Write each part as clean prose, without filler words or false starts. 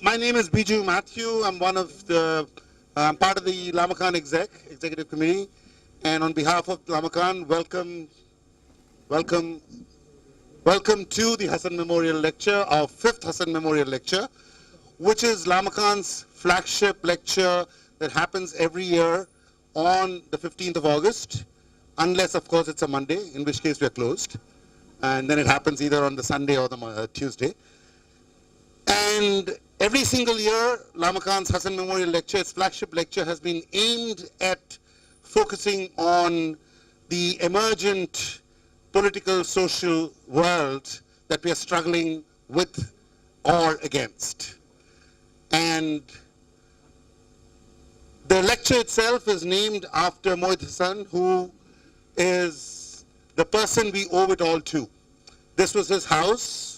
My name is Biju Matthew. I'm I'm part of the Lamakan Executive Committee. And on behalf of Lamakan, welcome to the Hasan Memorial Lecture, our 5th Hasan Memorial Lecture, which is Lamakan's flagship lecture that happens every year on the 15th of August, unless, of course, it's a Monday, in which case we're closed. And then it happens either on the Sunday or the Tuesday. And every single year, Lamakan's Hasan Memorial Lecture, its flagship lecture, has been aimed at focusing on the emergent political, social world that we are struggling with or against. And the lecture itself is named after Moid Hasan, who is the person we owe it all to. This was his house.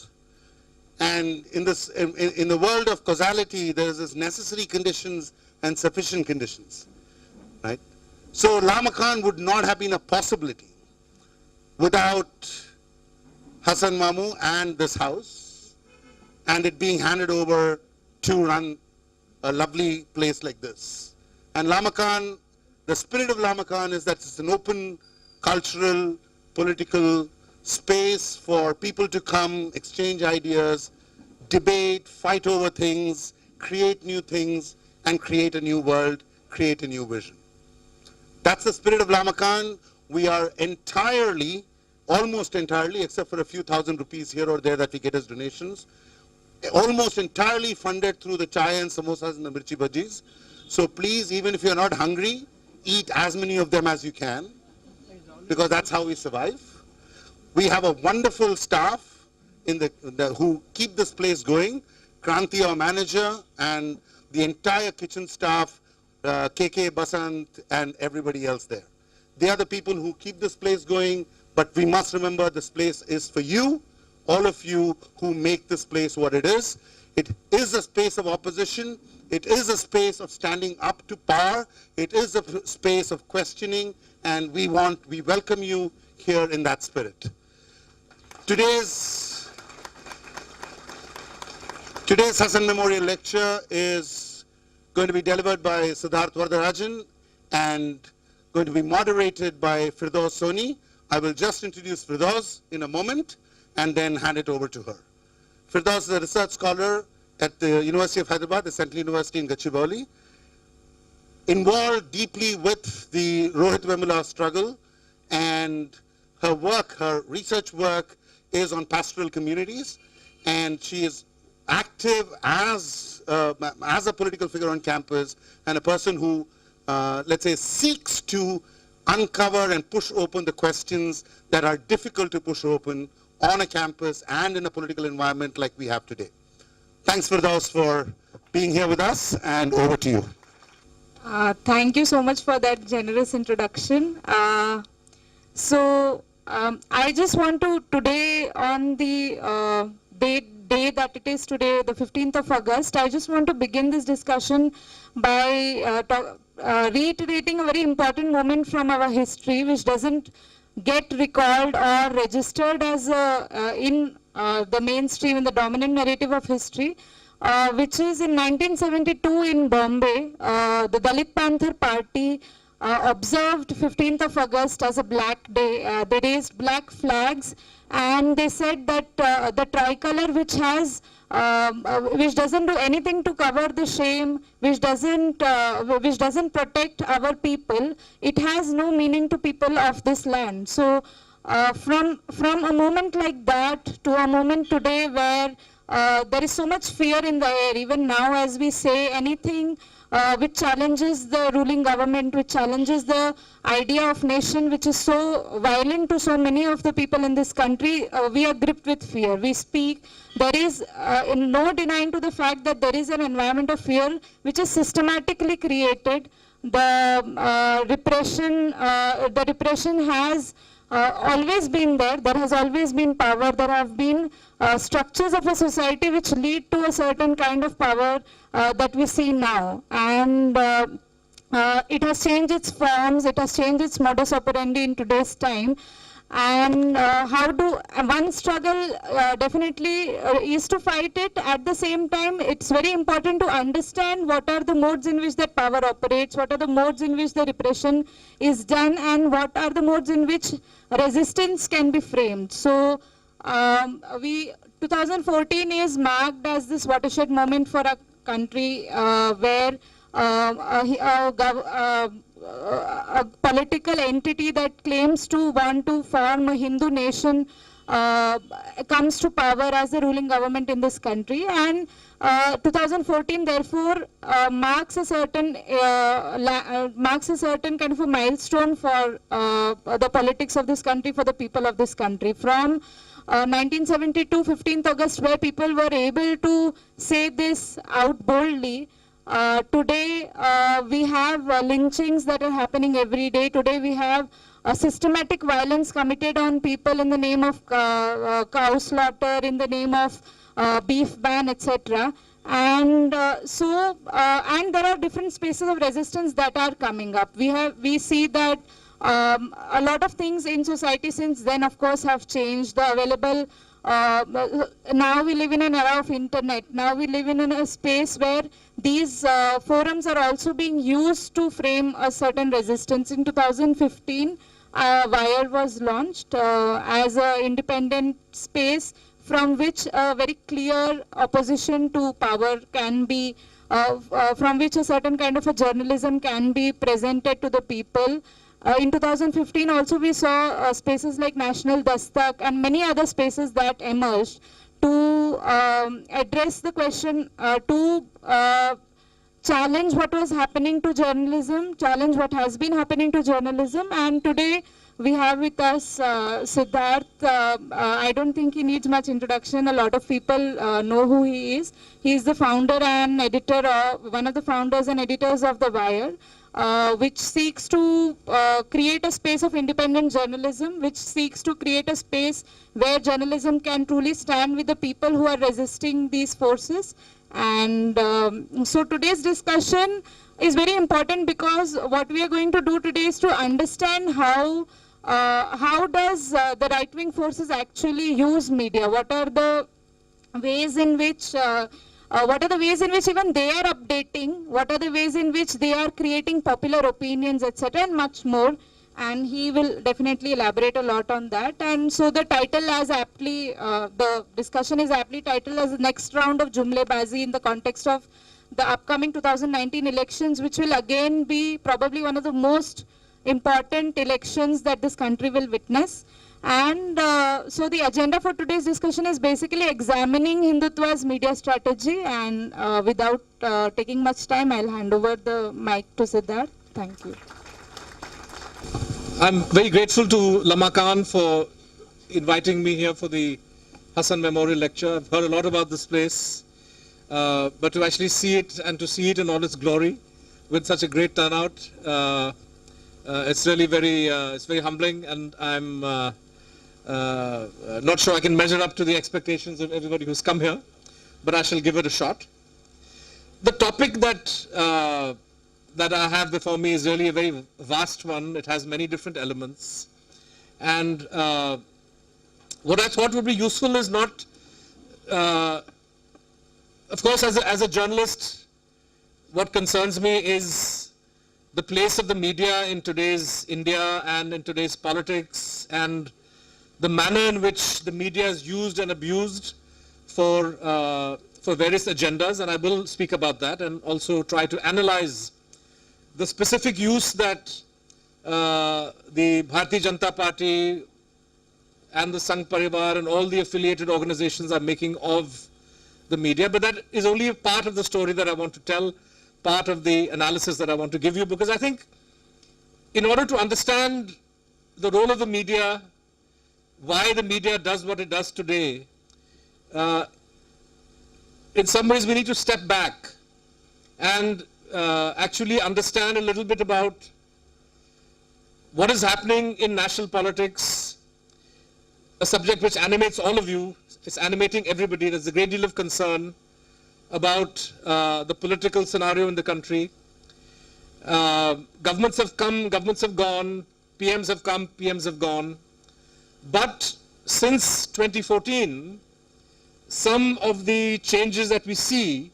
And in the world of causality, there is this necessary conditions and sufficient conditions, right? So Lamakan would not have been a possibility without Hasan Mamu and this house, and it being handed over to run a lovely place like this. And Lamakan, the spirit of Lamakan is that it's an open cultural, political space for people to come, exchange ideas, debate, fight over things, create new things, and create a new world, create a new vision. That's the spirit of Lamakan. We are entirely, almost entirely, except for a few thousand rupees here or there that we get as donations, almost entirely funded through the chai and samosas and the mirchi bhajis. So please, even if you're not hungry, eat as many of them as you can, because that's how we survive. We have a wonderful staff who keep this place going. Kranti, our manager, and the entire kitchen staff, KK, Basant, and everybody else there. They are the people who keep this place going, but we must remember this place is for you, all of you who make this place what it is. It is a space of opposition. It is a space of standing up to power. It is a space of questioning, and we welcome you here in that spirit. Today's Hasan Memorial Lecture is going to be delivered by Siddharth Varadarajan and going to be moderated by Firdaus Soni. I will just introduce Firdaus in a moment and then hand it over to her. Firdaus is a research scholar at the University of Hyderabad, the Central University in Gachibowli, involved deeply with the Rohit Vemula struggle, and her work, her research work, is on pastoral communities, and she is active as a political figure on campus and a person who, let's say, seeks to uncover and push open the questions that are difficult to push open on a campus and in a political environment like we have today. Thanks, Firdaus, for being here with us, and over to you. Thank you so much for that generous introduction. I just want to, today, on the day that it is today, the 15th of August, I just want to begin this discussion by reiterating a very important moment from our history, which doesn't get recalled or registered as in the mainstream, in the dominant narrative of history, which is in 1972 in Bombay, the Dalit Panther Party observed 15th of August as a black day. They raised black flags, and they said that the tricolor, which doesn't do anything to cover the shame, which doesn't protect our people, it has no meaning to people of this land. So from a moment like that to a moment today where there is so much fear in the air, even now as we say anything which challenges the ruling government, which challenges the idea of nation, which is so violent to so many of the people in this country, we are gripped with fear. We speak, there is no denying to the fact that there is an environment of fear which is systematically created. The repression has always been there. There has always been power. There have been structures of a society which lead to a certain kind of power that we see now. And it has changed its forms, it has changed its modus operandi in today's time. And one struggle definitely is to fight it. At the same time, it's very important to understand what are the modes in which that power operates, what are the modes in which the repression is done, and what are the modes in which resistance can be framed. So 2014 is marked as this watershed moment for our country, where a political entity that claims to want to form a Hindu nation comes to power as the ruling government in this country. And 2014 therefore marks a certain kind of a milestone for the politics of this country, for the people of this country. From 1972 15th August, where people were able to say this out boldly, today we have lynchings that are happening every day. Today we have systematic violence committed on people in the name of cow slaughter, in the name of beef ban, etc. And and there are different spaces of resistance that are coming up. We see that a lot of things in society since then, of course, have changed. The available now we live in an era of internet. Now we live in a space where these forums are also being used to frame a certain resistance. In 2015, Wire was launched as an independent space from which a very clear opposition to power can be, from which a certain kind of a journalism can be presented to the people. In 2015 also we saw spaces like National Dastak and many other spaces that emerged to address the question, to challenge what was happening to journalism, challenge what has been happening to journalism. And today we have with us Siddharth. I don't think he needs much introduction. A lot of people know who he is. He is the founder and editor, one of the founders and editors of The Wire, which seeks to create a space of independent journalism, which seeks to create a space where journalism can truly stand with the people who are resisting these forces. And so today's discussion is very important, because what we are going to do today is to understand how does the right-wing forces actually use media. What are the ways in which even they are updating, what are the ways in which they are creating popular opinions, etc., and much more. And he will definitely elaborate a lot on that. And so the title, as aptly, the discussion is aptly titled as the next round of Jumlebaazi in the context of the upcoming 2019 elections, which will again be probably one of the most important elections that this country will witness. And so the agenda for today's discussion is basically examining Hindutva's media strategy. And without taking much time, I'll hand over the mic to Siddharth. Thank you. I'm very grateful to Lama Khan for inviting me here for the Hasan Memorial Lecture. I've heard a lot about this place, but to actually see it and to see it in all its glory with such a great turnout, it's really it's very humbling, and I'm not sure I can measure up to the expectations of everybody who's come here, but I shall give it a shot. The topic that I have before me is really a very vast one. It has many different elements, and what I thought would be useful is not, of course, as a journalist, what concerns me is the place of the media in today's India and in today's politics, and the manner in which the media is used and abused for various agendas, and I will speak about that and also try to analyze the specific use that the Bharatiya Janata Party and the Sangh Parivar and all the affiliated organizations are making of the media. But that is only a part of the story that I want to tell, part of the analysis that I want to give you, because I think in order to understand the role of the media, why the media does what it does today, in some ways we need to step back and actually understand a little bit about what is happening in national politics, a subject which animates all of you. It's animating everybody. There's a great deal of concern about the political scenario in the country. Governments have come, governments have gone, PMs have come, PMs have gone. But since 2014, some of the changes that we see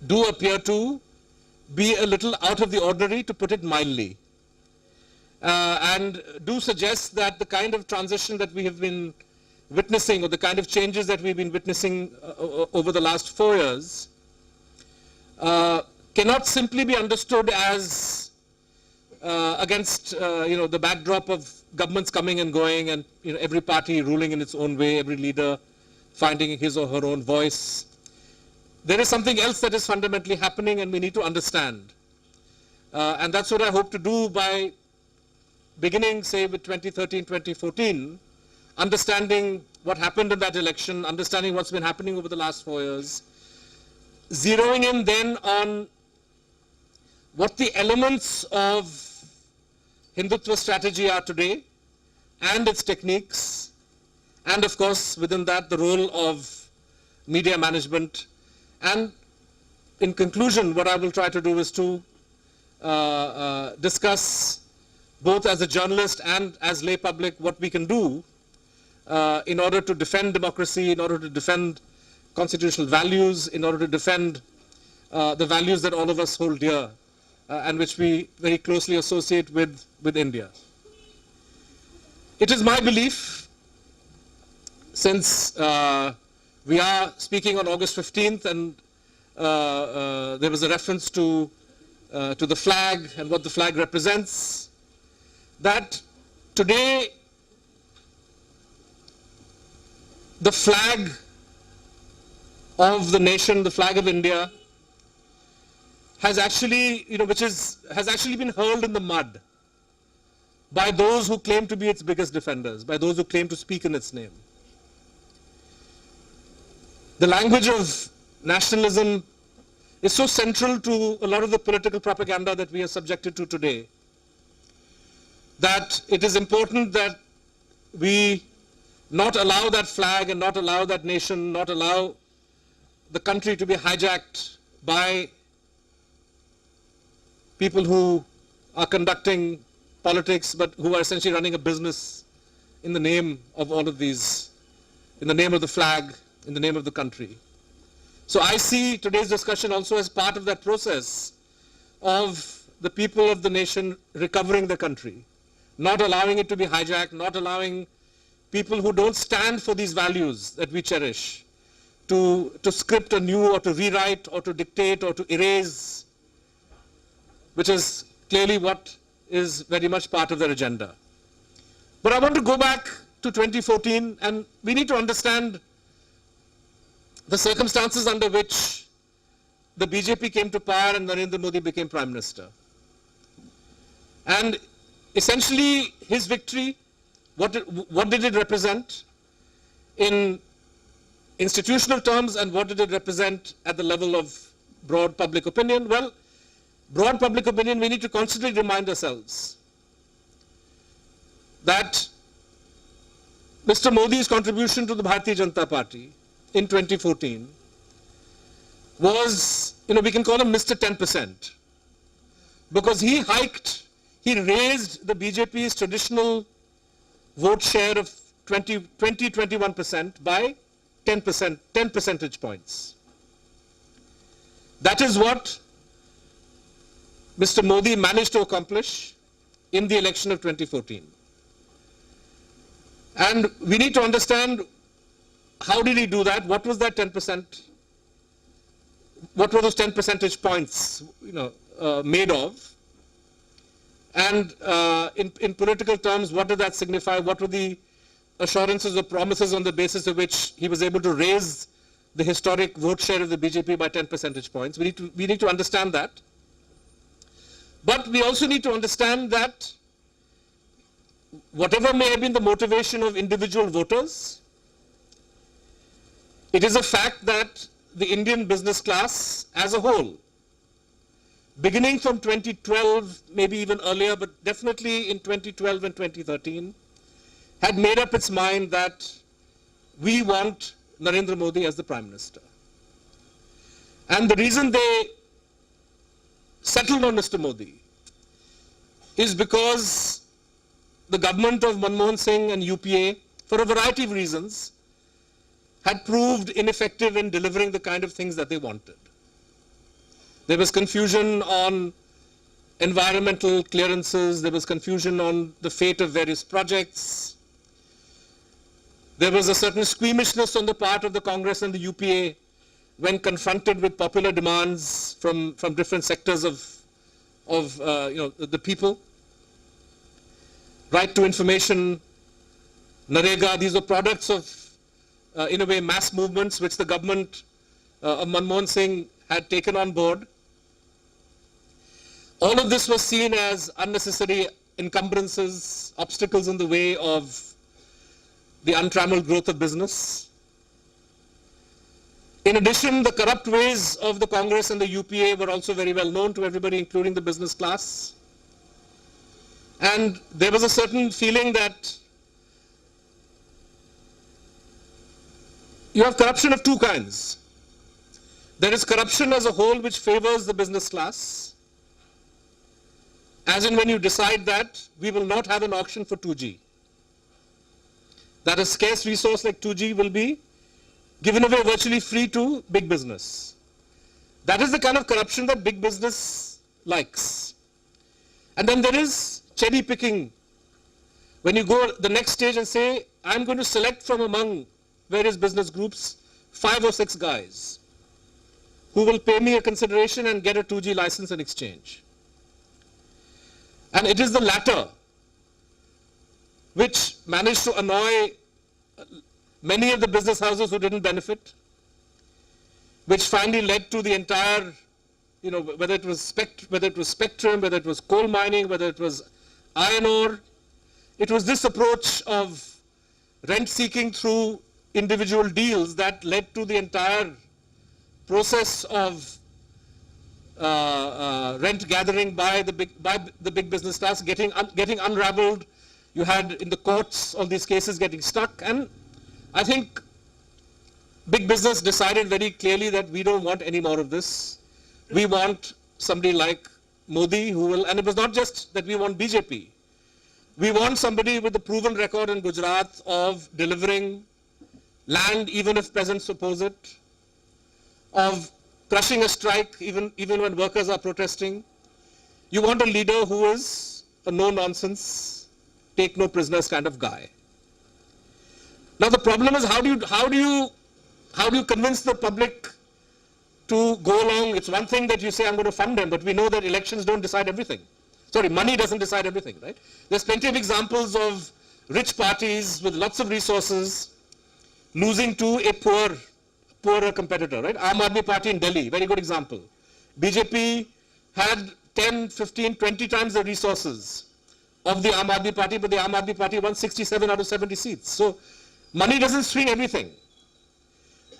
do appear to be a little out of the ordinary, to put it mildly, and do suggest that the kind of transition that we have been witnessing, or the kind of changes that we've been witnessing over the last 4 years, cannot simply be understood as against the backdrop of governments coming and going, and every party ruling in its own way, every leader finding his or her own voice. There is something else that is fundamentally happening, and we need to understand. And that's what I hope to do by beginning, say, with 2013, 2014, understanding what happened in that election, understanding what's been happening over the last 4 years, zeroing in then on what the elements of Hindutva strategy are today, and its techniques, and of course within that the role of media management. And in conclusion, what I will try to do is to discuss, both as a journalist and as lay public, what we can do in order to defend democracy, in order to defend constitutional values, in order to defend the values that all of us hold dear, and which we very closely associate with India. It is my belief, since we are speaking on August 15th, and there was a reference to the flag and what the flag represents, that today the flag of the nation, the flag of India, has actually, has actually been hurled in the mud by those who claim to be its biggest defenders, by those who claim to speak in its name. The language of nationalism is so central to a lot of the political propaganda that we are subjected to today, that it is important that we not allow that flag and not allow that nation, not allow the country to be hijacked by people who are conducting politics, but who are essentially running a business in the name of all of these, in the name of the flag, in the name of the country. So I see today's discussion also as part of that process of the people of the nation recovering the country, not allowing it to be hijacked, not allowing people who don't stand for these values that we cherish to script anew, or to rewrite, or to dictate, or to erase, which is clearly what is very much part of their agenda. But I want to go back to 2014, and we need to understand the circumstances under which the BJP came to power and Narendra Modi became Prime Minister. And essentially his victory, what did it represent in institutional terms, and what did it represent at the level of broad public opinion? Well, broad public opinion, we need to constantly remind ourselves that Mr. Modi's contribution to the Bharatiya Janata Party in 2014 was, we can call him Mr. 10%, because he raised the BJP's traditional vote share of 21% by 10 percentage points. That is what Mr. Modi managed to accomplish in the election of 2014. And we need to understand, how did he do that? What was that 10%? What were those 10 percentage points, made of? And in political terms, what did that signify? What were the assurances or promises on the basis of which he was able to raise the historic vote share of the BJP by 10 percentage points? We need to understand that. But we also need to understand that whatever may have been the motivation of individual voters, it is a fact that the Indian business class as a whole, beginning from 2012, maybe even earlier, but definitely in 2012 and 2013, had made up its mind that we want Narendra Modi as the Prime Minister. And the reason they settled on Mr. Modi is because the government of Manmohan Singh and UPA, for a variety of reasons, had proved ineffective in delivering the kind of things that they wanted. There was confusion on environmental clearances, there was confusion on the fate of various projects. There was a certain squeamishness on the part of the Congress and the UPA when confronted with popular demands from different sectors of the people. Right to information, Narega, these are products of, in a way, mass movements which the government of Manmohan Singh had taken on board. All of this was seen as unnecessary encumbrances, obstacles in the way of the untrammeled growth of business. In addition, the corrupt ways of the Congress and the UPA were also very well known to everybody, including the business class. And there was a certain feeling that you have corruption of two kinds. There is corruption as a whole which favors the business class, as in when you decide that we will not have an auction for 2G. That a scarce resource like 2G will be given away virtually free to big business. That is the kind of corruption that big business likes. And then there is cherry picking. When you go the next stage and say, I'm going to select from among various business groups 5 or 6 guys who will pay me a consideration and get a 2G license in exchange. And it is the latter which managed to annoy many of the business houses who didn't benefit, which finally led to the entire, whether it was spectrum, whether it was coal mining, whether it was iron ore. It was this approach of rent seeking through individual deals that led to the entire process of rent gathering by the big business class getting unraveled. You had in the courts all these cases getting stuck, and I think big business decided very clearly that we don't want any more of this. We want somebody like Modi who will, and it was not just that we want BJP. We want somebody with a proven record in Gujarat of delivering land even if peasants oppose it, of crushing a strike even when workers are protesting. You want a leader who is a no-nonsense, take no prisoners kind of guy. Now the problem is how do you convince the public to go along? It's one thing that you say I'm going to fund them, but we know that elections don't decide everything. Sorry, money doesn't decide everything, right? There's plenty of examples of rich parties with lots of resources losing to a poorer competitor, right? Aam Aadmi Party in Delhi, very good example. BJP had 10, 15, 20 times the resources of the Aam Aadmi Party, but the Aam Aadmi Party won 67 out of 70 seats. So money doesn't swing everything.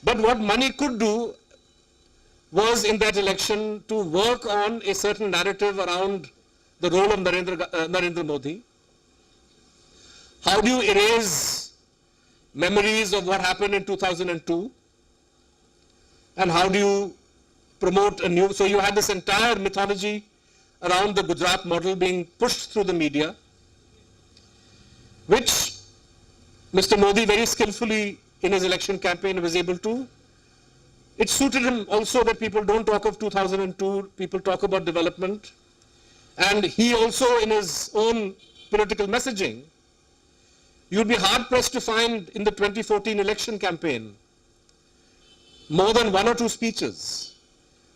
But what money could do was in that election to work on a certain narrative around the role of Narendra Modi. How do you erase memories of what happened in 2002? And how do you promote a new, so you had this entire mythology around the Gujarat model being pushed through the media, which Mr. Modi very skillfully in his election campaign was able to. It suited him also that people don't talk of 2002, people talk about development. And he also in his own political messaging, you'd be hard pressed to find in the 2014 election campaign more than 1 or 2 speeches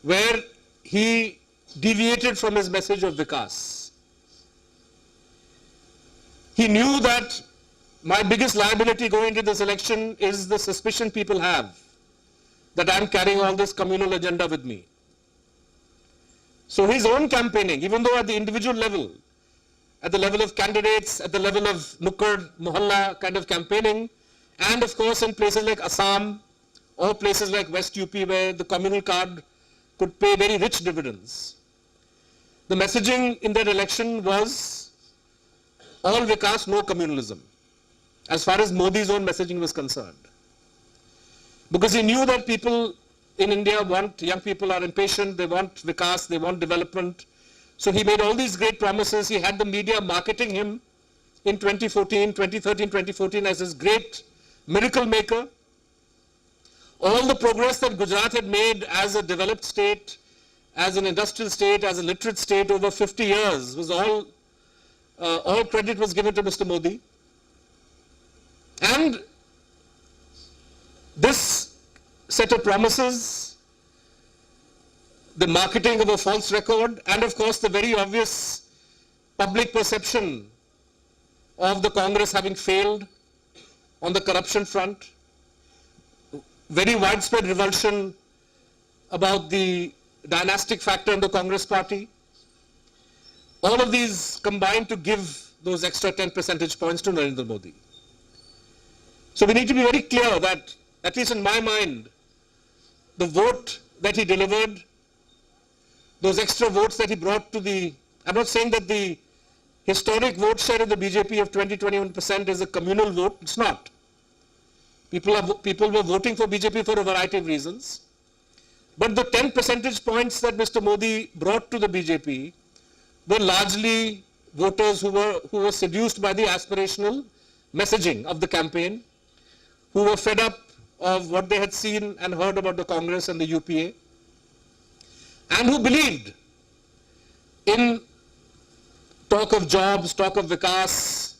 where he deviated from his message of Vikas. He knew that my biggest liability going into this election is the suspicion people have that I'm carrying all this communal agenda with me. So his own campaigning, even though at the individual level, at the level of candidates, at the level of Nukkad, Mohalla kind of campaigning, and of course in places like Assam or places like West UP where the communal card could pay very rich dividends. The messaging in that election was all Vikas, no communalism, as far as Modi's own messaging was concerned. Because he knew that people in India young people are impatient, they want Vikas, they want development. So he made all these great promises. He had the media marketing him in 2013, 2014 as his great miracle maker. All the progress that Gujarat had made as a developed state, as an industrial state, as a literate state over 50 years was all credit was given to Mr. Modi. And this set of promises, the marketing of a false record, and of course the very obvious public perception of the Congress having failed on the corruption front, very widespread revulsion about the dynastic factor in the Congress party. All of these combine to give those extra 10 percentage points to Narendra Modi. So we need to be very clear that, at least in my mind, the vote that he delivered, those extra votes that he brought to the, I'm not saying that the historic vote share of the BJP of 20-21% is a communal vote, it's not. People were voting for BJP for a variety of reasons. But the 10 percentage points that Mr. Modi brought to the BJP were largely voters who were seduced by the aspirational messaging of the campaign, who were fed up of what they had seen and heard about the Congress and the UPA, and who believed in talk of jobs, talk of vikas,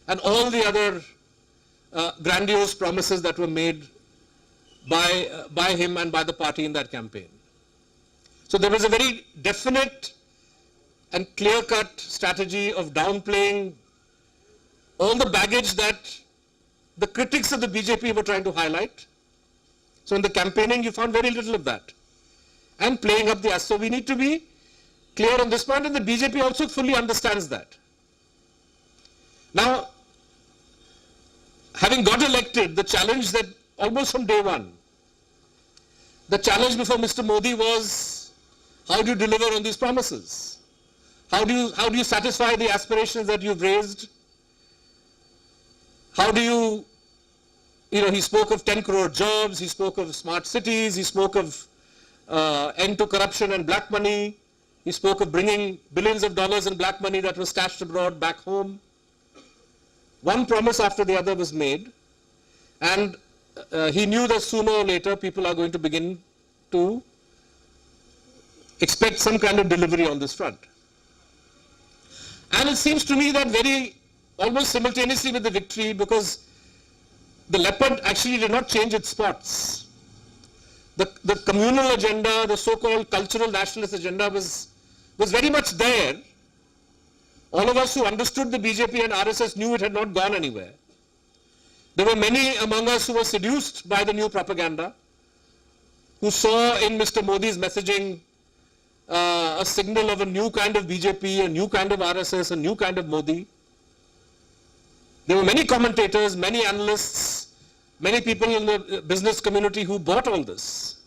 and all the other grandiose promises that were made by him and by the party in that campaign. So there was a very definite and clear-cut strategy of downplaying all the baggage that the critics of the BJP were trying to highlight. So in the campaigning, you found very little of that. And playing up the, so we need to be clear on this point, and the BJP also fully understands that. Now, having got elected, the challenge that almost from day one, the challenge before Mr. Modi was, how do you deliver on these promises? How do you satisfy the aspirations that you've raised? How do you, he spoke of 10 crore jobs, he spoke of smart cities, he spoke of end to corruption and black money, he spoke of bringing billions of dollars in black money that was stashed abroad back home. One promise after the other was made, and he knew that sooner or later people are going to begin to expect some kind of delivery on this front. And it seems to me that almost simultaneously with the victory, because the leopard actually did not change its spots. The communal agenda, the so-called cultural nationalist agenda was very much there. All of us who understood the BJP and RSS knew it had not gone anywhere. There were many among us who were seduced by the new propaganda, who saw in Mr. Modi's messaging a signal of a new kind of BJP, a new kind of RSS, a new kind of Modi. There were many commentators, many analysts, many people in the business community who bought all this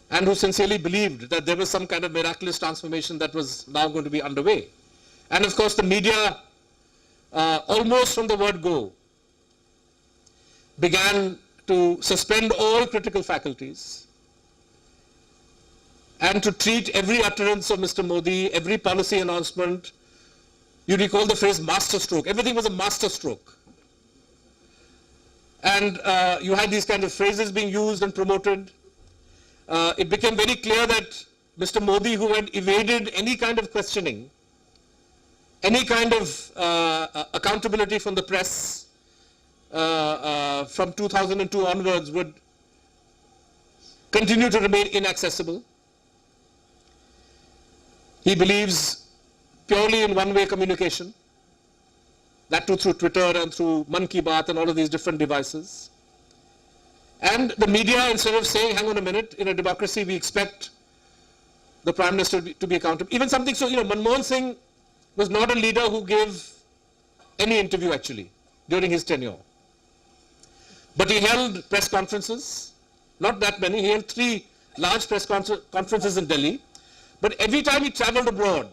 and who sincerely believed that there was some kind of miraculous transformation that was now going to be underway. And of course the media, almost from the word go, began to suspend all critical faculties and to treat every utterance of Mr. Modi, every policy announcement, you recall the phrase masterstroke. Everything was a masterstroke. And you had these kind of phrases being used and promoted. It became very clear that Mr. Modi, who had evaded any kind of questioning, any kind of accountability from the press from 2002 onwards, would continue to remain inaccessible. He believes purely in one-way communication, that too through Twitter and through Man Ki Baat and all of these different devices. And the media, instead of saying, hang on a minute, in a democracy we expect the Prime Minister to be accountable. Even something so, Manmohan Singh was not a leader who gave any interview actually during his tenure. But he held press conferences, not that many, he held 3 large press conferences in Delhi. But every time he traveled abroad,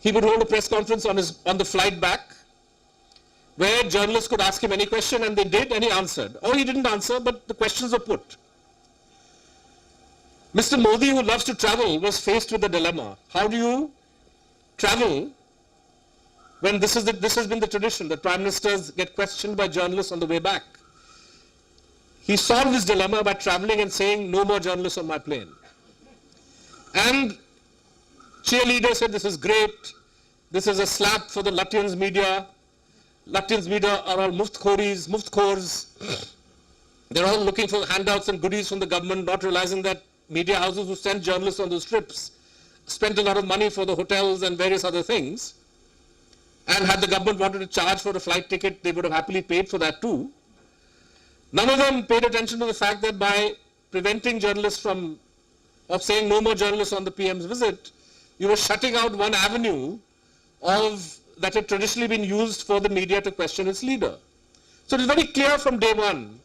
he would hold a press conference on the flight back, where journalists could ask him any question, and they did, and he answered. Or he didn't answer, but the questions were put. Mr. Modi, who loves to travel, was faced with a dilemma. How do you travel when this has been the tradition, that prime ministers get questioned by journalists on the way back. He solved his dilemma by traveling and saying, no more journalists on my plane. And cheerleaders said, this is great. This is a slap for the Latvians media. Latvians media are all muftkhors. They're all looking for handouts and goodies from the government, not realizing that media houses who sent journalists on those trips spent a lot of money for the hotels and various other things. And had the government wanted to charge for a flight ticket, they would have happily paid for that too. None of them paid attention to the fact that by preventing journalists of saying no more journalists on the PM's visit, you were shutting out one avenue that had traditionally been used for the media to question its leader. So it is very clear from day one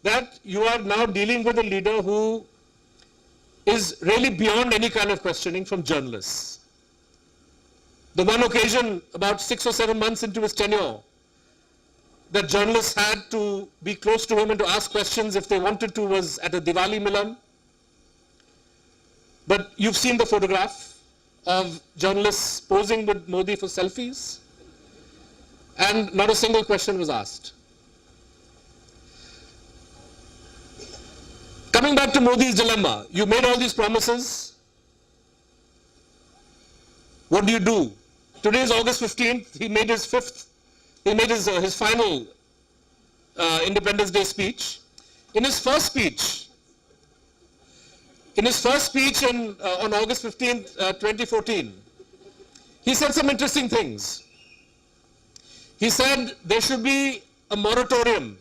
that you are now dealing with a leader who is really beyond any kind of questioning from journalists. The one occasion about 6 or 7 months into his tenure that journalists had to be close to him and to ask questions if they wanted to was at a Diwali Milan. But you've seen the photograph of journalists posing with Modi for selfies, and not a single question was asked. Coming back to Modi's dilemma, you made all these promises. What do? Today is August 15th. He made his final Independence Day speech. In his first speech on August 15th, 2014, he said some interesting things. He said there should be a moratorium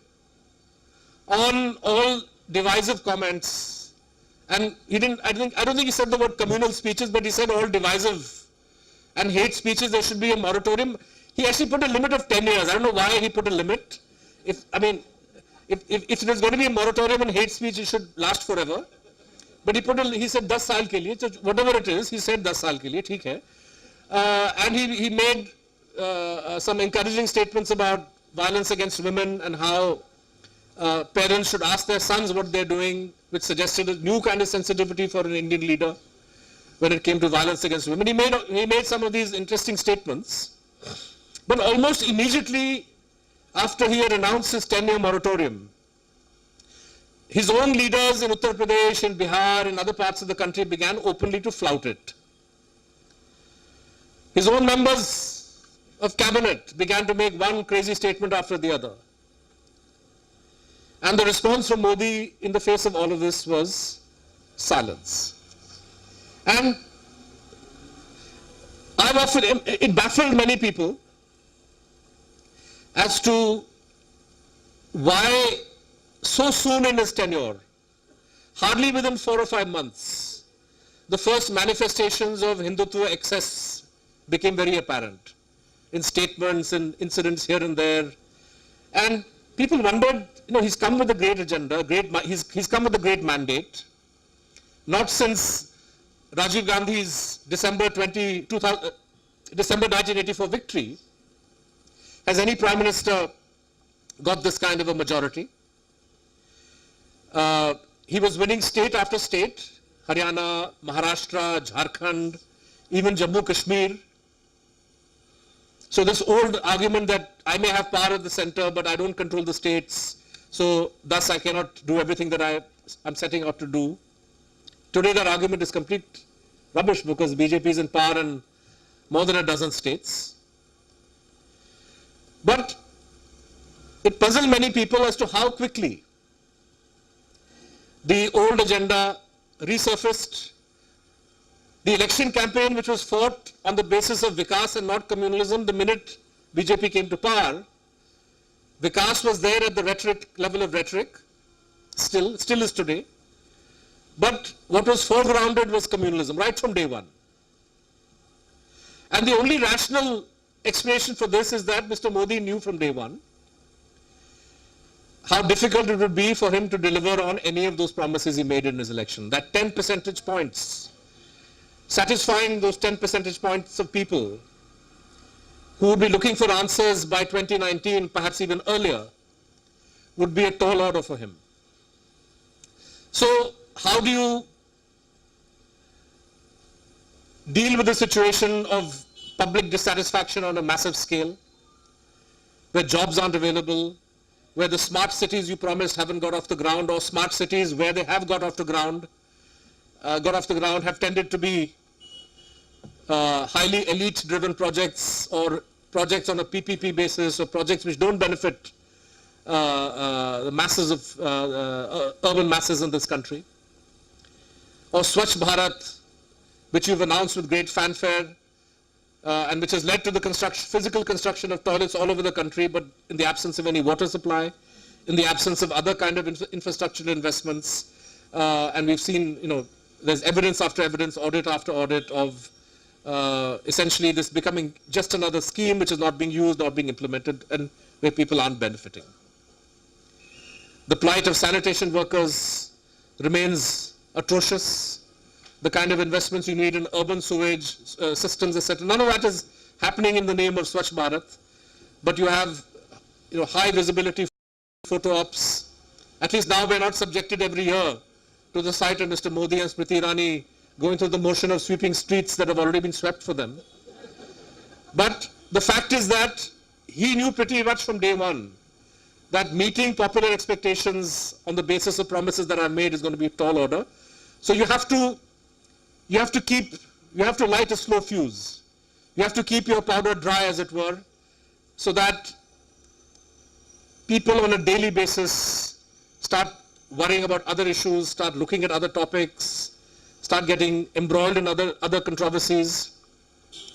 on all divisive comments, and I don't think he said the word communal speeches, but he said all divisive and hate speeches, there should be a moratorium. He actually put a limit of 10 years. I don't know why he put a limit. If there's going to be a moratorium on hate speech, it should last forever. But he said 10 saal ke liye, so whatever it is, he said 10 saal ke liye, theek hai. And he made some encouraging statements about violence against women and how parents should ask their sons what they're doing, which suggested a new kind of sensitivity for an Indian leader when it came to violence against women. He made some of these interesting statements. But almost immediately after he had announced his 10-year moratorium, his own leaders in Uttar Pradesh, in Bihar, in other parts of the country began openly to flout it. His own members of cabinet began to make one crazy statement after the other. And the response from Modi in the face of all of this was silence. And it baffled many people as to why so soon in his tenure, hardly within 4 or 5 months, the first manifestations of Hindutva excess became very apparent in statements and incidents here and there. And people wondered, he's come with a great agenda, he's come with a great mandate. Not since Rajiv Gandhi's December 1984 victory has any prime minister got this kind of a majority. He was winning state after state, Haryana, Maharashtra, Jharkhand, even Jammu Kashmir. So this old argument that I may have power at the center, but I don't control the states, so thus I cannot do everything that I'm setting out to do. Today that argument is complete rubbish because BJP is in power in more than a dozen states. But it puzzled many people as to how quickly the old agenda resurfaced. The election campaign, which was fought on the basis of Vikas and not communalism, the minute BJP came to power, Vikas was there at the level of rhetoric, still is today. But what was foregrounded was communalism, right from day one. And the only rational explanation for this is that Mr. Modi knew from day one how difficult it would be for him to deliver on any of those promises he made in his election. That 10 percentage points, satisfying those 10 percentage points of people who would be looking for answers by 2019, perhaps even earlier, would be a tall order for him. So how do you deal with the situation of public dissatisfaction on a massive scale, where jobs aren't available, where the smart cities you promised haven't got off the ground, or smart cities where they have got off the ground have tended to be highly elite-driven projects, or projects on a PPP basis, or projects which don't benefit the masses of urban masses in this country. Or Swachh Bharat, which you've announced with great fanfare, and which has led to the physical construction of toilets all over the country, but in the absence of any water supply, in the absence of other kind of infrastructural investments. And we've seen, there's evidence after evidence, audit after audit of essentially this becoming just another scheme which is not being used, not being implemented, and where people aren't benefiting. The plight of sanitation workers remains atrocious. The kind of investments you need in urban sewage systems, etc. None of that is happening in the name of Swachh Bharat, but you have high visibility photo ops. At least now we're not subjected every year to the sight of Mr. Modi and Smriti Irani going through the motion of sweeping streets that have already been swept for them. But the fact is that he knew pretty much from day one that meeting popular expectations on the basis of promises that are made is going to be a tall order. So you have to light a slow fuse. You have to keep your powder dry, as it were, so that people on a daily basis start worrying about other issues, start looking at other topics, start getting embroiled in other controversies.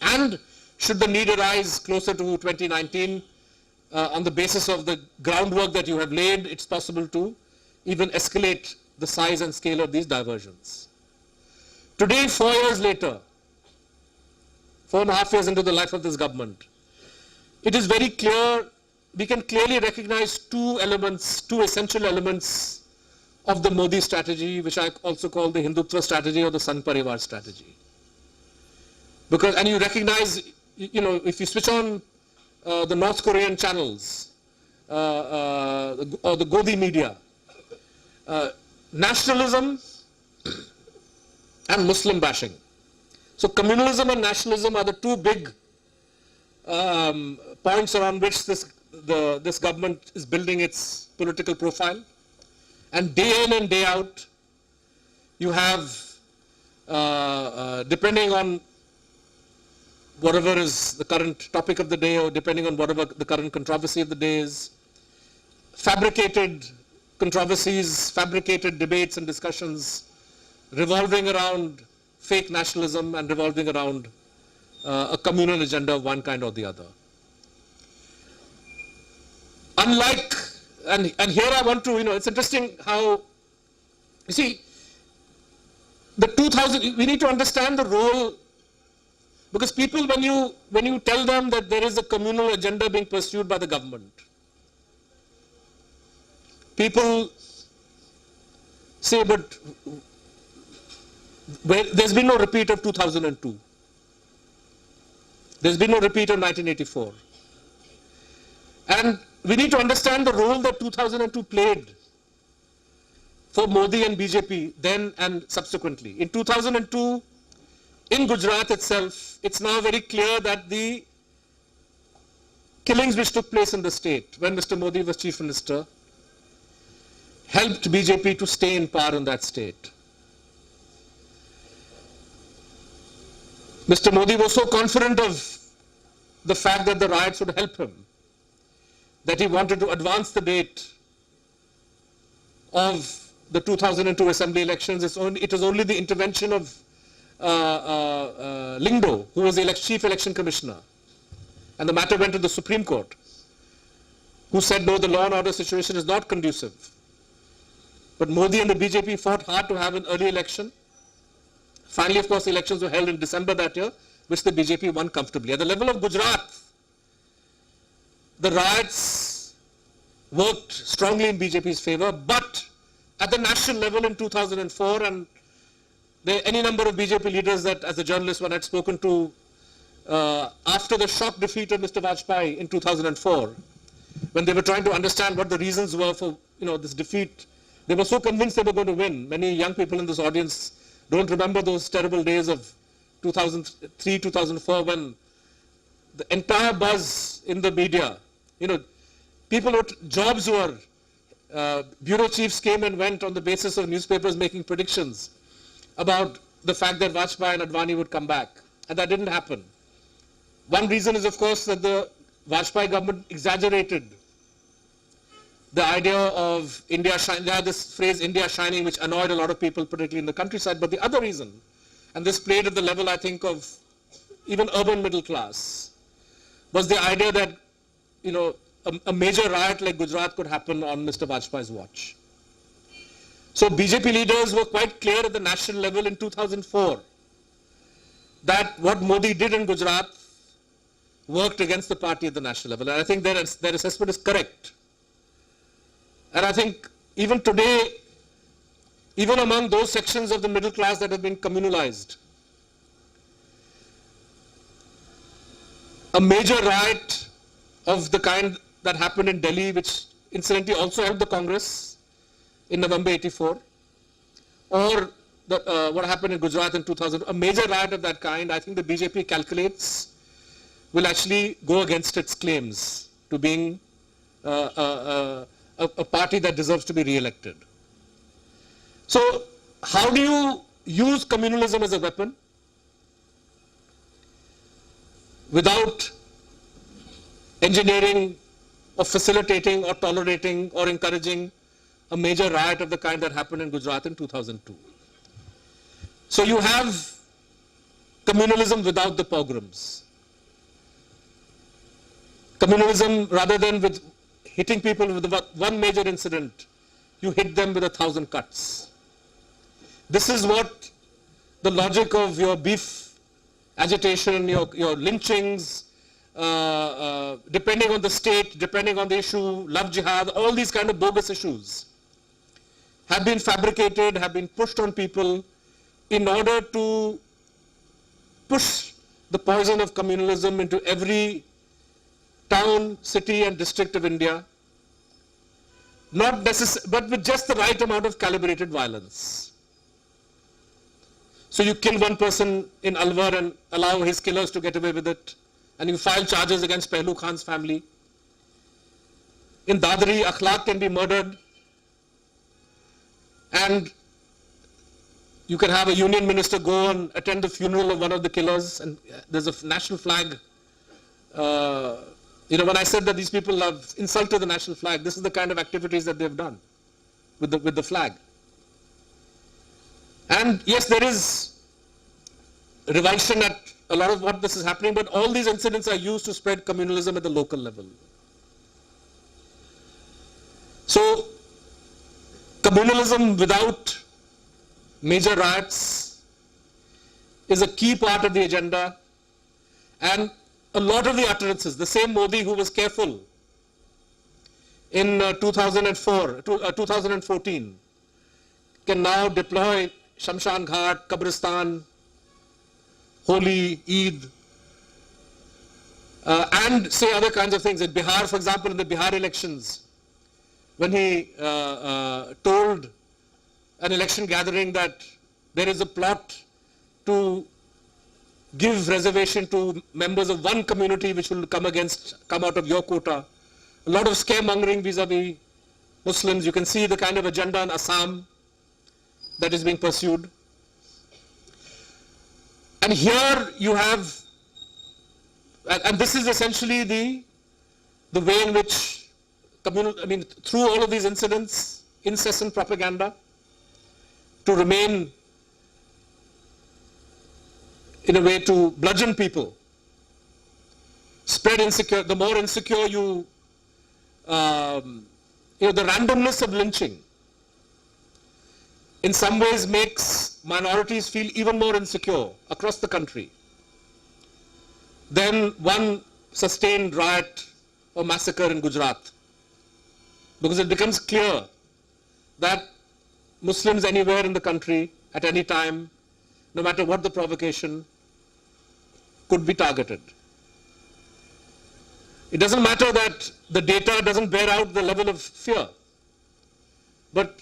And should the need arise closer to 2019, on the basis of the groundwork that you have laid, it's possible to even escalate the size and scale of these diversions. Today, 4 years later, 4.5 years into the life of this government, it is very clear, we can clearly recognize two essential elements of the Modi strategy, which I also call the Hindutva strategy or the Sangh Parivar strategy. And you recognize, if you switch on the North Korean channels or the Godi media, nationalism and Muslim bashing. So communalism and nationalism are the two big points around which this government is building its political profile. And day in and day out, you have, depending on whatever is the current topic of the day, or depending on whatever the current controversy of the day is, fabricated controversies, fabricated debates and discussions revolving around fake nationalism and revolving around a communal agenda of one kind or the other. Unlike, and here I want to, it's interesting how, you see, we need to understand the role, because people, when you tell them that there is a communal agenda being pursued by the government, people say, but there's been no repeat of 2002. There's been no repeat of 1984. And we need to understand the role that 2002 played for Modi and BJP then and subsequently. In 2002, in Gujarat itself, it's now very clear that the killings which took place in the state when Mr. Modi was Chief Minister helped BJP to stay in power in that state. Mr. Modi was so confident of the fact that the riots would help him that he wanted to advance the date of the 2002 assembly elections. It was only the intervention of Lingdo, who was the chief election commissioner, and the matter went to the Supreme Court, who said, no, the law and order situation is not conducive. But Modi and the BJP fought hard to have an early election. Finally, of course, the elections were held in December that year, which the BJP won comfortably. At the level of Gujarat, the riots worked strongly in BJP's favor, but at the national level in 2004, and there are any number of BJP leaders that, as a journalist, one had spoken to after the shock defeat of Mr. Vajpayee in 2004, when they were trying to understand what the reasons were for this defeat, they were so convinced they were going to win. Many young people in this audience don't remember those terrible days of 2003, 2004, when the entire buzz in the media, people with jobs who are bureau chiefs came and went on the basis of newspapers making predictions about the fact that Vajpayee and Advani would come back. And that didn't happen. One reason is, of course, that the Vajpayee government exaggerated the idea of India shining. They had this phrase, India shining, which annoyed a lot of people, particularly in the countryside. But the other reason, and this played at the level, I think, of even urban middle class, was the idea that, a major riot like Gujarat could happen on Mr. Vajpayee's watch. So BJP leaders were quite clear at the national level in 2004 that what Modi did in Gujarat worked against the party at the national level. And I think their assessment is correct. And I think even today, even among those sections of the middle class that have been communalized, a major riot of the kind that happened in Delhi, which incidentally also helped the Congress in November 84, or what happened in Gujarat in 2000, a major riot of that kind, I think the BJP calculates will actually go against its claims to being a party that deserves to be re-elected. So how do you use communalism as a weapon without engineering or facilitating or tolerating or encouraging a major riot of the kind that happened in Gujarat in 2002? So you have communalism without the pogroms. Communalism, rather than with hitting people with one major incident, you hit them with 1,000 cuts. This is what the logic of your beef agitation, your lynchings, depending on the state, depending on the issue, love jihad, all these kind of bogus issues have been fabricated, have been pushed on people in order to push the poison of communalism into every town, city and district of India, but with just the right amount of calibrated violence. So you kill one person in Alwar and allow his killers to get away with it, and you file charges against Pehlu Khan's family. In Dadri, Akhlaq can be murdered, and you can have a union minister go and attend the funeral of one of the killers, and there's a national flag. When I said that these people have insulted the national flag, this is the kind of activities that they've done with the flag. And yes, there is revulsion at a lot of what this is happening, but all these incidents are used to spread communalism at the local level. So, communalism without major riots is a key part of the agenda, and a lot of the utterances, the same Modi who was careful in 2014 can now deploy Shamshan Ghat, Kabristan, Holi, Eid, and say other kinds of things. In Bihar, for example, in the Bihar elections, when he told an election gathering that there is a plot to give reservation to members of one community which will come out of your quota. A lot of scaremongering vis-a-vis Muslims. You can see the kind of agenda in Assam that is being pursued. And here you have, and this is essentially the way in which through all of these incidents, incessant propaganda to remain in a way to bludgeon people, spread insecure. The more insecure you, the randomness of lynching in some ways makes minorities feel even more insecure across the country than one sustained riot or massacre in Gujarat. Because it becomes clear that Muslims anywhere in the country at any time, no matter what the provocation, could be targeted. It doesn't matter that the data doesn't bear out the level of fear, but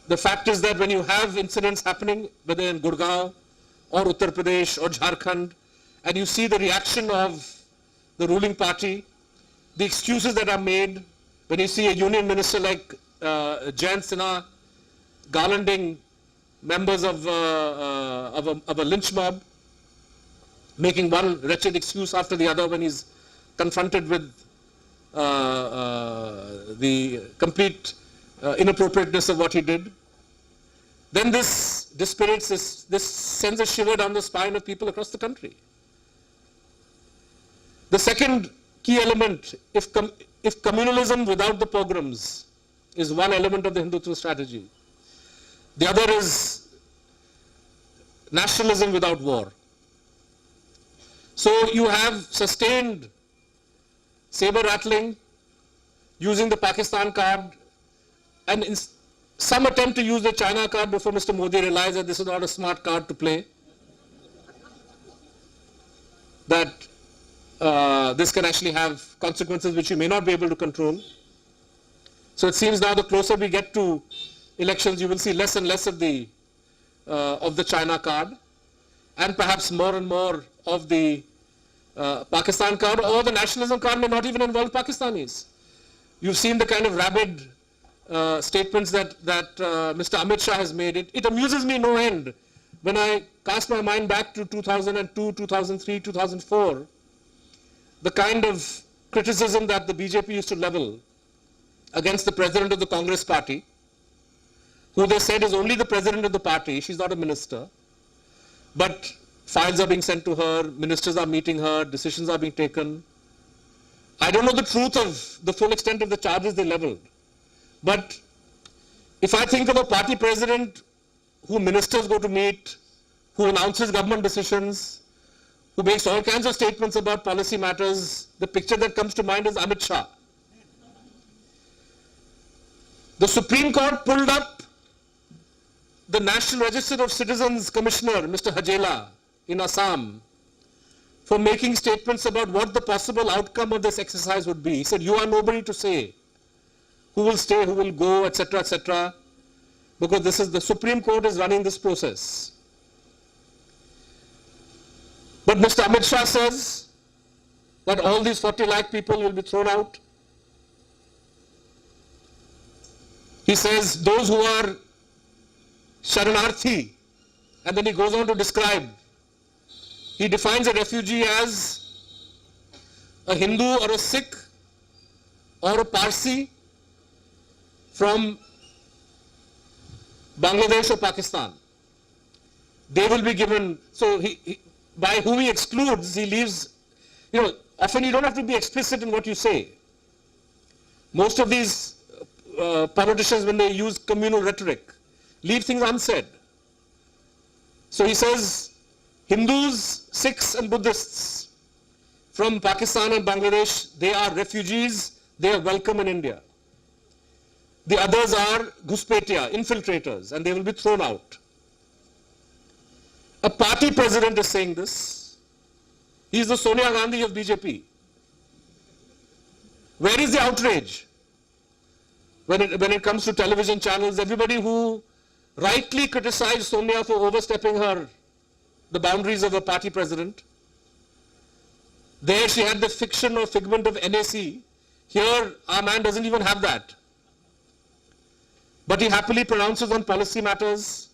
the fact is that when you have incidents happening, whether in Gurgaon or Uttar Pradesh or Jharkhand, and you see the reaction of the ruling party, the excuses that are made when you see a union minister like Jayant Sinha garlanding members of a lynch mob, making one wretched excuse after the other when he's confronted with the complete inappropriateness of what he did. Then this dispirites, this sends a shiver down the spine of people across the country. The second key element, if communalism without the pogroms is one element of the Hindutva strategy, the other is nationalism without war. So you have sustained saber rattling using the Pakistan card, and in some attempt to use the China card before Mr. Modi realized that this is not a smart card to play, that this can actually have consequences which you may not be able to control. So it seems now the closer we get to elections, you will see less and less of the China card, and perhaps more and more of the Pakistan card, or the nationalism card may not even involve Pakistanis. You've seen the kind of rabid statements that Mr. Amit Shah has made. It amuses me no end when I cast my mind back to 2002, 2003, 2004, the kind of criticism that the BJP used to level against the president of the Congress party, who they said is only the president of the party, she's not a minister, but files are being sent to her, ministers are meeting her, decisions are being taken. I don't know the truth of the full extent of the charges they leveled, but if I think of a party president who ministers go to meet, who announces government decisions, who makes all kinds of statements about policy matters, the picture that comes to mind is Amit Shah. The Supreme Court pulled up the National Register of Citizens Commissioner, Mr. Hajela, in Assam, for making statements about what the possible outcome of this exercise would be. He said, you are nobody to say who will stay, who will go, etc., because this is the Supreme Court is running this process. But Mr. Amit Shah says that all these 40 lakh people will be thrown out. He says those who are Sharanarthi, and then he goes on to describe, he defines a refugee as a Hindu or a Sikh or a Parsi from Bangladesh or Pakistan. They will be given, so by whom he excludes, he leaves, often you don't have to be explicit in what you say. Most of these politicians, when they use communal rhetoric, leave things unsaid. So he says, Hindus, Sikhs and Buddhists from Pakistan and Bangladesh, they are refugees, they are welcome in India. The others are Ghuspetia, infiltrators, and they will be thrown out. A party president is saying this. He is the Sonia Gandhi of BJP. Where is the outrage? When it comes to television channels, everybody who rightly criticized Sonia for overstepping the boundaries of a party president, there she had the fiction or figment of NAC. Here, our man doesn't even have that. But he happily pronounces on policy matters.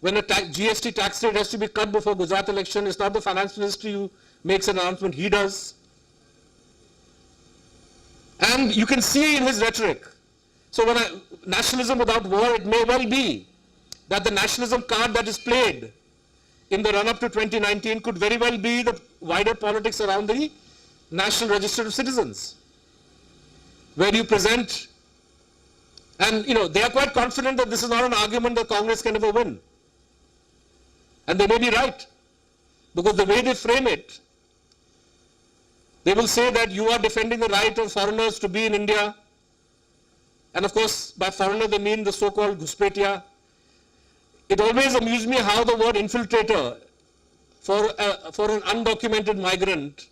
When a GST tax rate has to be cut before Gujarat election, it's not the finance ministry who makes an announcement, he does. And you can see in his rhetoric. So nationalism without war, it may well be that the nationalism card that is played in the run-up to 2019 could very well be the wider politics around the National Register of Citizens, where you present, and they are quite confident that this is not an argument that Congress can ever win. And they may be right, because the way they frame it, they will say that you are defending the right of foreigners to be in India. And of course, by foreigner they mean the so-called Ghuspetia. It always amused me how the word infiltrator for an undocumented migrant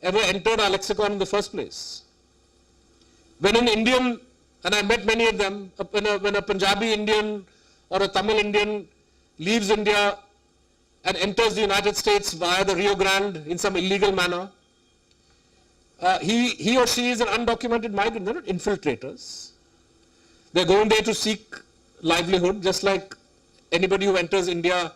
ever entered our lexicon in the first place. When an Indian, and I met many of them, when a Punjabi Indian or a Tamil Indian leaves India and enters the United States via the Rio Grande in some illegal manner, he or she is an undocumented migrant. They're not infiltrators. They're going there to seek livelihood, just like anybody who enters India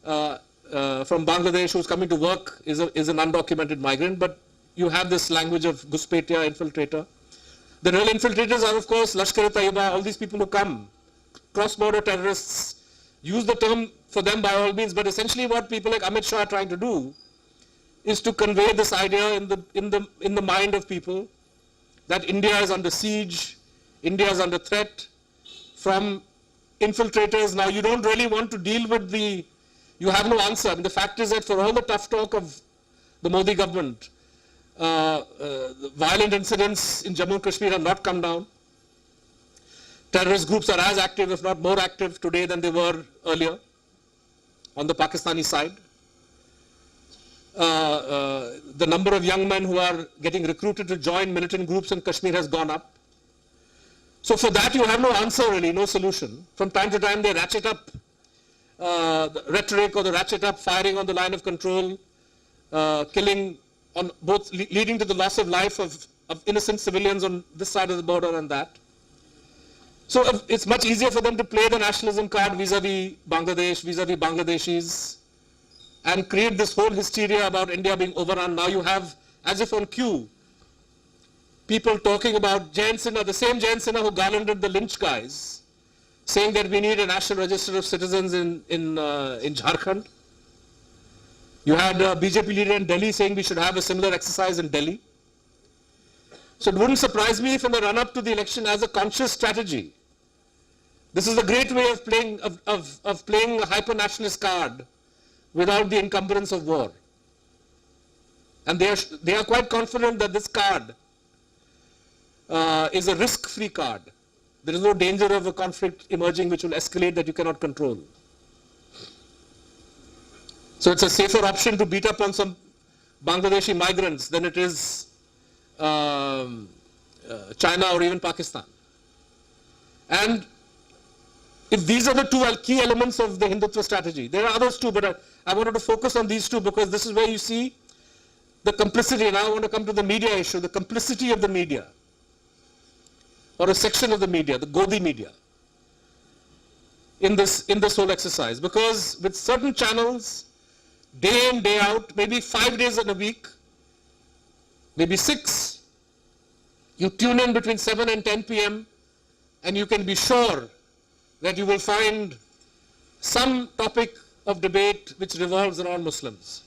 from Bangladesh who's coming to work is an undocumented migrant. But you have this language of Ghuspetia, infiltrator. The real infiltrators are, of course, Lashkar-e-Taiba, all these people who come, cross-border terrorists. Use the term for them by all means, but essentially what people like Amit Shah are trying to do is to convey this idea in the mind of people that India is under siege, India is under threat from infiltrators. Now you don't really want to deal with you have no answer. I mean, the fact is that for all the tough talk of the Modi government, the violent incidents in Jammu and Kashmir have not come down. Terrorist groups are as active, if not more active today than they were earlier on the Pakistani side. The number of young men who are getting recruited to join militant groups in Kashmir has gone up. So for that you have no answer really, no solution. From time to time they ratchet up the rhetoric or they ratchet up firing on the line of control, killing on both, leading to the loss of life of innocent civilians on this side of the border and that. So it's much easier for them to play the nationalism card vis-a-vis Bangladesh, vis-a-vis Bangladeshis, and create this whole hysteria about India being overrun. Now you have, as if on cue, people talking about Jain Sinha, the same Jain Sinha who garlanded the lynch guys, saying that we need a national register of citizens in Jharkhand. You had a BJP leader in Delhi saying we should have a similar exercise in Delhi. So it wouldn't surprise me if in the run-up to the election as a conscious strategy, this is a great way of playing a hyper-nationalist card without the encumbrance of war. And they are quite confident that this card is a risk-free card. There is no danger of a conflict emerging which will escalate that you cannot control. So it's a safer option to beat up on some Bangladeshi migrants than it is China or even Pakistan. And if these are the two key elements of the Hindutva strategy, there are others too, but I wanted to focus on these two because this is where you see the complicity. And I want to come to the media issue, the complicity of the media, or a section of the media, the Godi media, in this whole exercise. Because with certain channels, day in, day out, maybe 5 days in a week, maybe 6, you tune in between 7 and 10 p.m. and you can be sure that you will find some topic of debate which revolves around Muslims.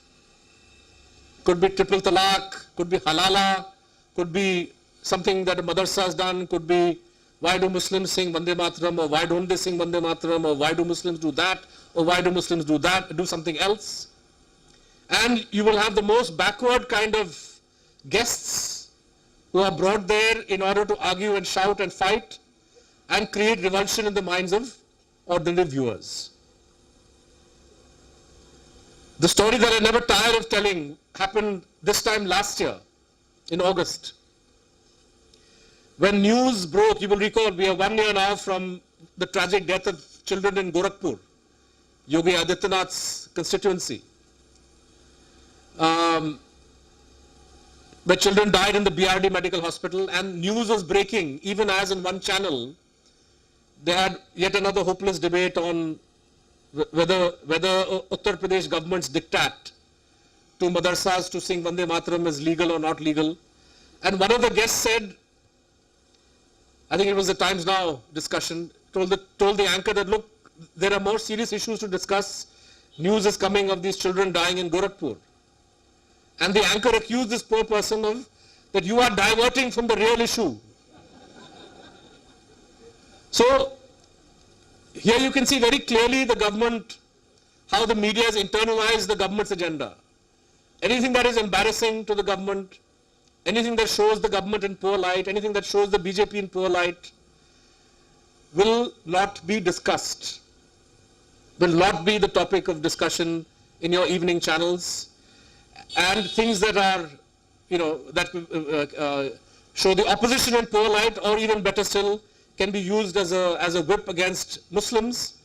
Could be triple talaq, could be halala, could be something that a madrasa has done, could be why do Muslims sing Vande Mataram, or why don't they sing Vande Mataram, or why do Muslims do that, or why do Muslims do that, do something else. And you will have the most backward kind of guests who are brought there in order to argue and shout and fight and create revulsion in the minds of ordinary viewers. The story that I never tire of telling happened this time last year in August. When news broke, you will recall, we are 1 year now from the tragic death of children in Gorakhpur, Yogi Adityanath's constituency, where children died in the BRD medical hospital, and news was breaking, even as in one channel, they had yet another hopeless debate on whether Uttar Pradesh government's diktat to madrasas to sing Vande Mataram is legal or not legal. And one of the guests said, I think it was the Times Now discussion, told the anchor that, look, there are more serious issues to discuss. News is coming of these children dying in Gorakhpur. And the anchor accused this poor person of that you are diverting from the real issue. So here you can see very clearly the government, how the media has internalized the government's agenda. Anything that is embarrassing to the government, anything that shows the government in poor light, anything that shows the BJP in poor light, will not be discussed, will not be the topic of discussion in your evening channels. And things that are, that show the opposition in poor light, or even better still, can be used as a whip against Muslims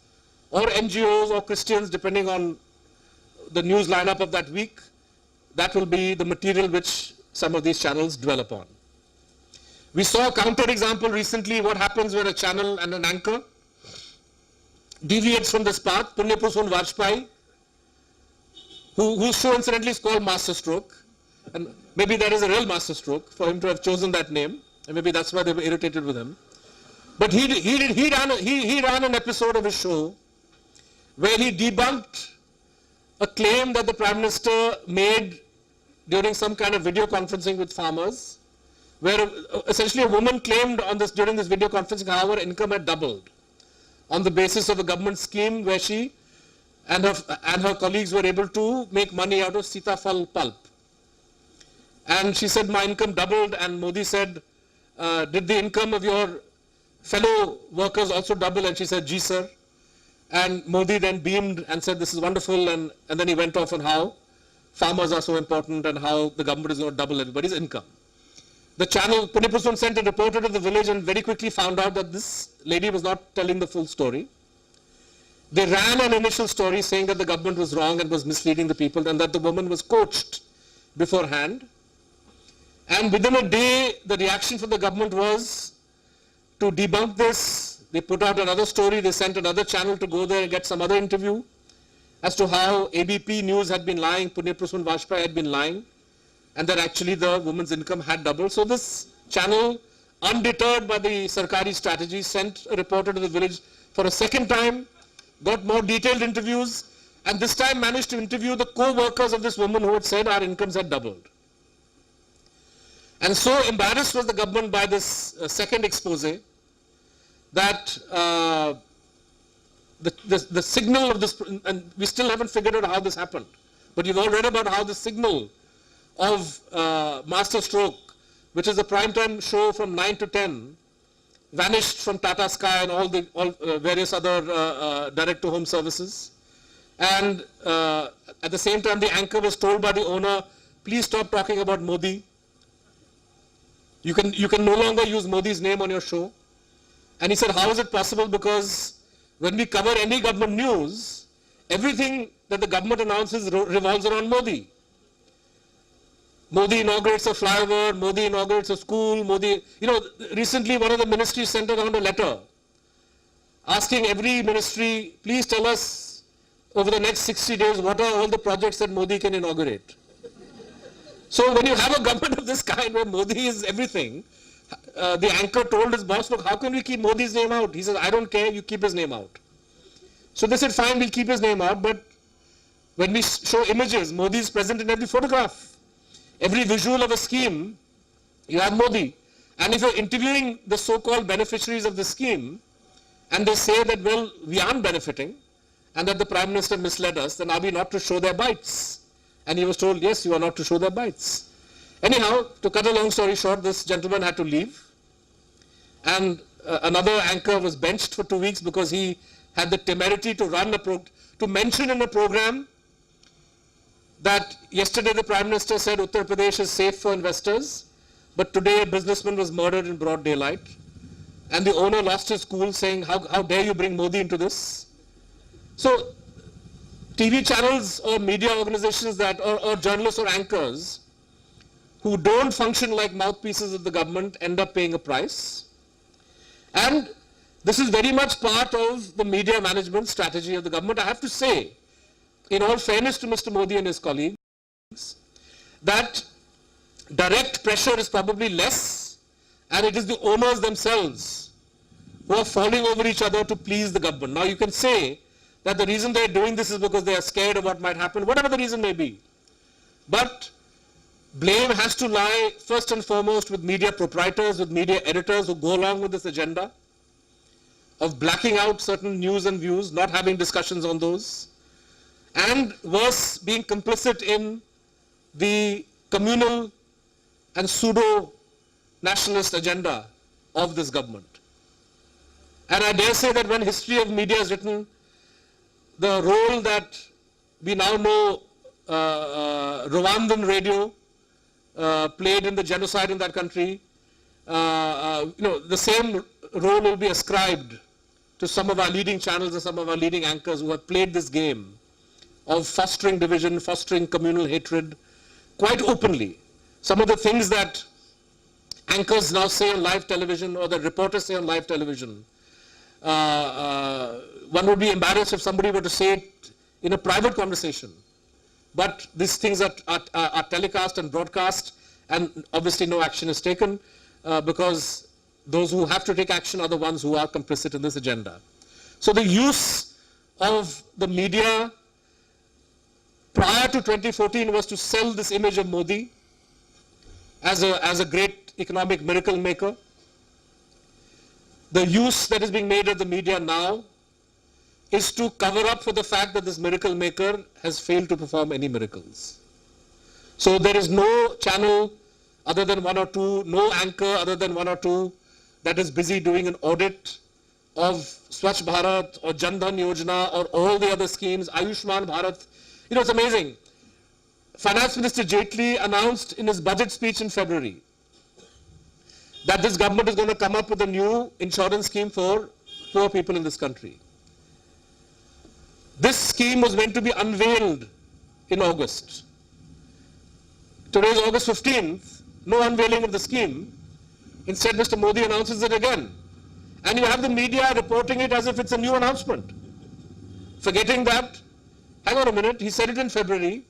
or NGOs or Christians, depending on the news lineup of that week. That will be the material which some of these channels dwell upon. We saw a counter example recently, what happens when a channel and an anchor deviates from this path. Punya Pusun Vajpayee, whose show incidentally is called Masterstroke, and maybe that is a real masterstroke for him to have chosen that name, and maybe that's why they were irritated with him. But he ran an episode of his show where he debunked a claim that the Prime Minister made during some kind of video conferencing with farmers, where essentially a woman claimed during this video conferencing how her income had doubled on the basis of a government scheme where she and her colleagues were able to make money out of sitafal pulp. And she said, my income doubled, and Modi said, did the income of your fellow workers also double? And she said, Ji sir. And Modi then beamed and said, this is wonderful, and then he went off on how farmers are so important and how the government is going to double everybody's income. The channel, Punipusun sent a reporter to the village and very quickly found out that this lady was not telling the full story. They ran an initial story saying that the government was wrong and was misleading the people and that the woman was coached beforehand. And within a day, the reaction from the government was to debunk this. They put out another story, they sent another channel to go there and get some other interview as to how ABP News had been lying, Punya Pusun Vajpayee had been lying, and that actually the woman's income had doubled. So this channel, undeterred by the Sarkari strategy, sent a reporter to the village for a second time, got more detailed interviews, and this time managed to interview the co-workers of this woman who had said our incomes had doubled. And so embarrassed was the government by this second expose that the signal of this, and we still haven't figured out how this happened, but you've all read about how the signal of Masterstroke, which is a primetime show from 9 to 10, vanished from Tata Sky and all various other direct-to-home services. And at the same time, the anchor was told by the owner, please stop talking about Modi. You can no longer use Modi's name on your show. And he said, how is it possible? Because when we cover any government news, everything that the government announces revolves around Modi. Modi inaugurates a flyover, Modi inaugurates a school, Modi, recently one of the ministries sent around a letter asking every ministry, please tell us over the next 60 days what are all the projects that Modi can inaugurate. So when you have a government of this kind where Modi is everything, the anchor told his boss, look, how can we keep Modi's name out? He says, I don't care, you keep his name out. So they said, fine, we'll keep his name out, but when we show images, Modi is present in every photograph. Every visual of a scheme, you have Modi. And if you're interviewing the so-called beneficiaries of the scheme, and they say that, well, we aren't benefiting, and that the Prime Minister misled us, then are we not to show their bites? And he was told, yes, you are not to show their bites. Anyhow, to cut a long story short, this gentleman had to leave. And another anchor was benched for 2 weeks because he had the temerity to mention in a program that yesterday the Prime Minister said Uttar Pradesh is safe for investors, but today a businessman was murdered in broad daylight. And the owner lost his cool saying, how dare you bring Modi into this? So TV channels or media organizations or journalists or anchors who don't function like mouthpieces of the government end up paying a price. And this is very much part of the media management strategy of the government. I have to say, in all fairness to Mr. Modi and his colleagues, that direct pressure is probably less, and it is the owners themselves who are falling over each other to please the government. Now you can say that the reason they are doing this is because they are scared of what might happen, whatever the reason may be. But blame has to lie first and foremost with media proprietors, with media editors who go along with this agenda of blacking out certain news and views, not having discussions on those, and worse, being complicit in the communal and pseudo-nationalist agenda of this government. And I dare say that when history of media is written, the role that we now know Rwandan radio played in the genocide in that country, the same role will be ascribed to some of our leading channels and some of our leading anchors who have played this game of fostering division, fostering communal hatred quite openly. some of the things that anchors now say on live television or the reporters say on live television. One would be embarrassed if somebody were to say it in a private conversation. But these things are telecast and broadcast, and obviously no action is taken because those who have to take action are the ones who are complicit in this agenda. So the use of the media prior to 2014 was to sell this image of Modi as a great economic miracle maker. The use that is being made of the media now is to cover up for the fact that this miracle maker has failed to perform any miracles. So there is no channel other than one or two, no anchor other than one or two that is busy doing an audit of Swachh Bharat or Jan Dhan Yojana or all the other schemes, Ayushman Bharat. You know, it's amazing. Finance Minister Jaitley announced in his budget speech in February that this government is going to come up with a new insurance scheme for poor people in this country. This scheme was meant to be unveiled in August. Today is August 15th, no unveiling of the scheme. Instead, Mr. Modi announces it again. And you have the media reporting it as if it's a new announcement. Forgetting that, hang on a minute, he said it in February.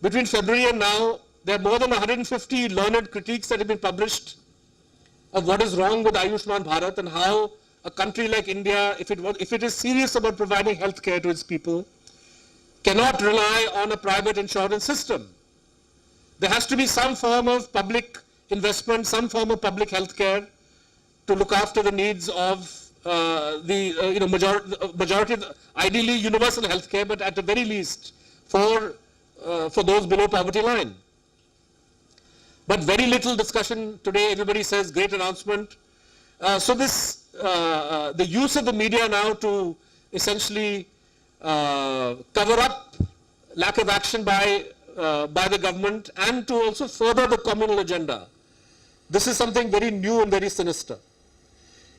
Between February and now, there are more than 150 learned critiques that have been published of what is wrong with Ayushman Bharat and how a country like India, if it is serious about providing health care to its people, cannot rely on a private insurance system. There has to be some form of public investment, some form of public health care to look after the needs of majority, ideally universal health care, but at the very least for those below poverty line. But very little discussion today. Everybody says great announcement. So the use of the media now to essentially cover up lack of action by the government and to also further the communal agenda. This is something very new and very sinister.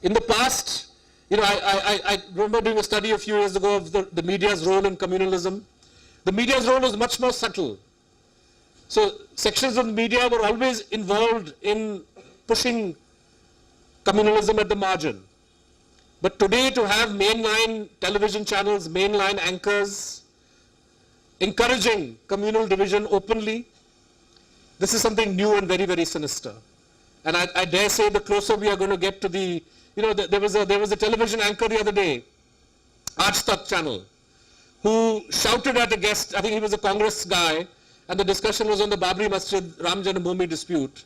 In the past, I remember doing a study a few years ago of the media's role in communalism. The media's role was much more subtle. So sections of the media were always involved in pushing communalism at the margin. But today to have mainline television channels, mainline anchors, encouraging communal division openly, this is something new and very, very sinister. And I dare say the closer we are going to get to the, there was a television anchor the other day, Aaj Tak channel, who shouted at a guest, I think he was a Congress guy, and the discussion was on the Babri Masjid Ram Janmabhoomi dispute.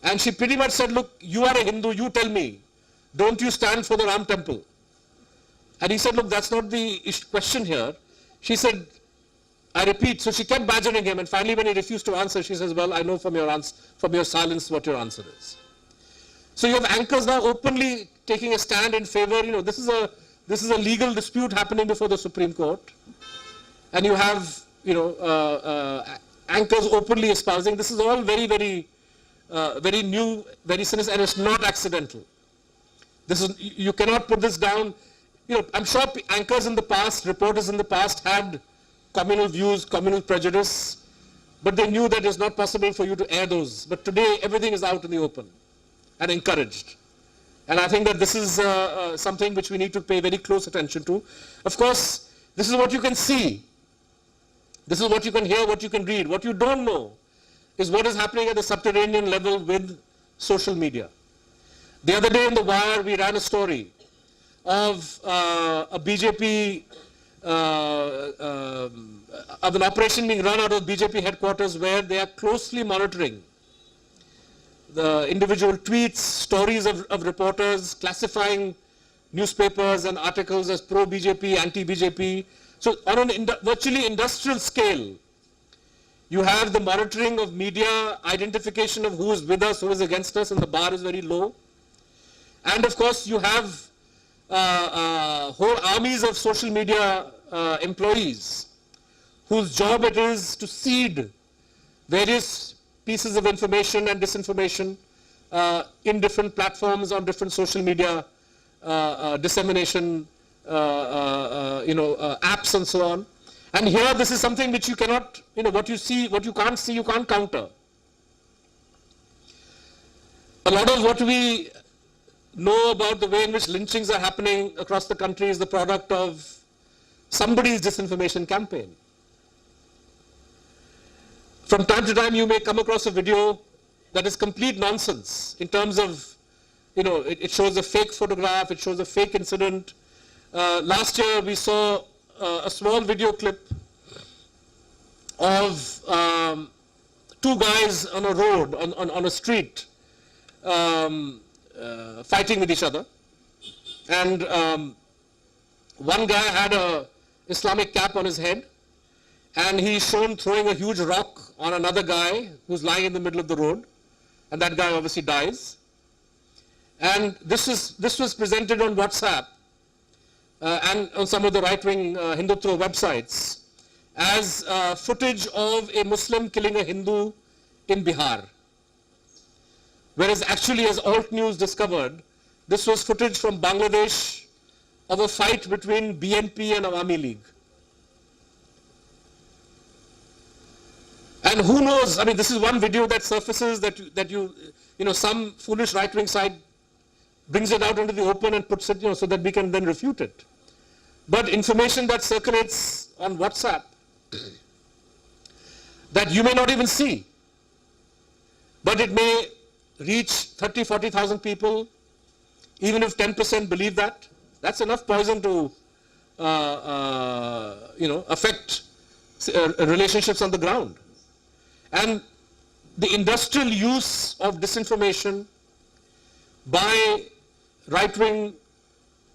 And she pretty much said, look, you are a Hindu, you tell me, don't you stand for the Ram temple? And he said, look, that's not the question here. She said, I repeat, so she kept badgering him, and finally when he refused to answer, she says, well, I know from your silence what your answer is. So you have anchors now openly taking a stand in favor, this is a legal dispute happening before the Supreme Court. And you have, anchors openly espousing. This is all very, very, very new, very sinister, and it's not accidental. You cannot put this down. I'm sure anchors in the past, reporters in the past had communal views, communal prejudice, but they knew that it's not possible for you to air those. But today, everything is out in the open and encouraged. And I think that this is something which we need to pay very close attention to. Of course, this is what you can see. This is what you can hear, what you can read. What you don't know is what is happening at the subterranean level with social media. The other day in The Wire, we ran a story of a BJP, of an operation being run out of BJP headquarters where they are closely monitoring the individual tweets, stories of reporters, classifying newspapers and articles as pro-BJP, anti-BJP. So on a virtually industrial scale, you have the monitoring of media, identification of who is with us, who is against us, and the bar is very low. And of course, you have whole armies of social media employees whose job it is to seed various pieces of information and disinformation in different platforms on different social media dissemination apps and so on. And here this is something which you cannot, what you see, what you can't see, you can't counter. lot of what we know about the way in which lynchings are happening across the country is the product of somebody's disinformation campaign. From time to time you may come across a video that is complete nonsense in terms of, it shows a fake photograph, it shows a fake incident. Last year we saw a small video clip of two guys on a road, on a street, fighting with each other. And one guy had a Islamic cap on his head, and he's shown throwing a huge rock on another guy who's lying in the middle of the road, and that guy obviously dies. And this was presented on WhatsApp and on some of the right-wing Hindutva websites as footage of a Muslim killing a Hindu in Bihar. Whereas actually, as Alt News discovered, this was footage from Bangladesh of a fight between BNP and Awami League. And who knows, I mean, this is one video that surfaces that some foolish right-wing site brings it out into the open and puts it, so that we can then refute it. But information that circulates on WhatsApp that you may not even see, but it may reach 30, 40,000 people, even if 10% believe that, that's enough poison to, affect relationships on the ground. And the industrial use of disinformation by right-wing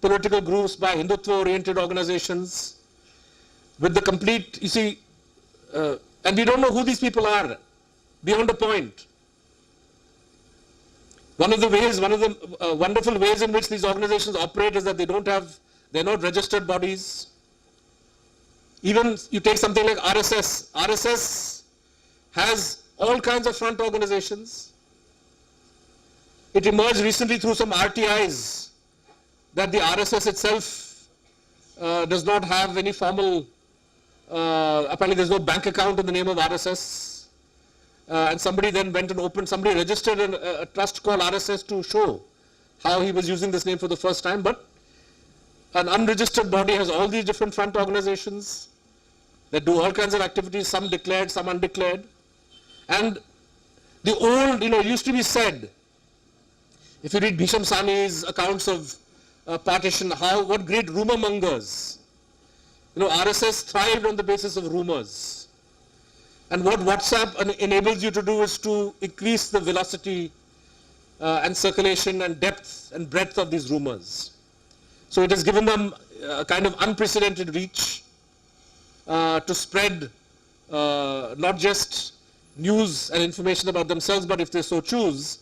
political groups, by Hindutva-oriented organizations, with the complete, and we don't know who these people are, beyond a point. One of the wonderful ways in which these organizations operate is that they're not registered bodies. Even you take something like RSS. RSS has all kinds of front organizations. It emerged recently through some RTIs that the RSS itself does not have any formal, apparently there's no bank account in the name of RSS. And somebody then went and somebody registered a trust called RSS to show how he was using this name for the first time. But an unregistered body has all these different front organizations that do all kinds of activities, some declared, some undeclared. And the old, it used to be said, if you read Bhisham Sani's accounts of partition, what great rumor mongers. RSS thrived on the basis of rumors. And what WhatsApp enables you to do is to increase the velocity and circulation and depth and breadth of these rumors. So it has given them a kind of unprecedented reach to spread not just news and information about themselves, but if they so choose,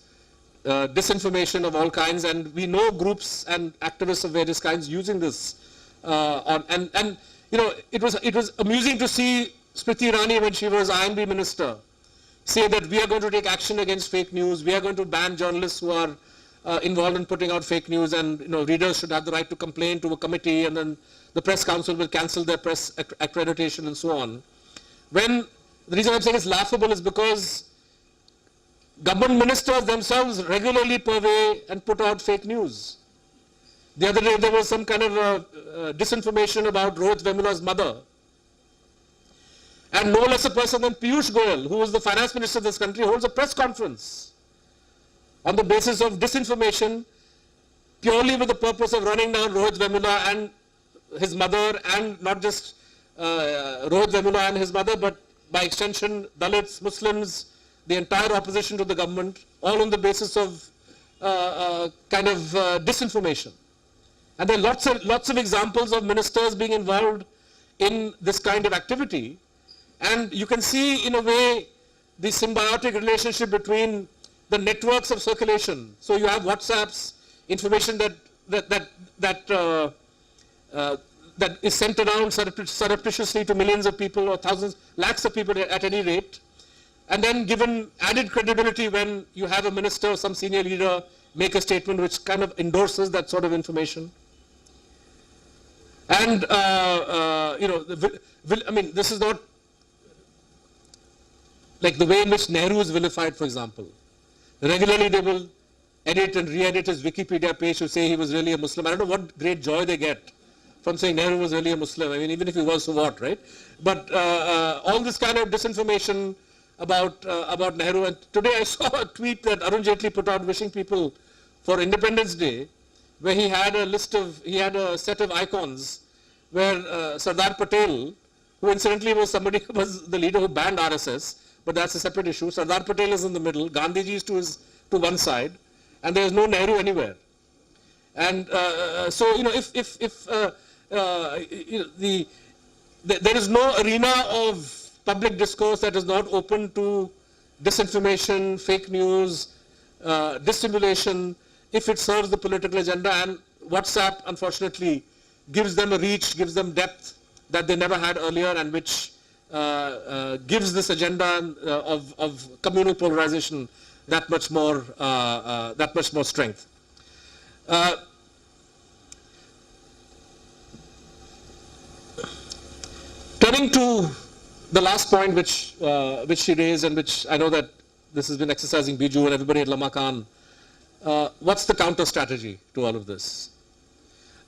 disinformation of all kinds. And we know groups and activists of various kinds using this. It was amusing to see Smriti Irani, when she was INB minister, say that we are going to take action against fake news, we are going to ban journalists who are involved in putting out fake news, and readers should have the right to complain to a committee, and then the press council will cancel their press accreditation and so on. When the reason I'm saying it's laughable is because government ministers themselves regularly purvey and put out fake news. The other day there was some kind of disinformation about Rohit Vemula's mother. And no less a person than Piyush Goyal, who was the finance minister of this country, holds a press conference on the basis of disinformation, purely with the purpose of running down Rohit Vemula and his mother, and not just Rohit Vemula and his mother, but by extension Dalits, Muslims, the entire opposition to the government, all on the basis of disinformation. And there are lots of examples of ministers being involved in this kind of activity. And you can see, in a way, the symbiotic relationship between the networks of circulation. So you have WhatsApp's information that is sent around surreptitiously to millions of people, or thousands, lakhs of people at any rate, and then given added credibility when you have a minister or some senior leader make a statement which kind of endorses that sort of information. And this is not like the way in which Nehru is vilified, for example. Regularly they will edit and re-edit his Wikipedia page to say he was really a Muslim. I don't know what great joy they get from saying Nehru was really a Muslim. I mean, even if he was, so what, right? But all this kind of disinformation about Nehru. And today I saw a tweet that Arun Jaitley put out wishing people for Independence Day, where he had a set of icons where Sardar Patel, who incidentally was the leader who banned RSS, but that's a separate issue. Sardar Patel is in the middle, Gandhiji is to one side, and there is no Nehru anywhere. And so, you know, there is no arena of public discourse that is not open to disinformation, fake news, dissimulation, if it serves the political agenda. And WhatsApp, unfortunately, gives them a reach, gives them depth that they never had earlier, and which gives this agenda of communal polarization that much more strength. Turning to the last point which she raised, and which I know that this has been exercising Biju and everybody at Lama Khan, what's the counter strategy to all of this?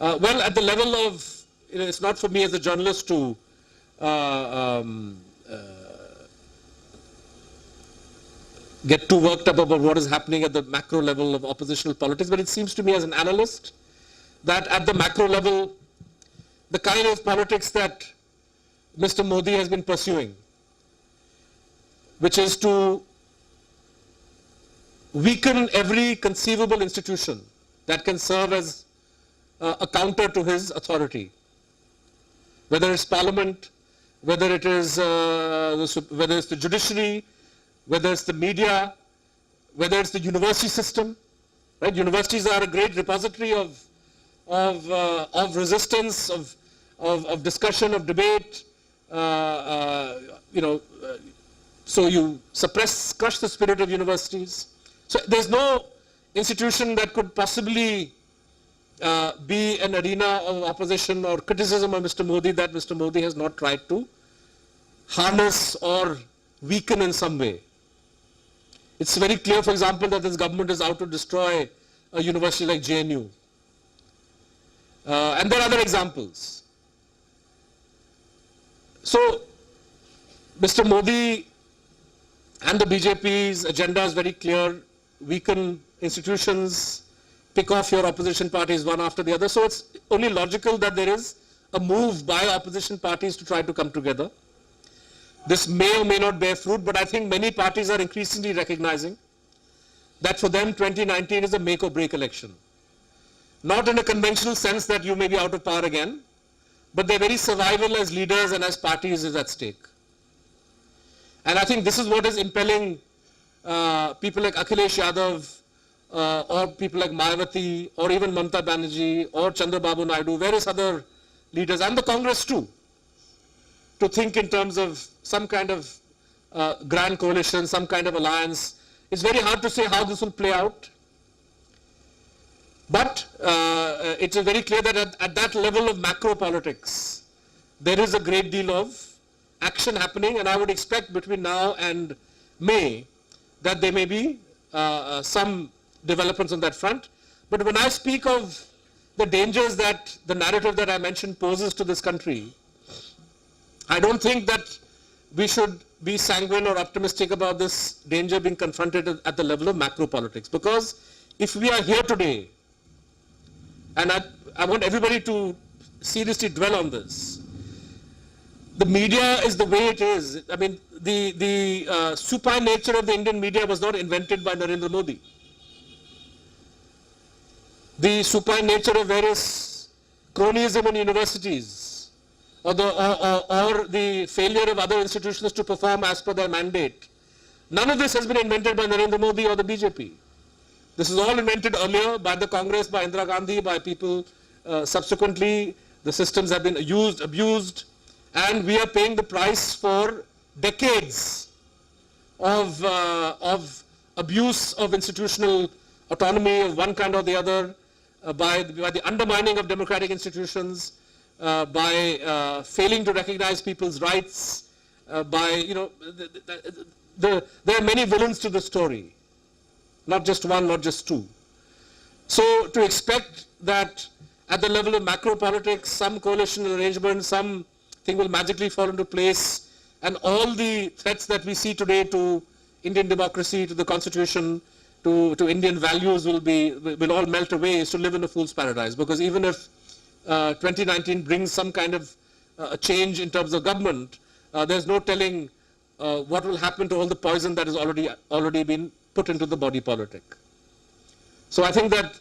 Well, at the level of, you know, it's not for me as a journalist to get too worked up about what is happening at the macro level of oppositional politics, but it seems to me as an analyst that at the macro level, the kind of politics that Mr. Modi has been pursuing, which is to weaken every conceivable institution that can serve as a counter to his authority, whether it's parliament, whether it is the judiciary, whether it's the media, whether it's the university system. Right? Universities are a great repository of resistance, of discussion, of debate. So you crush the spirit of universities. So there's no institution that could possibly be an arena of opposition or criticism of Mr. Modi that Mr. Modi has not tried to harness or weaken in some way. It's very clear, for example, that this government is out to destroy a university like JNU. And there are other examples. So, Mr. Modi and the BJP's agenda is very clear: weaken institutions, pick off your opposition parties one after the other. So it's only logical that there is a move by opposition parties to try to come together. This may or may not bear fruit, but I think many parties are increasingly recognizing that for them 2019 is a make or break election. Not in a conventional sense that you may be out of power again, but their very survival as leaders and as parties is at stake. And I think this is what is impelling people like Akhilesh Yadav, or people like Mayawati, or even Mamata Banerjee, or Chandrababu Naidu, various other leaders, and the Congress too, to think in terms of some kind of grand coalition, some kind of alliance. It's very hard to say how this will play out. But it's very clear that at that level of macro politics, there is a great deal of action happening, and I would expect between now and May that there may be some developments on that front. But when I speak of the dangers that the narrative that I mentioned poses to this country, I don't think that we should be sanguine or optimistic about this danger being confronted at the level of macro politics. Because if we are here today, and I want everybody to seriously dwell on this, the media is the way it is. I mean, the supine nature of the Indian media was not invented by Narendra Modi. The supine nature of various cronyism in universities, or the failure of other institutions to perform as per their mandate, none of this has been invented by Narendra Modi or the BJP. This is all invented earlier by the Congress, by Indira Gandhi, by people subsequently. The systems have been used, abused, and we are paying the price for decades of abuse of institutional autonomy of one kind or the other, by the undermining of democratic institutions, by failing to recognize people's rights, there are many villains to the story, not just one, not just two. So to expect that at the level of macro politics, some coalition arrangement, something will magically fall into place, and all the threats that we see today to Indian democracy, to the constitution, to Indian values will all melt away is to live in a fool's paradise. Because even if 2019 brings some kind of a change in terms of government, there's no telling what will happen to all the poison that has already been put into the body politic. So I think that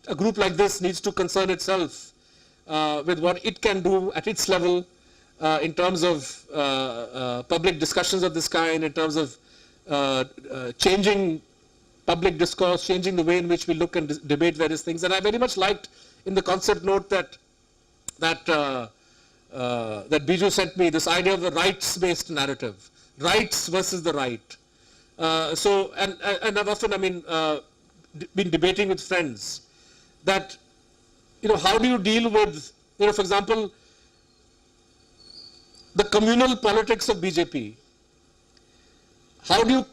a group like this needs to concern itself with what it can do at its level in terms of public discussions of this kind, in terms of changing public discourse, changing the way in which we look and debate various things. And I very much liked in the concept note that Biju sent me, this idea of a rights-based narrative, rights versus the right. And I've often, been debating with friends that, how do you deal with, for example, the communal politics of BJP? How do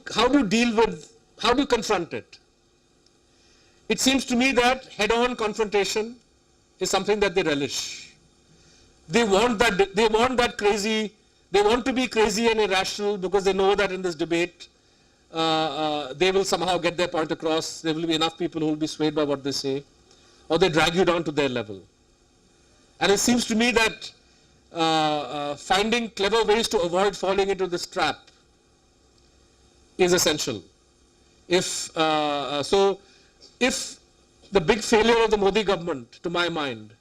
you confront it? It seems to me that head-on confrontation is something that they relish. They want that crazy, they want to be crazy and irrational because they know that in this debate, they will somehow get their point across. There will be enough people who will be swayed by what they say, or they drag you down to their level. And it seems to me that finding clever ways to avoid falling into this trap is essential. If the big failure of the Modi government, to my mind,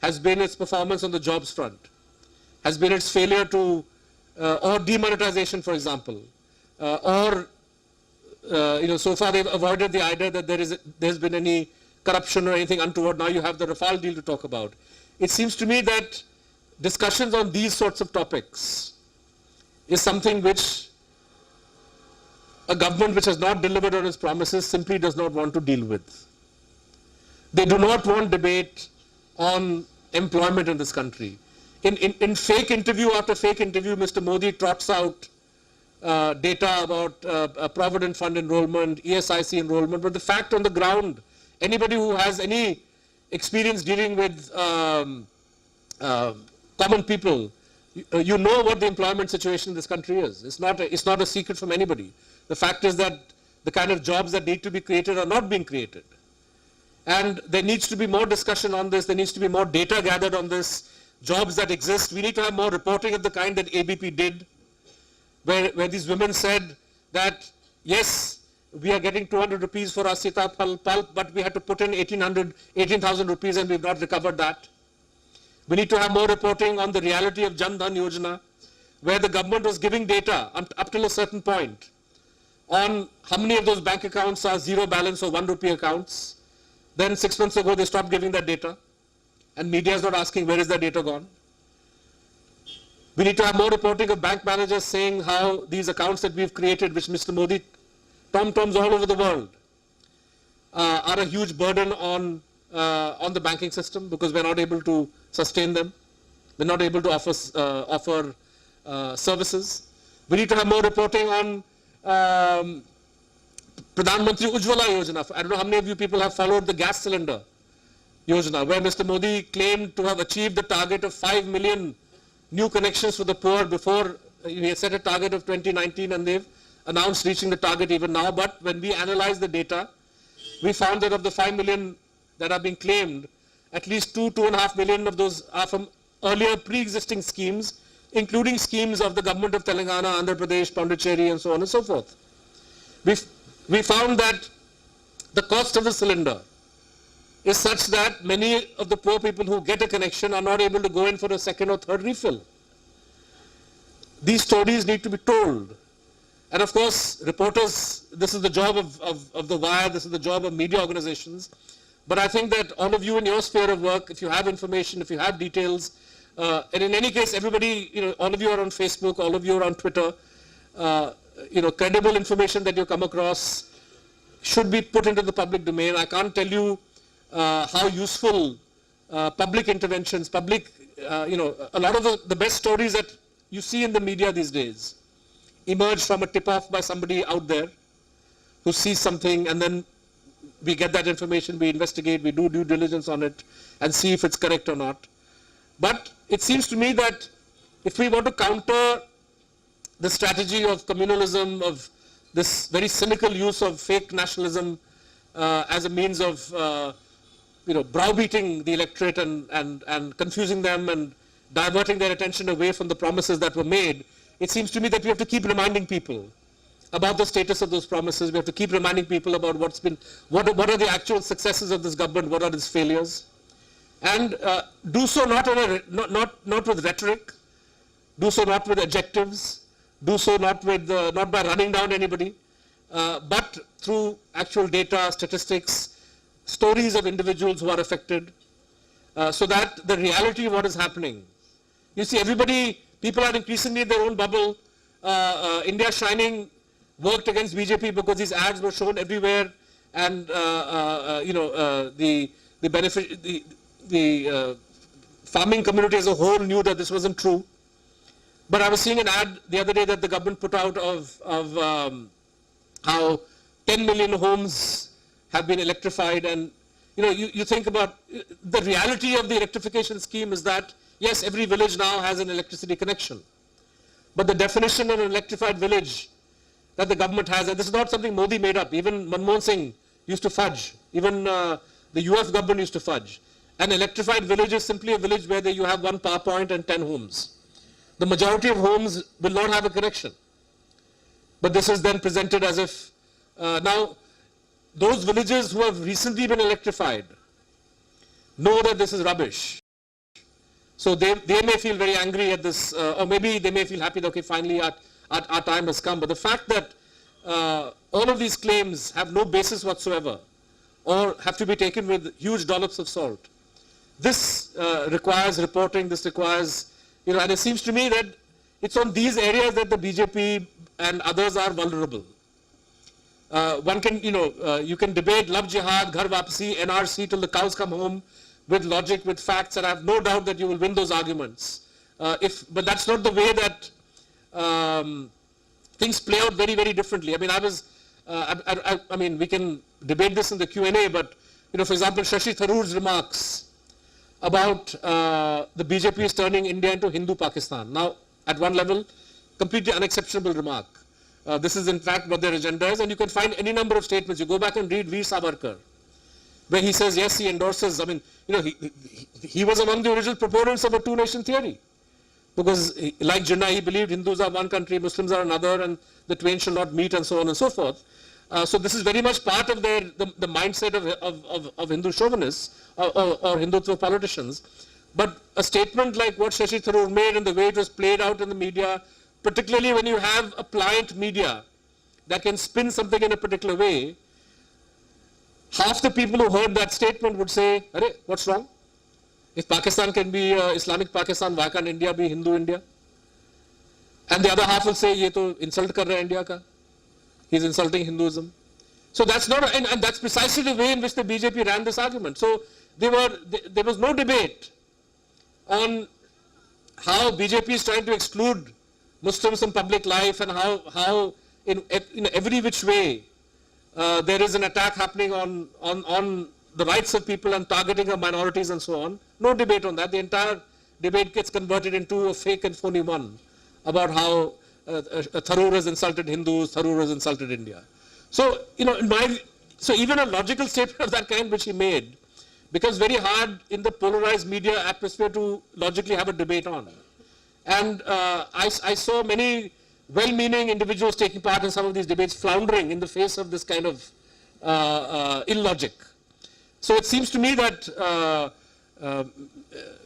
has been its performance on the jobs front, has been its failure to, or demonetization, for example, so far they've avoided the idea that there's been any corruption or anything untoward. Now you have the Rafale deal to talk about. It seems to me that discussions on these sorts of topics is something which a government which has not delivered on its promises simply does not want to deal with. They do not want debate on employment in this country. In fake interview after fake interview, Mr. Modi trots out data about Provident Fund enrollment, ESIC enrollment, but the fact on the ground, anybody who has any experience dealing with common people, you know what the employment situation in this country is. It's not a secret from anybody. The fact is that the kind of jobs that need to be created are not being created. And there needs to be more discussion on this, there needs to be more data gathered on this, jobs that exist. We need to have more reporting of the kind that ABP did, where these women said that, yes, we are getting 200 rupees for our Sitapal pulp, but we had to put in 18,000 rupees and we've not recovered that. We need to have more reporting on the reality of Jan Dhan Yojana, where the government was giving data up till a certain point on how many of those bank accounts are zero balance or 1 rupee accounts. Then 6 months ago, they stopped giving that data. And media is not asking, where is that data gone? We need to have more reporting of bank managers saying how these accounts that we've created, which Mr. Modi tom-toms all over the world, are a huge burden on the banking system because we're not able to sustain them. We're not able to offer services. We need to have more reporting on Pradhan Mantri Ujjwala Yojana. I don't know how many of you people have followed the gas cylinder Yojana, where Mr. Modi claimed to have achieved the target of 5 million new connections for the poor before he had set a target of 2019, and they've announced reaching the target even now. But when we analyzed the data, we found that of the 5 million that are being claimed, at least 2.5 million of those are from earlier pre-existing schemes, including schemes of the government of Telangana, Andhra Pradesh, Pondicherry, and so on and so forth. We found that the cost of the cylinder is such that many of the poor people who get a connection are not able to go in for a second or third refill. These stories need to be told. And of course, reporters, this is the job of the Wire, this is the job of media organizations. But I think that all of you in your sphere of work, if you have information, if you have details, and in any case, everybody, all of you are on Facebook, all of you are on Twitter, credible information that you come across should be put into the public domain. I can't tell you how useful public interventions, a lot of the best stories that you see in the media these days emerge from a tip-off by somebody out there who sees something and then we get that information, we investigate, we do due diligence on it and see if it's correct or not. But it seems to me that if we want to counter the strategy of communalism, of this very cynical use of fake nationalism as a means of browbeating the electorate and confusing them and diverting their attention away from the promises that were made, it seems to me that we have to keep reminding people about the status of those promises. We have to keep reminding people about what are the actual successes of this government, what are its failures, and do so not with rhetoric, do so not with adjectives, do so not by running down anybody, but through actual data, statistics, stories of individuals who are affected, so that the reality of what is happening. You see, people are increasingly in their own bubble. India Shining worked against BJP because these ads were shown everywhere, and the farming community as a whole knew that this wasn't true. But I was seeing an ad the other day that the government put out of how 10 million homes have been electrified, and you think about the reality of the electrification scheme is that yes, every village now has an electricity connection, but the definition of an electrified village that the government has, and this is not something Modi made up, even Manmohan Singh used to fudge, even the UF government used to fudge. An electrified village is simply a village where you have one power point and 10 homes. The majority of homes will not have a connection, but this is then presented as if now those villages who have recently been electrified know that this is rubbish. So they may feel very angry at this, or maybe they may feel happy that, okay, finally our time has come. But the fact that all of these claims have no basis whatsoever, or have to be taken with huge dollops of salt, this requires reporting, this requires, and it seems to me that it's on these areas that the BJP and others are vulnerable. One can, you can debate love jihad, ghar wapsi, NRC till the cows come home with logic, with facts, and I have no doubt that you will win those arguments. But that's not the way that things play out very, very differently. I mean, we can debate this in the Q&A, but, for example, Shashi Tharoor's remarks about the BJP is turning India into Hindu Pakistan. Now, at one level, completely unexceptionable remark. This is in fact what their agenda is, and you can find any number of statements. You go back and read Veer Savarkar, where he says, yes, he endorses, I mean, he was among the original proponents of a two-nation theory. Because like Jinnah, he believed Hindus are one country, Muslims are another, and the twain shall not meet, and so on and so forth. So this is very much part of the mindset of Hindu chauvinists or Hindutva politicians. But a statement like what Shashi Tharoor made and the way it was played out in the media, particularly when you have a pliant media that can spin something in a particular way, half the people who heard that statement would say, "Arey, what's wrong? If Pakistan can be Islamic Pakistan, why can't India be Hindu India?" And the other half will say, "Ye to insult kar raha hai India ka. He's insulting Hinduism." So that's not, and that's precisely the way in which the BJP ran this argument. So there was no debate on how BJP is trying to exclude Muslims from public life, and how in every which way there is an attack happening on the rights of people and targeting of minorities and so on. No debate on that. The entire debate gets converted into a fake and phony one about how Tharoor has insulted Hindus, Tharoor has insulted India. So, so even a logical statement of that kind which he made becomes very hard in the polarized media atmosphere to logically have a debate on. And I saw many well-meaning individuals taking part in some of these debates floundering in the face of this kind of illogic. So it seems to me that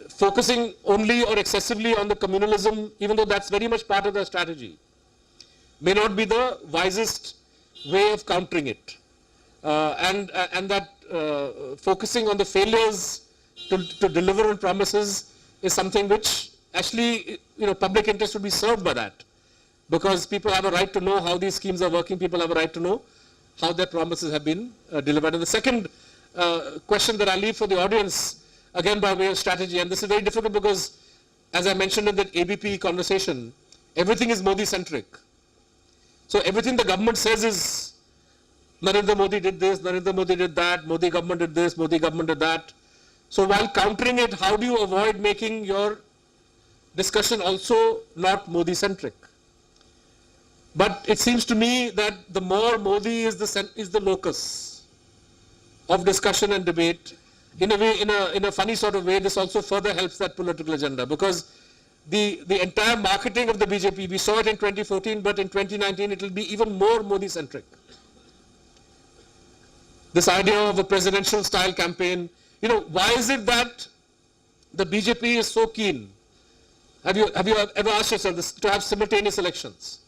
focusing only or excessively on the communalism, even though that's very much part of their strategy, may not be the wisest way of countering it. And that focusing on the failures to deliver on promises is something which actually, public interest would be served by that, because people have a right to know how these schemes are working. People have a right to know how their promises have been delivered. And the second question that I leave for the audience, again by way of strategy, and this is very difficult because, as I mentioned in the ABP conversation, everything is Modi-centric. So everything the government says is Narendra Modi did this, Narendra Modi did that, Modi government did this, Modi government did that. So while countering it, how do you avoid making your discussion also not Modi-centric? But it seems to me that the more Modi is the locus of discussion and debate, in a way, in a funny sort of way, this also further helps that political agenda, because the entire marketing of the BJP, we saw it in 2014, but in 2019 it will be even more Modi-centric. This idea of a presidential style campaign, why is it that the BJP is so keen? Have you ever asked yourself this, to have simultaneous elections?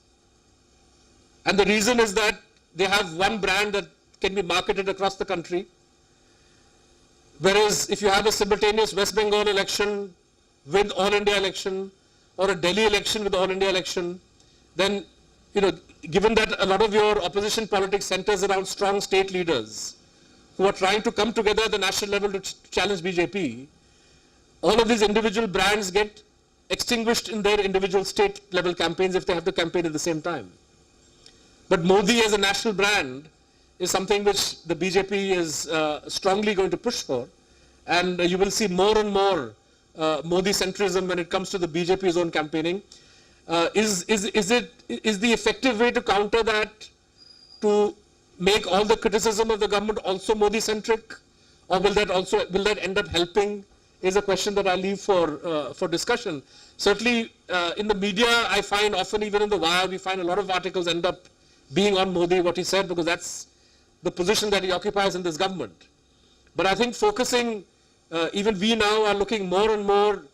And the reason is that they have one brand that can be marketed across the country. Whereas if you have a simultaneous West Bengal election with All India election, or a Delhi election with All India election, then, given that a lot of your opposition politics centers around strong state leaders who are trying to come together at the national level to challenge BJP, all of these individual brands get extinguished in their individual state level campaigns if they have to campaign at the same time. But Modi as a national brand is something which the BJP is strongly going to push for, and you will see more and more Modi centrism when it comes to the BJP's own campaigning. Is the effective way to counter that to make all the criticism of the government also Modi centric, or will that end up helping? Is a question that I leave for discussion. Certainly in the media, I find often, even in the wire, we find a lot of articles end up being on Modi, what he said, because that's the position that he occupies in this government. But I think focusing, even we now are looking more and more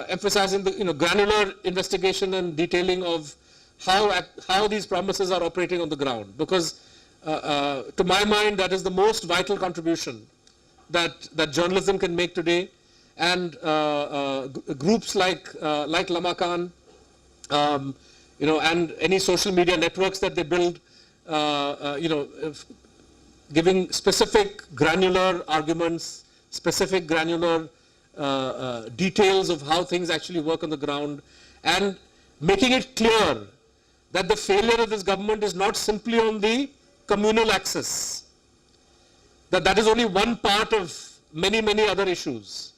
emphasizing the granular investigation and detailing of how these promises are operating on the ground, because to my mind that is the most vital contribution that journalism can make today, and groups like Lama Khan, and any social media networks that they build, giving specific granular arguments, specific granular details of how things actually work on the ground, and making it clear that the failure of this government is not simply on the communal axis, that is only one part of many, many other issues,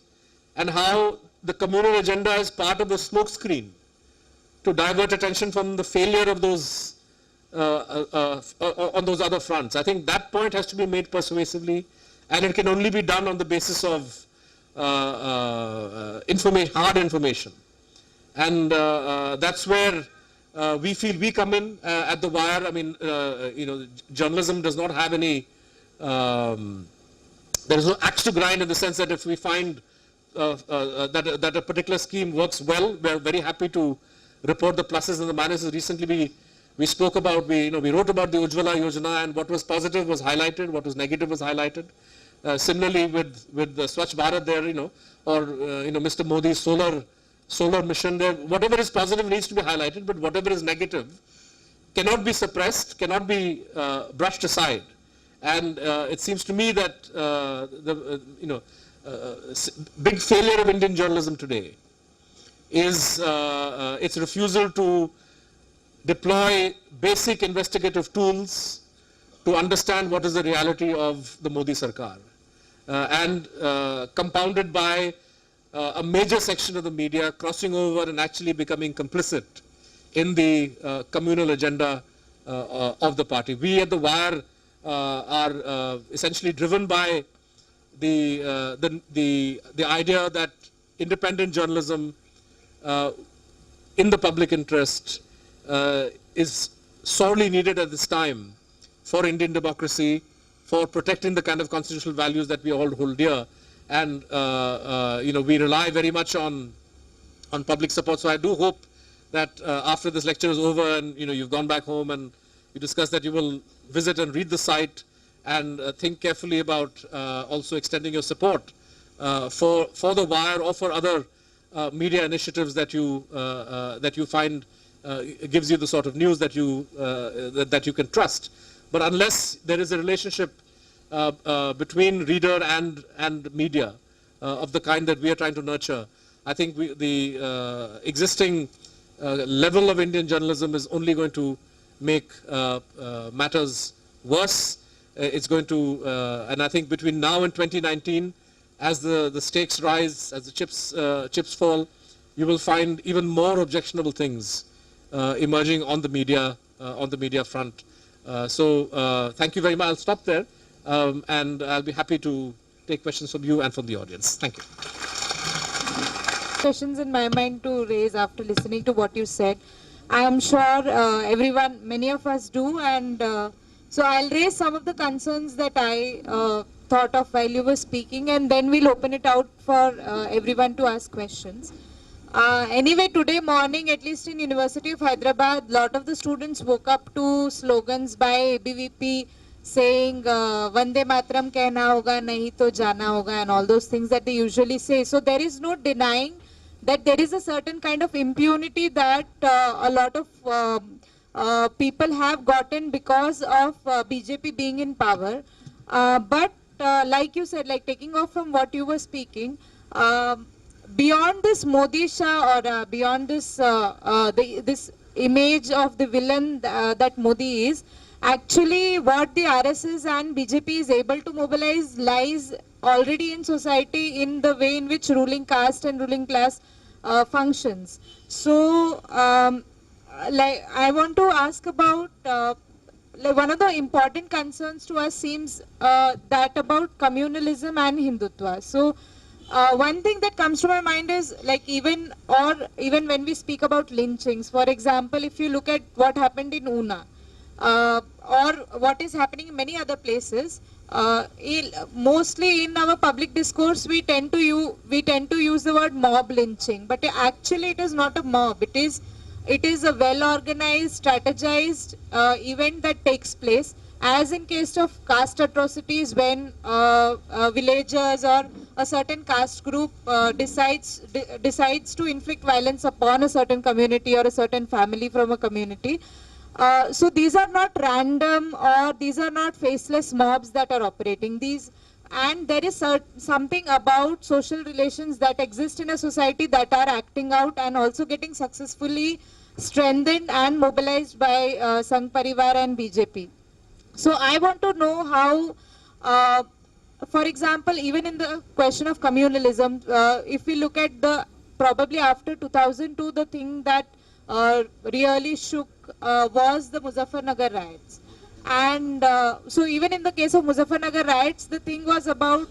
and how the communal agenda is part of the smokescreen to divert attention from the failure of those on those other fronts. I think that point has to be made persuasively, and it can only be done on the basis of hard information, and that's where we feel we come in at the wire. I mean, journalism does not have any. There is no axe to grind, in the sense that if we find that a particular scheme works well, we are very happy to report the pluses and the minuses. Recently we spoke about, we wrote about the Ujjwala Yojana, and what was positive was highlighted, what was negative was highlighted. Similarly with the Swachh Bharat there, or Mr. Modi's solar mission there, whatever is positive needs to be highlighted, but whatever is negative cannot be suppressed, cannot be brushed aside. And it seems to me that the big failure of Indian journalism today is its refusal to deploy basic investigative tools to understand what is the reality of the Modi Sarkar, and compounded by a major section of the media crossing over and actually becoming complicit in the communal agenda of the party. We at the Wire are essentially driven by the idea that independent journalism in the public interest is sorely needed at this time for Indian democracy, for protecting the kind of constitutional values that we all hold dear, and we rely very much on public support. So I do hope that after this lecture is over and you've gone back home and you discuss, that you will visit and read the site and think carefully about also extending your support for the Wire or for other media initiatives that you find gives you the sort of news that you can trust. But unless there is a relationship between reader and media of the kind that we are trying to nurture, I think the existing level of Indian journalism is only going to make matters worse it's going to, and I think between now and 2019, as the stakes rise, as the chips fall, you will find even more objectionable things emerging on the media front. So thank you very much. I'll stop there, and I'll be happy to take questions from you and from the audience. Thank you. Questions in my mind to raise after listening to what you said. I am sure many of us do, and so I'll raise some of the concerns that I thought of while you were speaking, and then we'll open it out for everyone to ask questions. Anyway, today morning, at least in University of Hyderabad, lot of the students woke up to slogans by ABVP saying Vande Mataram kehna hoga, nahi to jana hoga, and all those things that they usually say. So there is no denying that there is a certain kind of impunity that a lot of people have gotten because of BJP being in power. But like you said, like taking off from what you were speaking, beyond this Modi Shah or beyond this this image of the villain that Modi is, actually what the RSS and BJP is able to mobilize lies already in society in the way in which ruling caste and ruling class functions. So like I want to ask about like one of the important concerns to us seems that about communalism and Hindutva. So one thing that comes to my mind is like even when we speak about lynchings, for example, if you look at what happened in Una or what is happening in many other places, mostly in our public discourse we tend to use the word mob lynching, but actually it is not a mob. It is a well organized, strategized event that takes place, as in case of caste atrocities, when villagers or a certain caste group decides to inflict violence upon a certain community or a certain family from a community. So these are not random, or these are not faceless mobs that are operating these. And there is something about social relations that exist in a society that are acting out and also getting successfully strengthened and mobilized by Sangh Parivar and BJP. So I want to know how, for example, even in the question of communalism, if we look at probably after 2002, the thing that really shook was the Muzaffarnagar riots. And so even in the case of Muzaffarnagar riots, the thing was about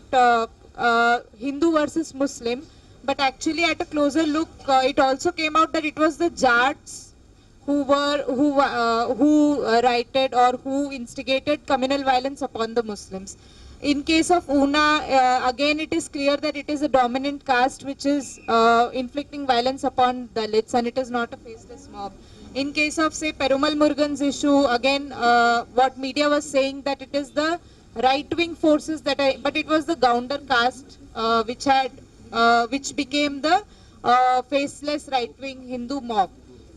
Hindu versus Muslim, but actually at a closer look, it also came out that it was the Jats who rioted or who instigated communal violence upon the Muslims. In case of Una, again it is clear that it is a dominant caste which is inflicting violence upon Dalits, and it is not a faceless mob. In case of, say, Perumal Murugan's issue, again, what media was saying that it is the right-wing forces but it was the Gounder caste which became the faceless right-wing Hindu mob.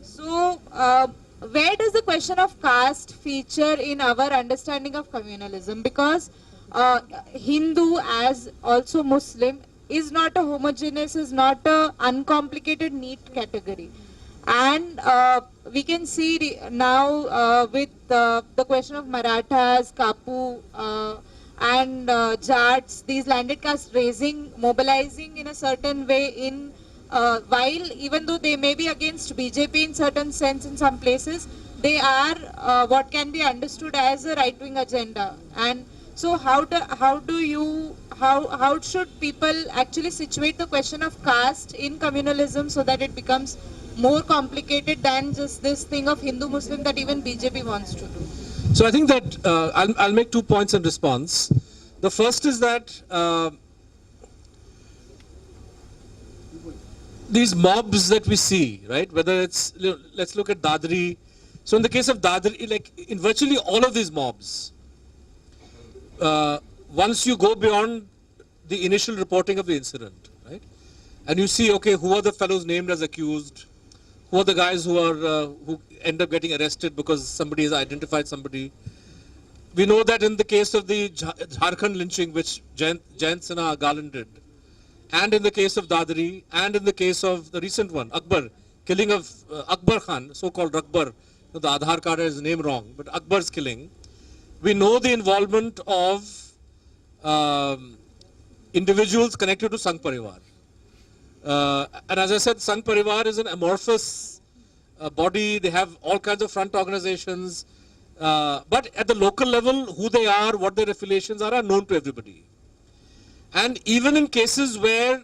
So, where does the question of caste feature in our understanding of communalism? Because Hindu, as also Muslim, is not a homogeneous, is not a uncomplicated, neat category. And we can see now with the question of Marathas, Kapu, and Jats, these landed castes mobilizing in a certain way while even though they may be against BJP in certain sense in some places, they are what can be understood as a right-wing agenda. And so how should people actually situate the question of caste in communalism so that it becomes more complicated than just this thing of Hindu-Muslim that even BJP wants to do? So I think that I'll make 2 points in response. The first is that these mobs that we see, right, whether it's, let's look at Dadri. So in the case of Dadri, like in virtually all of these mobs, once you go beyond the initial reporting of the incident, right, and you see, okay, who are the fellows named as accused, who are the guys who end up getting arrested because somebody has identified somebody. We know that in the case of the Jharkhand lynching, which Jayant Sinha Galan did, and in the case of Dadri, and in the case of the recent one, Akbar, killing of Akbar Khan, so-called Akbar, the Aadhaar card has his name wrong, but Akbar's killing, We know the involvement of individuals connected to Sangh Parivar. And as I said, Sangh Parivar is an amorphous body. They have all kinds of front organizations. But at the local level, who they are, what their affiliations are known to everybody. And even in cases where,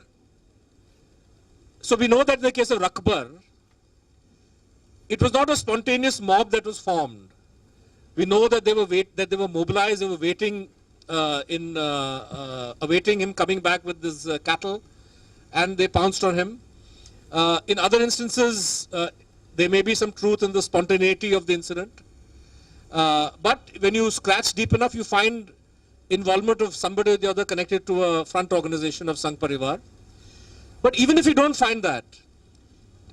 so we know that in the case of Rakbar, it was not a spontaneous mob that was formed. We know that they were mobilized, they were waiting awaiting him coming back with his cattle, and they pounced on him. In other instances, there may be some truth in the spontaneity of the incident. But when you scratch deep enough, you find involvement of somebody or the other connected to a front organization of Sangh Parivar. But even if you don't find that,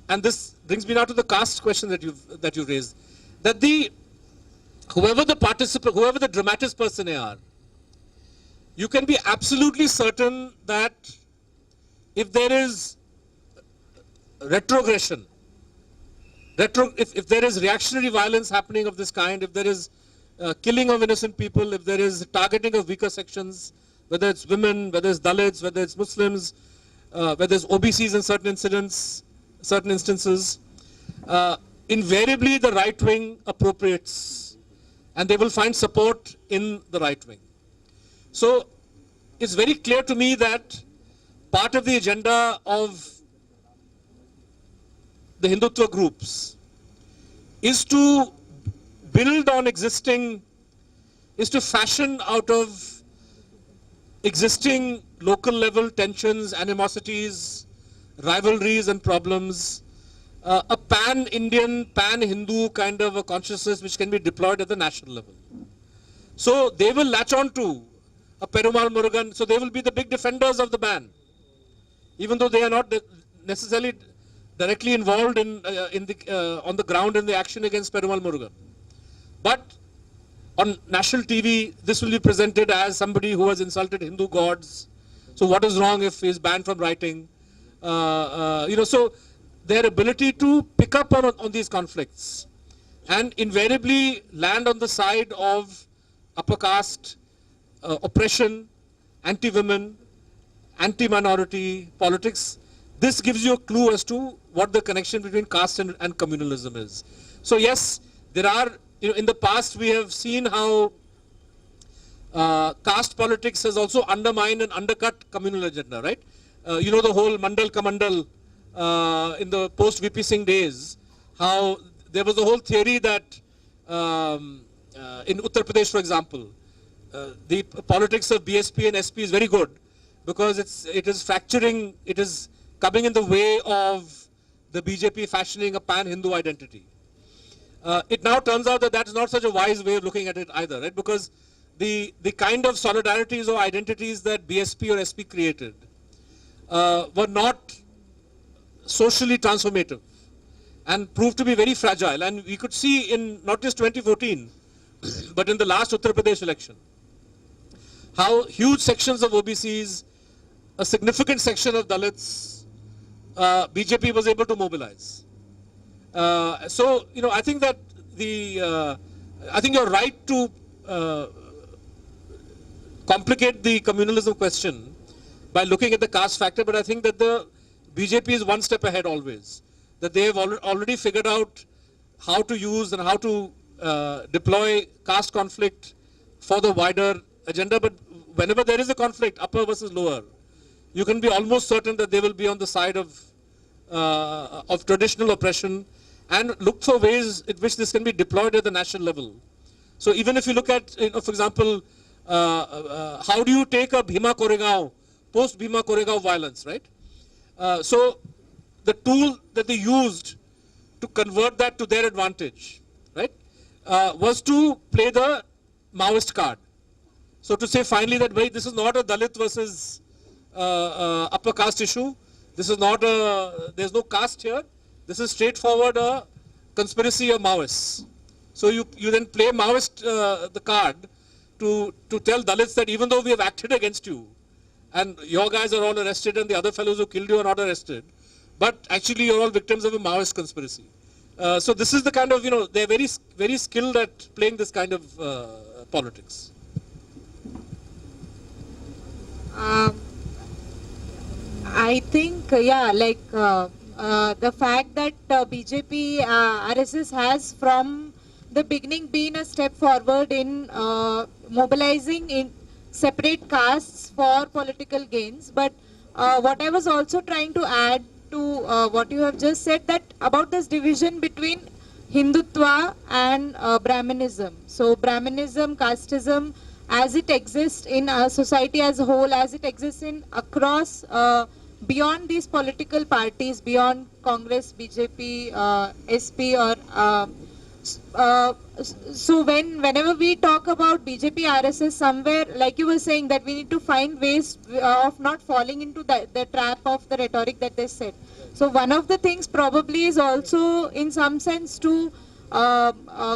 and this brings me now to the caste question that you've raised, that whoever the dramatist person they are, you can be absolutely certain that if there is retrogression, if there is reactionary violence happening of this kind, if there is killing of innocent people, if there is targeting of weaker sections, whether it's women, whether it's Dalits, whether it's Muslims, whether it's OBCs in certain instances, invariably the right wing appropriates, and they will find support in the right wing. So it's very clear to me that part of the agenda of the Hindutva groups is to build on is to fashion out of existing local level tensions, animosities, rivalries and problems, a pan-Indian, pan-Hindu kind of a consciousness which can be deployed at the national level. So they will latch on to a Perumal Murugan, so they will be the big defenders of the ban, even though they are not necessarily directly involved on the ground in the action against Perumal Murugan. But on national TV, this will be presented as somebody who has insulted Hindu gods. So what is wrong if he is banned from writing? So their ability to pick up on these conflicts and invariably land on the side of upper caste, oppression, anti-women, anti-minority politics, this gives you a clue as to what the connection between caste and communalism is. So yes, there are, in the past we have seen how caste politics has also undermined and undercut communal agenda, right? The whole Mandal Kamandal in the post-VP Singh days, how there was a whole theory that in Uttar Pradesh, for example, the politics of BSP and SP is very good because it is fracturing, it is coming in the way of the BJP fashioning a pan-Hindu identity. It now turns out that that's not such a wise way of looking at it either, right? Because the kind of solidarities or identities that BSP or SP created were not socially transformative and proved to be very fragile. And we could see in not just 2014, but in the last Uttar Pradesh election, how huge sections of OBCs, a significant section of Dalits, BJP was able to mobilize. So, I think that I think you're right to complicate the communalism question by looking at the caste factor, but I think that the BJP is one step ahead always. That they have already figured out how to use and how to deploy caste conflict for the wider agenda, but whenever there is a conflict, upper versus lower, you can be almost certain that they will be on the side of traditional oppression and look for ways in which this can be deployed at the national level. So even if you look at, for example, how do you take a Bhima Koregaon, post-Bhima Koregaon violence, right? So the tool that they used to convert that to their advantage, right, was to play the Maoist card. So to say finally that, wait, this is not a Dalit versus upper caste issue. This is not there's no caste here. This is straightforward a conspiracy of Maoists. So you then play Maoist the card to tell Dalits that even though we have acted against you, and your guys are all arrested and the other fellows who killed you are not arrested, but actually you're all victims of a Maoist conspiracy. So this is the kind of, they're very skilled at playing this kind of politics. I think, the fact that BJP RSS has from the beginning been a step forward in mobilizing in separate castes for political gains. But what I was also trying to add to what you have just said, that about this division between Hindutva and Brahmanism. So Brahmanism, casteism, as it exists in society as a whole, as it exists in across beyond these political parties, beyond Congress, BJP, SP, or so whenever we talk about BJP, RSS, somewhere, like you were saying, that we need to find ways of not falling into the trap of the rhetoric that they said. So one of the things probably is also, in some sense, to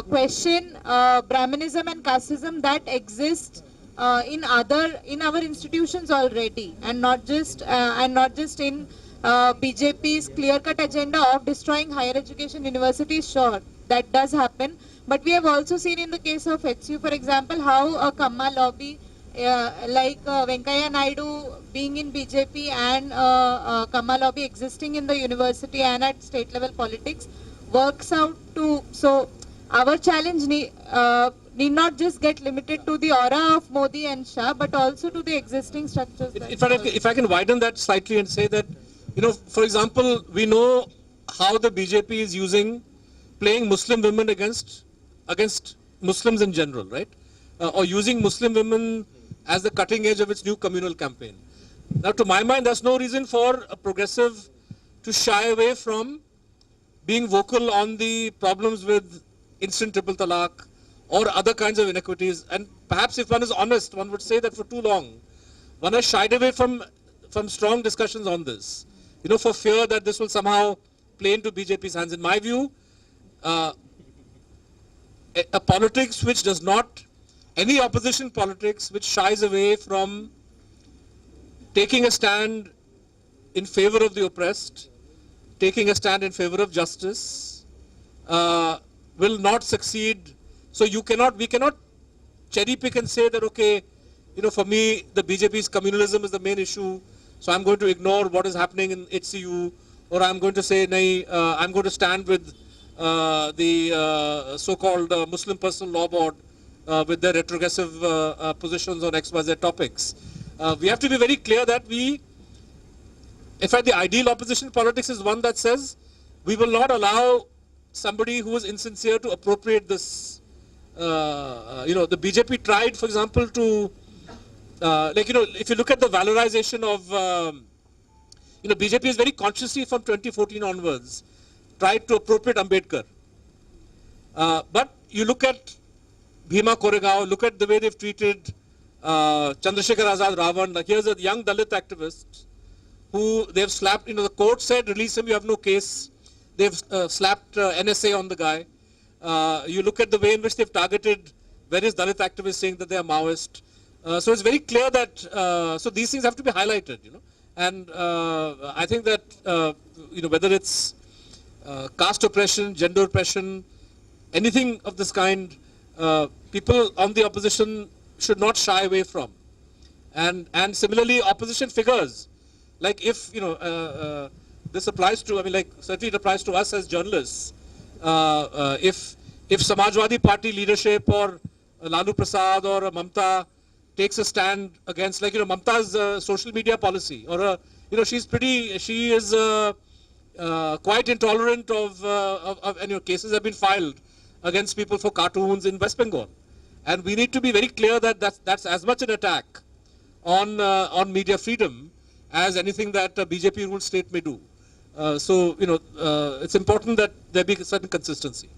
question Brahmanism and casteism that exist in our institutions already, and not just in BJP's clear-cut agenda of destroying higher education universities. Sure, that does happen, but we have also seen in the case of HU, for example, how a Kamma lobby like Venkaiah Naidu being in BJP and Kamma lobby existing in the university and at state level politics works out to. So our challenge need not just get limited to the aura of Modi and Shah, but also to the existing structures. If I can widen that slightly and say that, for example, we know how the BJP is playing Muslim women against Muslims in general, right? Or using Muslim women as the cutting edge of its new communal campaign. Now, to my mind, there's no reason for a progressive to shy away from being vocal on the problems with instant triple talaq or other kinds of inequities. And perhaps if one is honest, one would say that for too long, one has shied away from strong discussions on this, for fear that this will somehow play into BJP's hands. In my view, a politics which does not, any opposition politics which shies away from taking a stand in favor of the oppressed, taking a stand in favor of justice, will not succeed. So we cannot cherry pick and say that, okay, for me, the BJP's communalism is the main issue, so I'm going to ignore what is happening in HCU, or I'm going to say, I'm going to stand with the so-called Muslim Personal Law Board with their retrogressive positions on XYZ topics. We have to be very clear that in fact, the ideal opposition politics is one that says we will not allow somebody who is insincere to appropriate this. The BJP tried, for example, to, if you look at the valorization of, BJP is very consciously from 2014 onwards tried to appropriate Ambedkar. But you look at Bhima Koregaon, look at the way they've treated Chandrasekhar Azad Ravan. Like, here's a young Dalit activist who they've slapped, the court said, release him, you have no case. They've slapped NSA on the guy. You look at the way in which they've targeted various Dalit activists saying that they are Maoist. So it's very clear that, so these things have to be highlighted, And I think that, whether it's caste oppression, gender oppression, anything of this kind, people on the opposition should not shy away from. And similarly, opposition figures, like if, this applies to, certainly it applies to us as journalists. If Samajwadi Party leadership or Lalu Prasad or Mamta takes a stand against, Mamta's social media policy, or, she is quite intolerant of cases have been filed against people for cartoons in West Bengal. And we need to be very clear that that's as much an attack on media freedom as anything that a BJP ruled state may do. It's important that there be a certain consistency.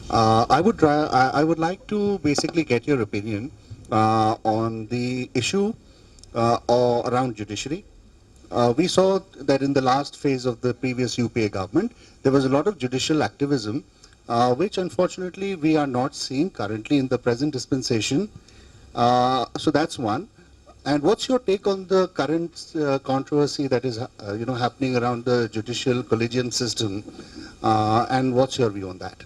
I would like to basically get your opinion on the issue around judiciary. We saw that in the last phase of the previous UPA government, there was a lot of judicial activism, which unfortunately we are not seeing currently in the present dispensation. So that's one. And what's your take on the current controversy that is, happening around the judicial collegium system? And what's your view on that?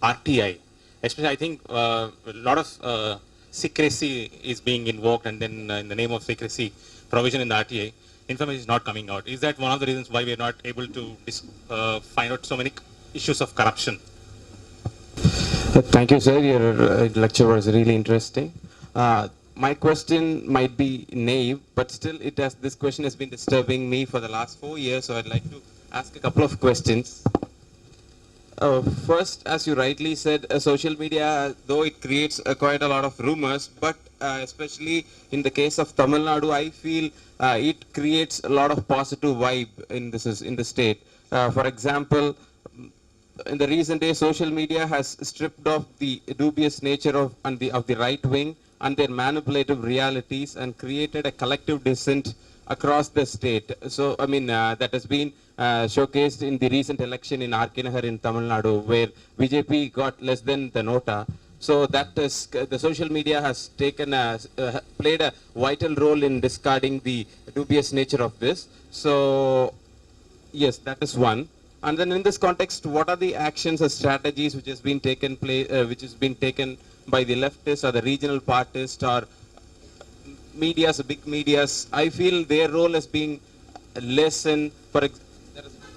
RTI, especially I think a lot of secrecy is being invoked, and then in the name of secrecy provision in the RTI, information is not coming out. Is that one of the reasons why we are not able to find out so many issues of corruption? Thank you, sir. Your lecture was really interesting. My question might be naive, but still, this question has been disturbing me for the last 4 years. So I'd like to ask a couple of questions. First, as you rightly said, social media, though it creates quite a lot of rumors, but especially in the case of Tamil Nadu, I feel it creates a lot of positive vibe in the state. For example, in the recent days, social media has stripped off the dubious nature of the right wing and their manipulative realities and created a collective dissent across the state. So, I mean, that has been showcased in the recent election in Arkinahar in Tamil Nadu, where BJP got less than the nota. So that is, the social media has played a vital role in discarding the dubious nature of this. So, yes, that is one. And then in this context, what are the actions or strategies which has been taken by the leftists or the regional parties or medias, big medias? I feel their role has been lessened.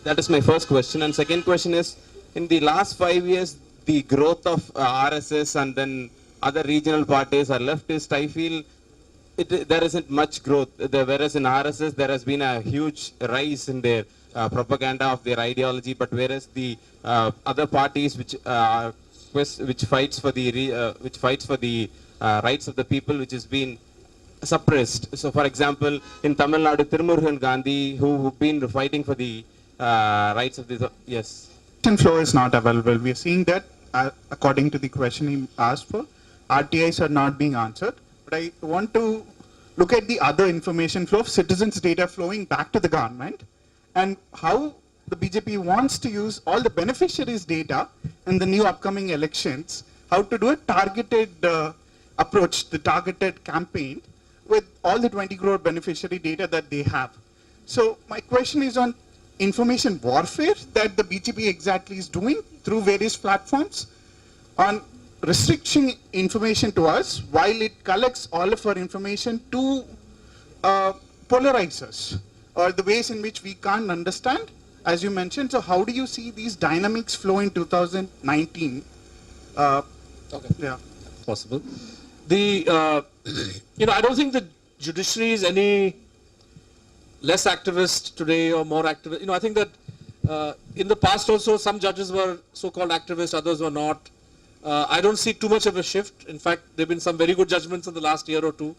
That is my first question. And second question is, in the last 5 years, the growth of RSS and then other regional parties or leftists, I feel there isn't much growth. Whereas in RSS, there has been a huge rise in their propaganda of their ideology, but whereas the other parties which fights for the rights of the people, which has been suppressed. So, for example, in Tamil Nadu, Tirumurugan Gandhi, who've been fighting for the rights of the yes. Flow is not available. We are seeing that, according to the question he asked for, RTIs are not being answered. But I want to look at the other information flow of citizens' data flowing back to the government, and how the BJP wants to use all the beneficiaries' data in the new upcoming elections, how to do a targeted approach, the targeted campaign with all the 20 crore beneficiary data that they have. So my question is on information warfare that the BJP exactly is doing through various platforms, on restricting information to us while it collects all of our information to polarize us, or the ways in which we can't understand, as you mentioned. So how do you see these dynamics flow in 2019? Okay. Yeah. Possible. I don't think the judiciary is any less activist today or more activist. I think that in the past also some judges were so-called activists, others were not. I don't see too much of a shift. In fact, there have been some very good judgments in the last year or two,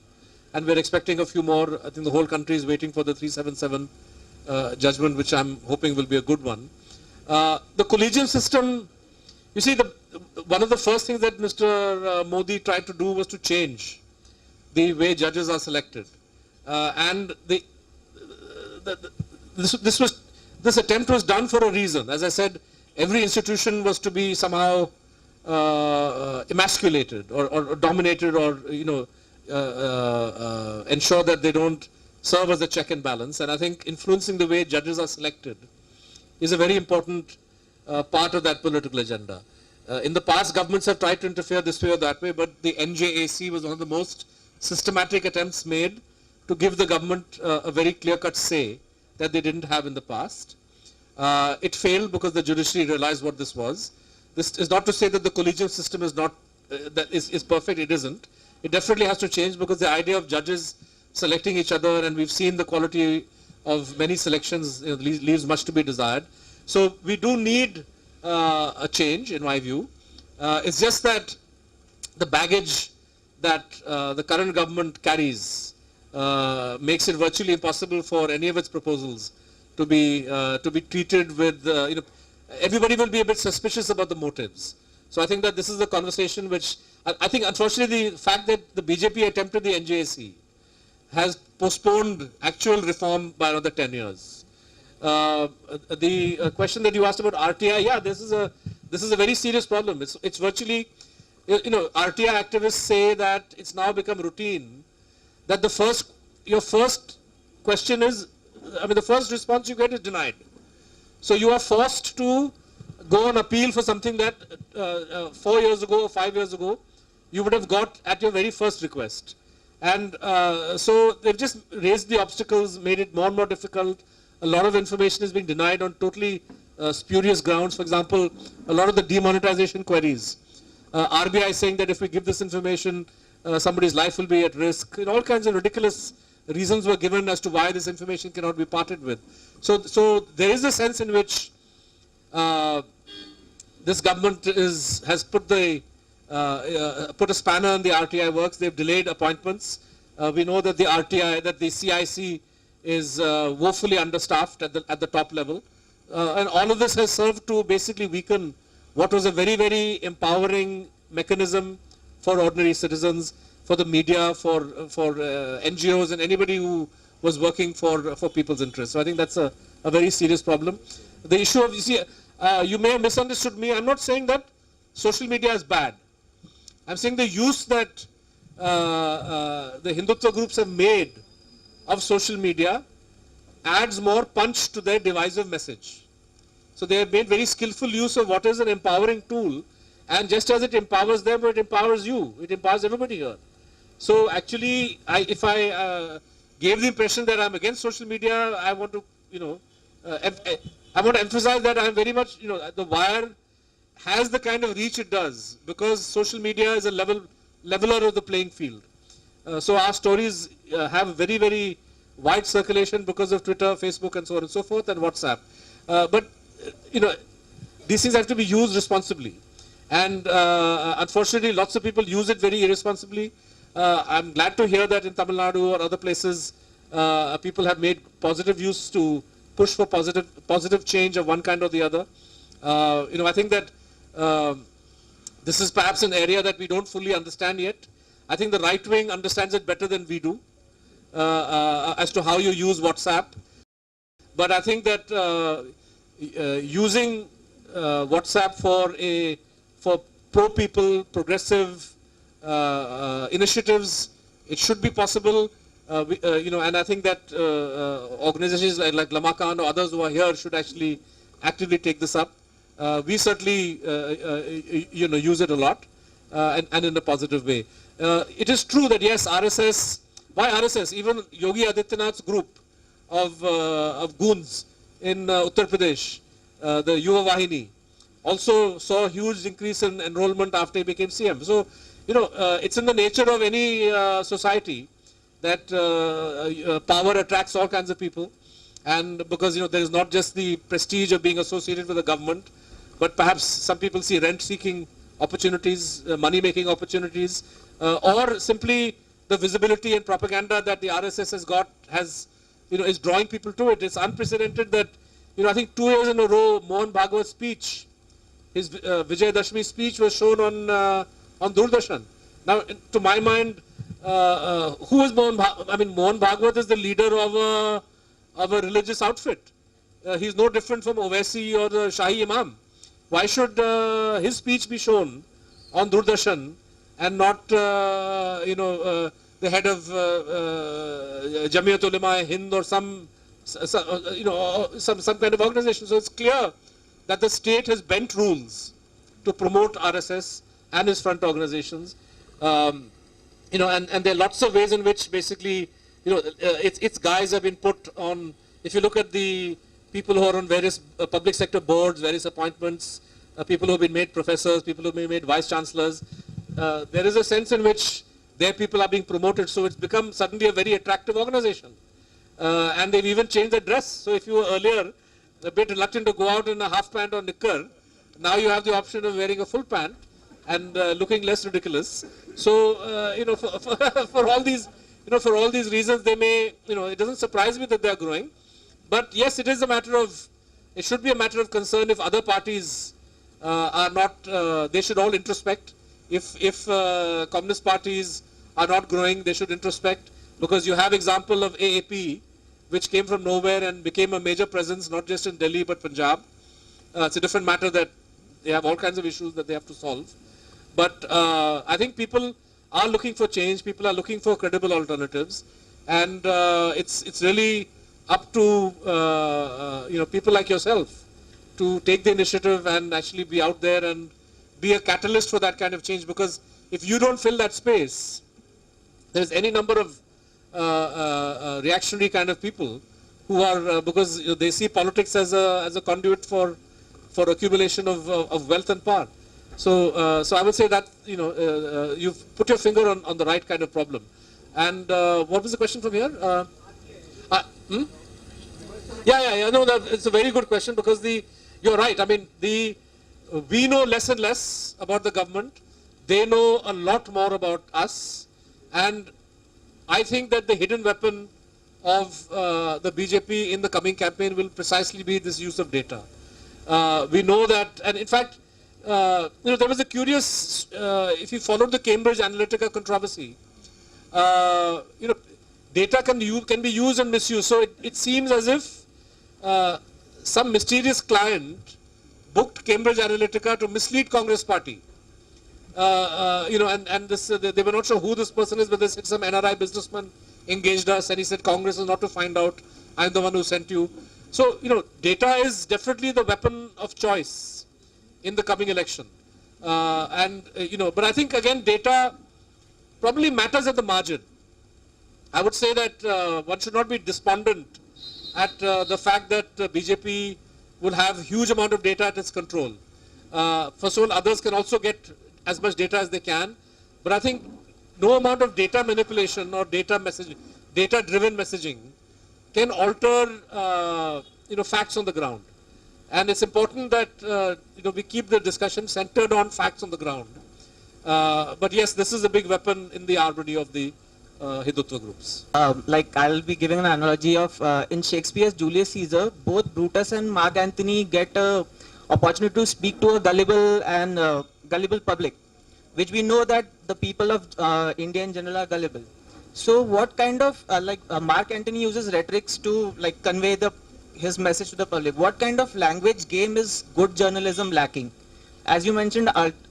and we're expecting a few more. I think the whole country is waiting for the 377 judgment, which I'm hoping will be a good one. The collegium system, you see, one of the first things that Mr. Modi tried to do was to change the way judges are selected. And this attempt was done for a reason. As I said, every institution was to be somehow emasculated or dominated, or ensure that they don't serve as a check and balance. And I think influencing the way judges are selected is a very important part of that political agenda. In the past, governments have tried to interfere this way or that way, but the NJAC was one of the most systematic attempts made to give the government a very clear-cut say that they didn't have in the past. It failed because the judiciary realized what this was. This is not to say that the collegium system is not is perfect. It isn't. It definitely has to change, because the idea of judges selecting each other, and we've seen the quality of many selections, leaves much to be desired. So we do need a change, in my view. It's just that the baggage that the current government carries makes it virtually impossible for any of its proposals to be treated with, everybody will be a bit suspicious about the motives. So I think that this is the conversation which, I think unfortunately the fact that the BJP attempted the NJAC has postponed actual reform by another 10 years. The question that you asked about RTI, yeah, this is a very serious problem. It's virtually, RTI activists say that it's now become routine that your first question is, the first response you get is denied. So you are forced to go on appeal for something that 4 years ago or 5 years ago you would have got at your very first request. And so they've just raised the obstacles, made it more and more difficult. A lot of information is being denied on totally spurious grounds. For example, a lot of the demonetization queries. RBI saying that if we give this information, somebody's life will be at risk. All kinds of ridiculous reasons were given as to why this information cannot be parted with. So there is a sense in which this government has put a spanner in the RTI works. They've delayed appointments. We know that the CIC is woefully understaffed at the top level. And all of this has served to basically weaken what was a very, very empowering mechanism for ordinary citizens, for the media, for NGOs and anybody who was working for people's interests. So I think that's a very serious problem. The issue of, you may have misunderstood me. I'm not saying that social media is bad. I'm saying the use that the Hindutva groups have made of social media adds more punch to their divisive message. So they have made very skillful use of what is an empowering tool, and just as it empowers them, it empowers you. It empowers everybody here. So actually, if I gave the impression that I'm against social media, I want to, I want to emphasize that I'm very much, the wire has the kind of reach it does because social media is a leveler of the playing field. So our stories have very, very wide circulation because of Twitter, Facebook, and so on and so forth, and WhatsApp. But these things have to be used responsibly. And unfortunately, lots of people use it very irresponsibly. I'm glad to hear that in Tamil Nadu or other places, people have made positive use to push for positive change of one kind or the other. I think that this is perhaps an area that we don't fully understand yet. I think the right wing understands it better than we do as to how you use WhatsApp. But I think that using WhatsApp for pro-people, progressive initiatives, it should be possible. And I think that organizations like Lamakan or others who are here should actually actively take this up. We certainly, use it a lot and in a positive way. It is true that yes, RSS. Why RSS? Even Yogi Adityanath's group of goons in Uttar Pradesh, the Yuva Vahini, also saw a huge increase in enrollment after he became CM. So, it's in the nature of any society that power attracts all kinds of people. And because, there is not just the prestige of being associated with the government, but perhaps some people see rent-seeking opportunities, money-making opportunities, or simply the visibility and propaganda that the RSS has got is drawing people to it. It's unprecedented that, I think 2 years in a row, Mohan Bhagwat's speech, his Vijay Dashmi speech was shown on Doordarshan. Now, to my mind, who is Mohan Bhagwat? Mohan Bhagwat is the leader of a religious outfit. He's no different from Owaisi or the Shahi Imam. Why should his speech be shown on Doordarshan and not, the head of Jamiyat Ulema Hind or some kind of organization? So it's clear that the state has bent rules to promote RSS and its front organizations. And there are lots of ways in which basically, its guys have been put on. If you look at the people who are on various public sector boards, various appointments, people who have been made professors, people who have been made vice chancellors, there is a sense in which their people are being promoted. So it's become suddenly a very attractive organization. And they've even changed their dress. So if you were earlier a bit reluctant to go out in a half pant or knicker, now you have the option of wearing a full pant and looking less ridiculous. So, for all these, for all these reasons, they may, it doesn't surprise me that they are growing. But yes, it should be a matter of concern if other parties are not, they should all introspect. If communist parties are not growing, they should introspect, because you have example of AAP, which came from nowhere and became a major presence, not just in Delhi, but Punjab. It's a different matter that they have all kinds of issues that they have to solve. But I think people are looking for change. People are looking for credible alternatives, and it's really up to people like yourself to take the initiative and actually be out there and be a catalyst for that kind of change. Because if you don't fill that space, there's any number of reactionary kind of people who are because they see politics as a conduit for accumulation of wealth and power. So I would say that you've put your finger on the right kind of problem. And what was the question from here? Yeah. No, it's a very good question, because you're right. I mean, we know less and less about the government. They know a lot more about us, and I think that the hidden weapon of the BJP in the coming campaign will precisely be this use of data. We know that, and in fact, there was a curious, if you followed the Cambridge Analytica controversy, data can be used and misused. So it seems as if some mysterious client booked Cambridge Analytica to mislead Congress party. And this, they were not sure who this person is, but they said some NRI businessman engaged us, and he said Congress is not to find out. I'm the one who sent you. So data is definitely the weapon of choice in the coming election. But I think again data probably matters at the margin. I would say that one should not be despondent at the fact that BJP will have huge amount of data at its control. First of all, others can also get as much data as they can, but I think no amount of data manipulation or data-driven messaging can alter facts on the ground. And it's important that we keep the discussion centered on facts on the ground. But yes, this is a big weapon in the armory of the Hindutva groups. Like I'll be giving an analogy of in Shakespeare's Julius Caesar, both Brutus and Mark Antony get an opportunity to speak to a gullible public, which we know that the people of India in general are gullible. So what kind of Mark Antony uses rhetorics to convey his message to the public? What kind of language game is good journalism lacking? As you mentioned,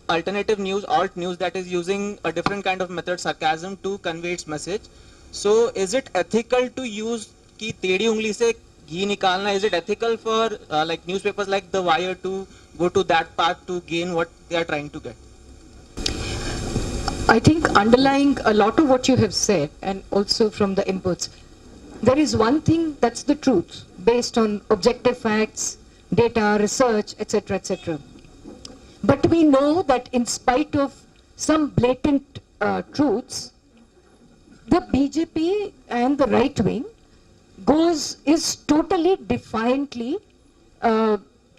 alternative news, alt news, that is using a different kind of method, sarcasm, to convey its message. So is it ethical to use ki tedi ungli se ghee nikalna? Is it ethical for newspapers like The Wire to go to that path to gain what they are trying to get? I think underlying a lot of what you have said, and also from the inputs, there is one thing that's the truth, based on objective facts, data, research, etc., etc. But we know that in spite of some blatant truths, the BJP and the right wing is totally defiantly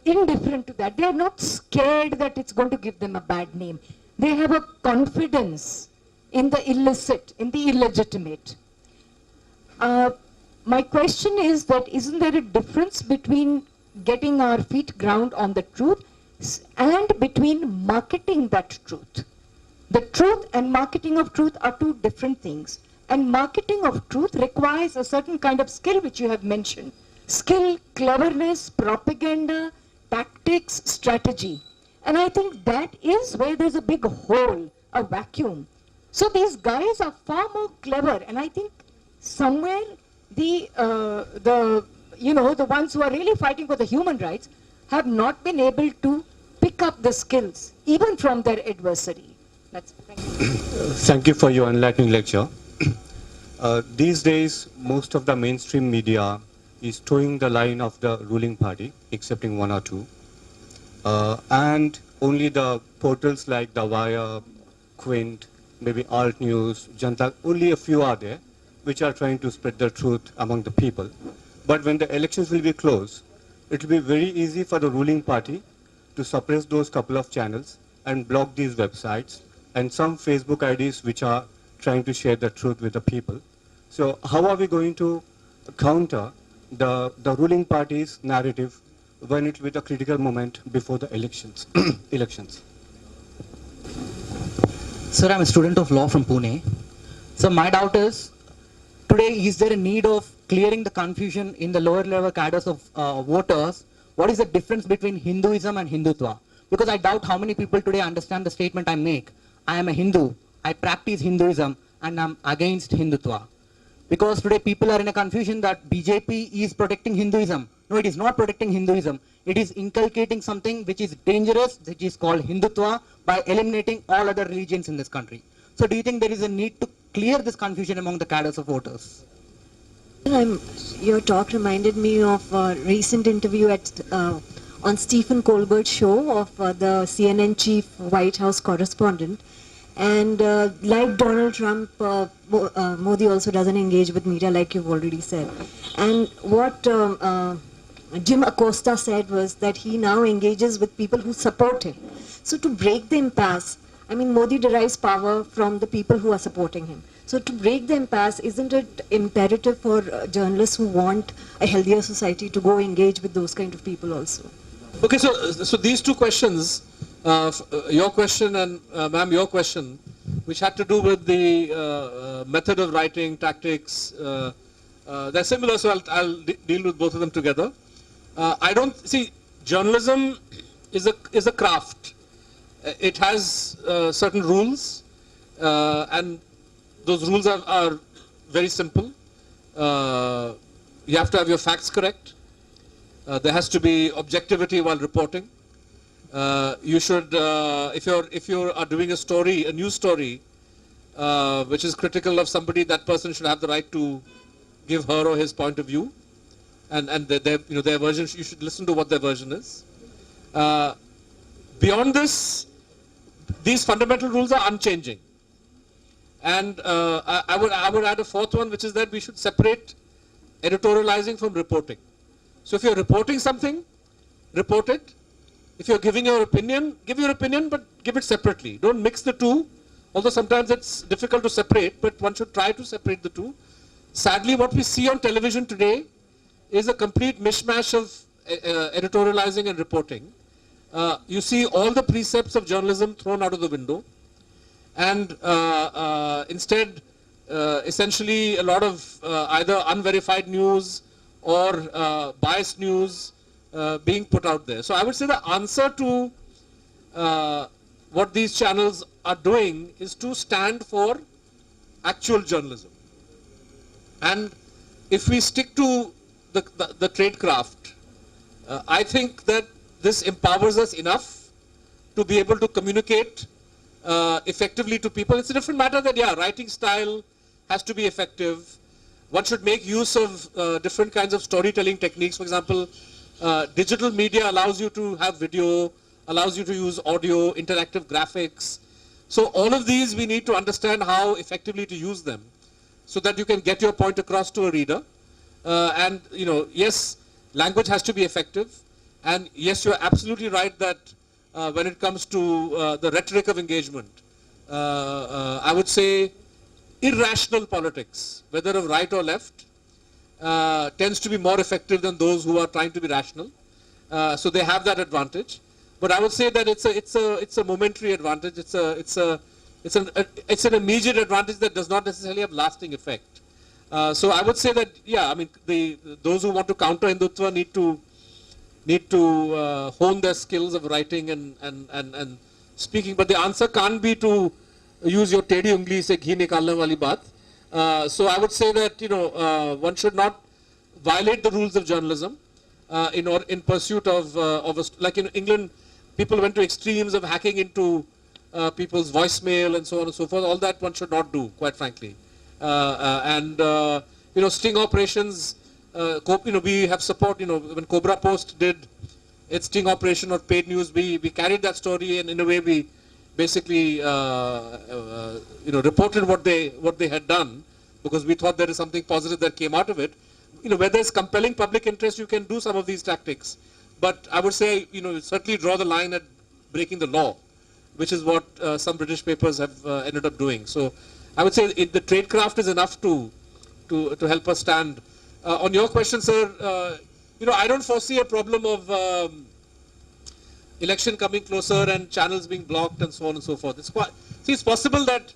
indifferent to that. They are not scared that it's going to give them a bad name. They have a confidence in the illicit, in the illegitimate. My question is that isn't there a difference between getting our feet ground on the truth and between marketing that truth? The truth and marketing of truth are two different things. And marketing of truth requires a certain kind of skill which you have mentioned. Skill, cleverness, propaganda, tactics, strategy. And I think that is where there's a big hole, a vacuum. So these guys are far more clever, and I think somewhere the ones who are really fighting for the human rights have not been able to pick up the skills, even from their adversary. Thank you. Thank you for your enlightening lecture. These days, most of the mainstream media is towing the line of the ruling party, excepting one or two. And only the portals like The Wire, Quint, maybe Alt News, Janta, only a few are there, which are trying to spread the truth among the people. But when the elections will be close, it will be very easy for the ruling party to suppress those couple of channels and block these websites and some Facebook IDs which are trying to share the truth with the people. So how are we going to counter the ruling party's narrative when it will be the critical moment before the elections? Sir, I'm a student of law from Pune. So my doubt is, today, is there a need of clearing the confusion in the lower level cadres of voters? What is the difference between Hinduism and Hindutva? Because I doubt how many people today understand the statement I make. I am a Hindu, I practice Hinduism and I'm against Hindutva. Because today people are in a confusion that BJP is protecting Hinduism. No, it is not protecting Hinduism. It is inculcating something which is dangerous, which is called Hindutva, by eliminating all other religions in this country. So do you think there is a need to clear this confusion among the cadres of voters? Your talk reminded me of a recent interview on Stephen Colbert's show of the CNN chief White House correspondent. And like Donald Trump, Modi also doesn't engage with media, like you've already said. And what Jim Acosta said was that he now engages with people who support him. So to break the impasse, I mean, Modi derives power from the people who are supporting him. So to break the impasse, isn't it imperative for journalists who want a healthier society to go engage with those kind of people also? Okay, so these two questions, your question and ma'am, your question, which had to do with the method of writing, tactics, they're similar, so I'll deal with both of them together. I don't see, journalism is a craft. It has certain rules, and those rules are very simple. You have to have your facts correct. There has to be objectivity while reporting. You should, if you are doing a story, a news story, which is critical of somebody, that person should have the right to give her or his point of view, and their version. You should listen to what their version is. Beyond this, these fundamental rules are unchanging. And I would add a fourth one, which is that we should separate editorializing from reporting. So if you're reporting something, report it. If you're giving your opinion, give your opinion, but give it separately. Don't mix the two, although sometimes it's difficult to separate, but one should try to separate the two. Sadly, what we see on television today is a complete mishmash of editorializing and reporting. You see all the precepts of journalism thrown out of the window, and instead, essentially a lot of either unverified news or biased news being put out there. So I would say the answer to what these channels are doing is to stand for actual journalism. And if we stick to the trade craft, I think that this empowers us enough to be able to communicate effectively to people. It's a different matter that, yeah, writing style has to be effective. One should make use of different kinds of storytelling techniques. For example, digital media allows you to have video, allows you to use audio, interactive graphics. So all of these, we need to understand how effectively to use them so that you can get your point across to a reader. And, yes, language has to be effective. And yes, you're absolutely right that when it comes to the rhetoric of engagement, I would say irrational politics, whether of right or left, tends to be more effective than those who are trying to be rational. So they have that advantage. But I would say that it's a momentary advantage. It's an immediate advantage that does not necessarily have lasting effect. So I would say that, yeah, I mean, those who want to counter Hindutva need to hone their skills of writing and speaking. But the answer can't be to use your tedi ungli se ghee nikalne wali baat. So I would say that one should not violate the rules of journalism in pursuit of like in England, people went to extremes of hacking into people's voicemail and so on and so forth. All that one should not do, quite frankly. Sting operations. We have support. When Cobra Post did its sting operation or paid news, we carried that story, and in a way we basically reported what they had done, because we thought there is something positive that came out of it. Where there's compelling public interest, you can do some of these tactics, but I would say certainly draw the line at breaking the law, which is what some British papers have ended up doing. So I would say the tradecraft is enough to help us stand. On your question, sir, I don't foresee a problem of election coming closer and channels being blocked and so on and so forth. It's possible that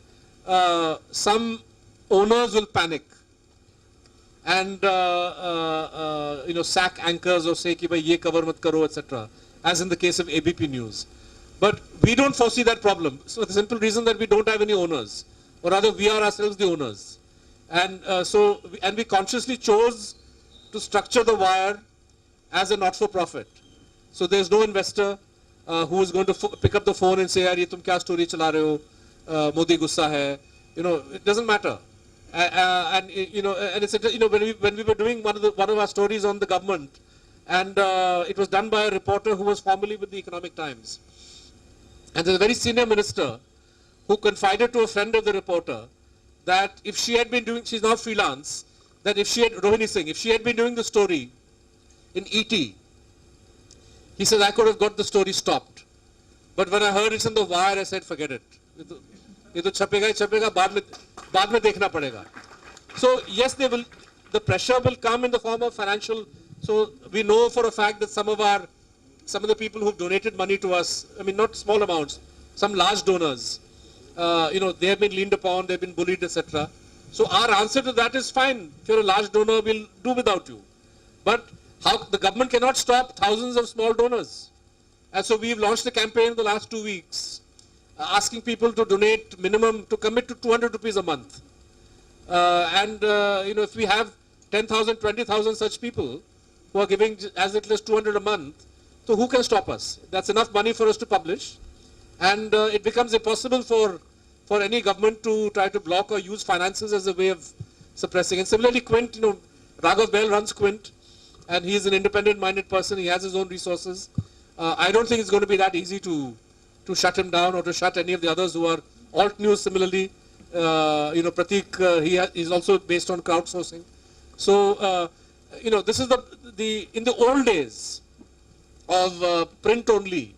some owners will panic and sack anchors or say ki bhai ye cover mat karo, etc., as in the case of ABP News. But we don't foresee that problem. So the simple reason that we don't have any owners, or rather we are ourselves the owners. And and we consciously chose to structure the wire as a not-for-profit. So there's no investor who is going to pick up the phone and say, "Yaar, ye tum kya story chala rahe ho? Modi gussa hai." It doesn't matter. And it's when we were doing one of our stories on the government, and it was done by a reporter who was formerly with the Economic Times. And there's a very senior minister who confided to a friend of the reporter that if she had been doing, she's now freelance, that if she had, Rohini Singh, if she had been doing the story in ET, he says, I could have got the story stopped. But when I heard it's in the wire, I said, forget it. ये तो छपेगा ही छपेगा, बाद में देखना पड़ेगा. So yes, the pressure will come in the form of financial. So we know for a fact that some of the people who've donated money to us, I mean not small amounts, some large donors, they have been leaned upon, they've been bullied, etc. So our answer to that is fine. If you're a large donor, we'll do without you. But the government cannot stop thousands of small donors. And so we've launched a campaign in the last 2 weeks, asking people to donate minimum, to commit to 200 rupees a month. If we have 10,000, 20,000 such people who are giving as little as 200 a month, so who can stop us? That's enough money for us to publish. And it becomes impossible for any government to try to block or use finances as a way of suppressing. And similarly, Quint, Raghav Bell runs Quint, and he is an independent-minded person. He has his own resources. I don't think it's going to be that easy to shut him down or to shut any of the others who are alt news. Similarly, Pratik, he's also based on crowdsourcing. So, this is in the old days of print only.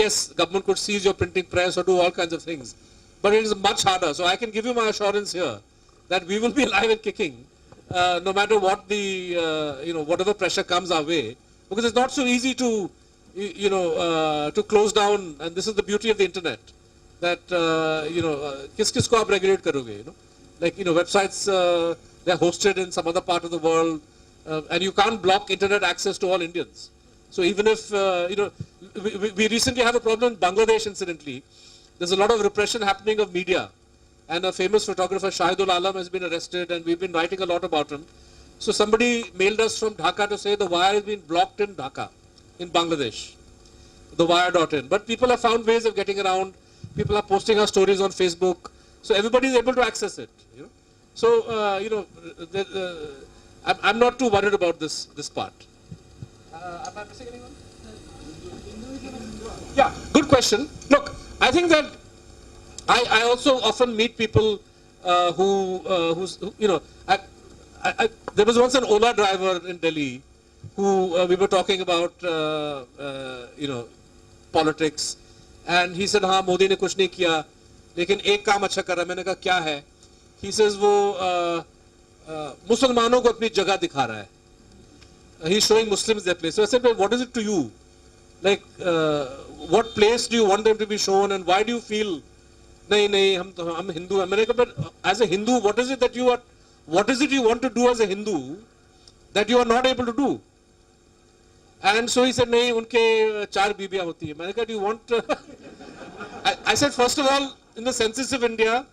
Yes, government could seize your printing press or do all kinds of things, but it is much harder. So I can give you my assurance here that we will be alive and kicking, no matter what whatever pressure comes our way, because it's not so easy to close down. And this is the beauty of the internet, that kis ko aap regulate karoge, like websites they're hosted in some other part of the world, and you can't block internet access to all Indians. So even if, we recently have a problem in Bangladesh, incidentally. There's a lot of repression happening of media. And a famous photographer, Shahidul Alam, has been arrested, and we've been writing a lot about him. So somebody mailed us from Dhaka to say the wire has been blocked in Dhaka, in Bangladesh, the wire.in. But people have found ways of getting around. People are posting our stories on Facebook. So everybody is able to access it. So, I'm not too worried about this part. Am I missing anyone? Yeah, good question. Look, I think that I also often meet people there was once an Ola driver in Delhi who we were talking about, politics, and he said, "हाँ, मोदी ने कुछ नहीं किया, लेकिन एक काम अच्छा कर रहा है." मैंने कहा, "क्या है?" He says, "वो मुसलमानों को अपनी जगह दिखा रहा है." He's showing Muslims their place. So I said, "Well, what is it to you? Like, what place do you want them to be shown, and why do you feel, nahi, hum Hindu hain?" मैंने कहा, "But as a Hindu, what is it you want to do as a Hindu that you are not able to do?" And so he said, "नहीं, उनके 4 बीबियां होती है." मैंने कहा, "Do you want?" I said, first of all, in the census of India,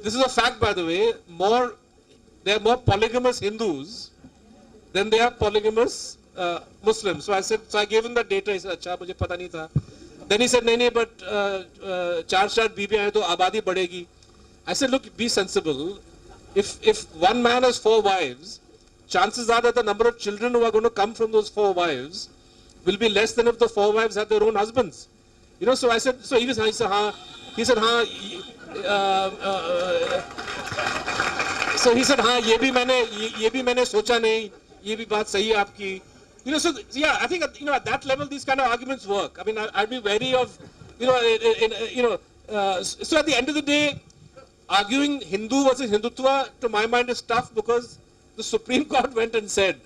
this is a fact, by the way, there are more polygamous Hindus than there are polygamous Muslims. So I gave him that data. He said, "अच्छा, मुझे पता नहीं था." Then he said, "नहीं, but 4 बीबियां हैं तो आबादी बढ़ेगी." I said, "Look, be sensible. If one man has 4 wives, chances are that the number of children who are going to come from those 4 wives will be less than if the 4 wives had their own husbands." So I said, so he said, "हाँ." He said, "हाँ." So he said, "हाँ, ये भी मैंने सोचा नहीं, ये भी बात सही है आपकी." So yeah, I think at that level these kind of arguments work. I mean, I'd be wary of, so at the end of the day, arguing Hindu versus Hindutva, to my mind, is tough, because the Supreme Court went and said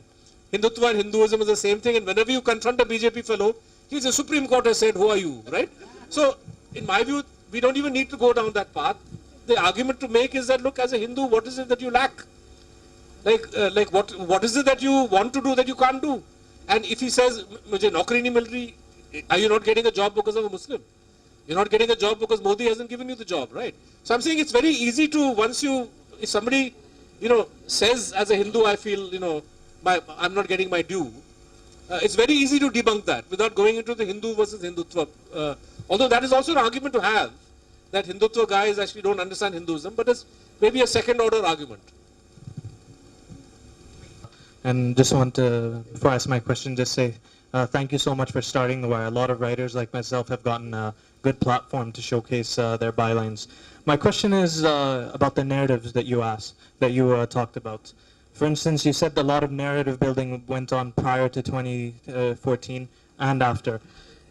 Hindutva and Hinduism is the same thing, and whenever you confront a BJP fellow, the Supreme Court has said, "Who are you?" Right? So in my view, we don't even need to go down that path. The argument to make is that, look, as a Hindu, what is it that you lack? Like what is it that you want to do that you can't do? And if he says, "Mujhe naukri nahi mil rahi," Are you not getting a job because of a Muslim? You're not getting a job because Modi hasn't given you the job, right? So I'm saying it's very easy to, if somebody, says as a Hindu, I feel, I'm not getting my due. It's very easy to debunk that without going into the Hindu versus Hindutva. Although that is also an argument to have, that Hindutva guys actually don't understand Hinduism, but it's maybe a second order argument. And just want to, before I ask my question, just say thank you so much for starting the wire. A lot of writers like myself have gotten a good platform to showcase their bylines. My question is about the narratives that you talked about. For instance, you said a lot of narrative building went on prior to 2014 and after.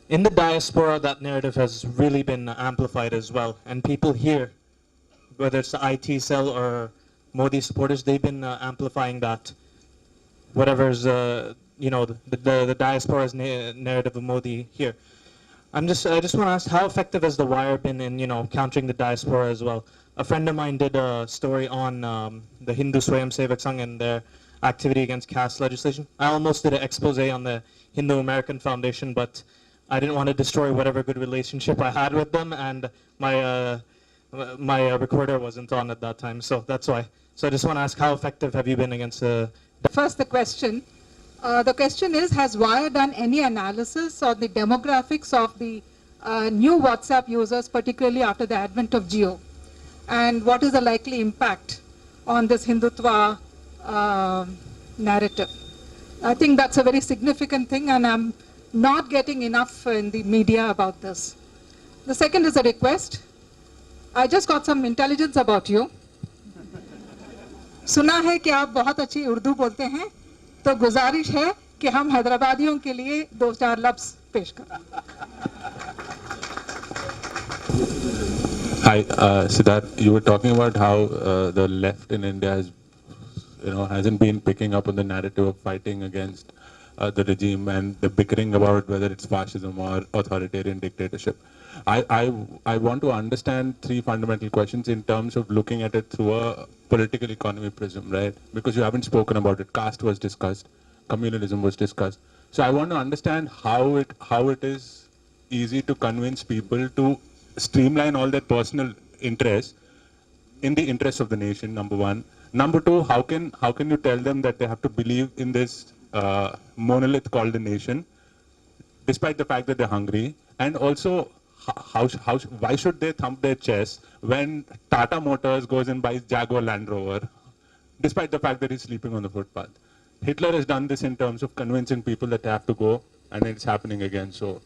In the diaspora, that narrative has really been amplified as well. And people here, whether it's the IT cell or Modi supporters, they've been amplifying that. Whatever's, the diaspora's narrative of Modi here. I just want to ask, how effective has the wire been in, countering the diaspora as well? A friend of mine did a story on the Hindu Swayam Sevak Sangh and their activity against caste legislation. I almost did an expose on the Hindu American Foundation, but I didn't want to destroy whatever good relationship I had with them, and my recorder wasn't on at that time, so that's why. So I just want to ask, how effective have you been against First, the question. The question is, has Wire done any analysis on the demographics of the new WhatsApp users, particularly after the advent of Jio? And what is the likely impact on this Hindutva narrative? I think that's a very significant thing, and I'm not getting enough in the media about this. The second is a request. I just got some intelligence about you. सुना है कि आप बहुत अच्छी उर्दू बोलते हैं, तो गुजारिश है कि हम हैदराबादियों के लिए 2-4 लफ्ज पेश करें. Hi, Siddharth. You were talking about how the left in India has, hasn't been picking up on the narrative of fighting against the regime and the bickering about whether it's fascism or authoritarian dictatorship. I want to understand 3 fundamental questions in terms of looking at it through a political economy prism, right? Because you haven't spoken about it. Caste was discussed, communalism was discussed. So I want to understand how it is easy to convince people to streamline all their personal interests in the interest of the nation, number one. Number two, how can you tell them that they have to believe in this monolith called the nation, despite the fact that they're hungry? And also, why should they thump their chest when Tata Motors goes and buys Jaguar Land Rover, despite the fact that he's sleeping on the footpath? Hitler has done this in terms of convincing people that they have to go, and it's happening again. So,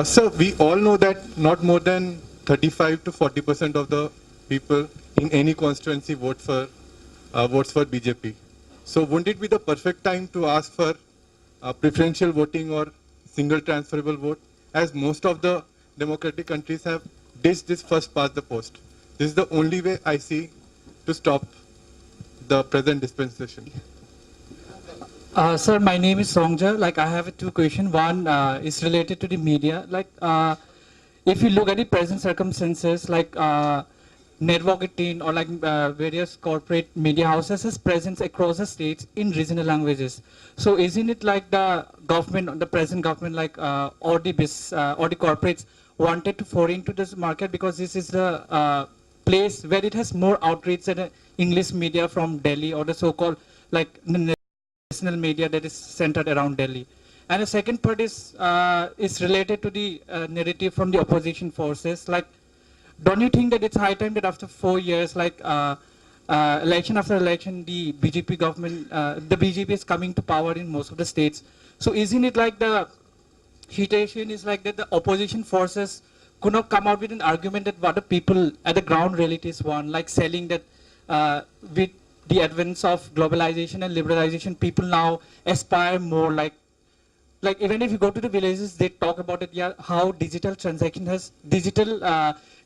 sir, we all know that not more than 35 to 40% of the people in any constituency votes for BJP. So, wouldn't it be the perfect time to ask for preferential voting or single transferable vote, as most of the democratic countries have ditched this first past the post? This is the only way I see to stop the present dispensation. Sir, my name is Songja. I have 2 questions. One is related to the media. If you look at the present circumstances, Network 18 or various corporate media houses has presence across the states in regional languages. So isn't it like the government, the present government, or the corporates wanted to foray into this market because this is the place where it has more outreach than English media from Delhi or the so-called national media that is centered around Delhi? And the second part is related to the narrative from the opposition forces. Don't you think that it's high time that after 4 years, election after election, the BJP government, the BJP is coming to power in most of the states? So isn't it like the situation is like that the opposition forces could not come out with an argument that what the people at the ground realities want, like selling that with the advance of globalization and liberalization, people now aspire more like even if you go to the villages, they talk about it, how digital transaction has, digital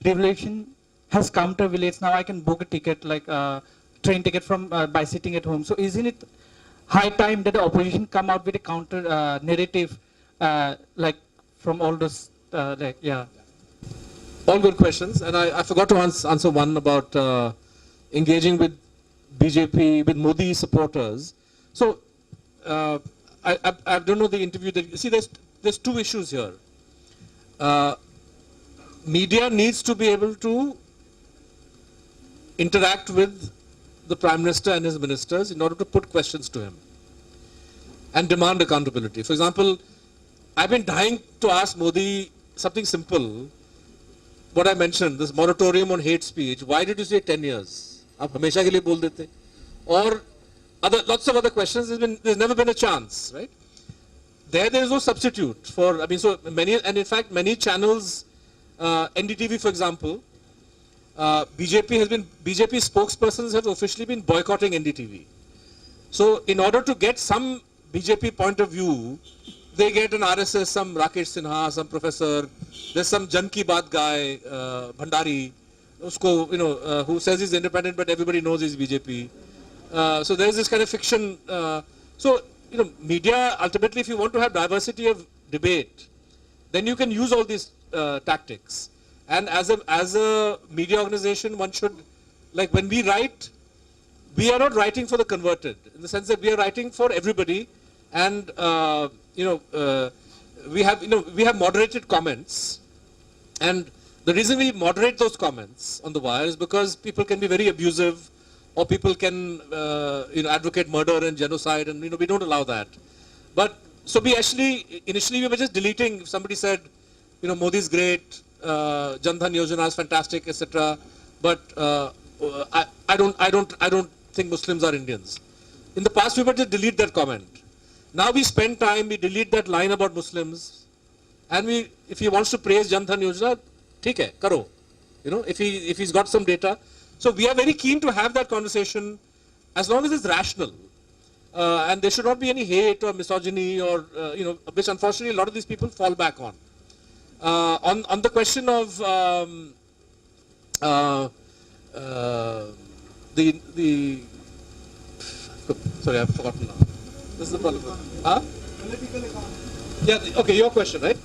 revolution has come to a village. Now I can book a ticket, train ticket from by sitting at home. So isn't it high time that the opposition come out with a counter narrative, from all those, All good questions, and I forgot to answer one about engaging with BJP, with Modi supporters. So I don't know the interview that, see, there's two issues here. Media needs to be able to interact with the Prime Minister and his ministers in order to put questions to him and demand accountability. For example, I've been dying to ask Modi something simple. What I mentioned, this moratorium on hate speech, why did you say 10 years? आप हमेशा के लिए बोल देते. Or lots of other questions, there's never been a chance, right? There is no substitute for, I mean, so many, and in fact, many channels, NDTV, for example, BJP spokespersons have officially been boycotting NDTV. So in order to get some BJP point of view, they get an RSS, some Rakesh Sinha, some professor, there's some Jan Ki Baat guy, Bhandari, who says he's independent, but everybody knows he's BJP. So there's this kind of fiction. So, media, ultimately, if you want to have diversity of debate, then you can use all these tactics. And as a media organization, one should, like when we write, we are not writing for the converted, in the sense that we are writing for everybody. And, we have moderated comments. And the reason we moderate those comments on the wire is because people can be very abusive, or people can advocate murder and genocide, and we don't allow that. But so we actually, initially we were just deleting. If somebody said, Modi's great, Jan Dhan Yojana is fantastic, etc. But I don't think Muslims are Indians. In the past we would just delete that comment. Now we spend time, we delete that line about Muslims, and if he wants to praise Jan Dhan Yojana, theek hai, karo. If he's got some data. So we are very keen to have that conversation as long as it's rational. And there should not be any hate or misogyny or, which unfortunately a lot of these people fall back on. On the question of sorry, I've forgotten now. This is the problem. Huh? Yeah, okay, your question, right?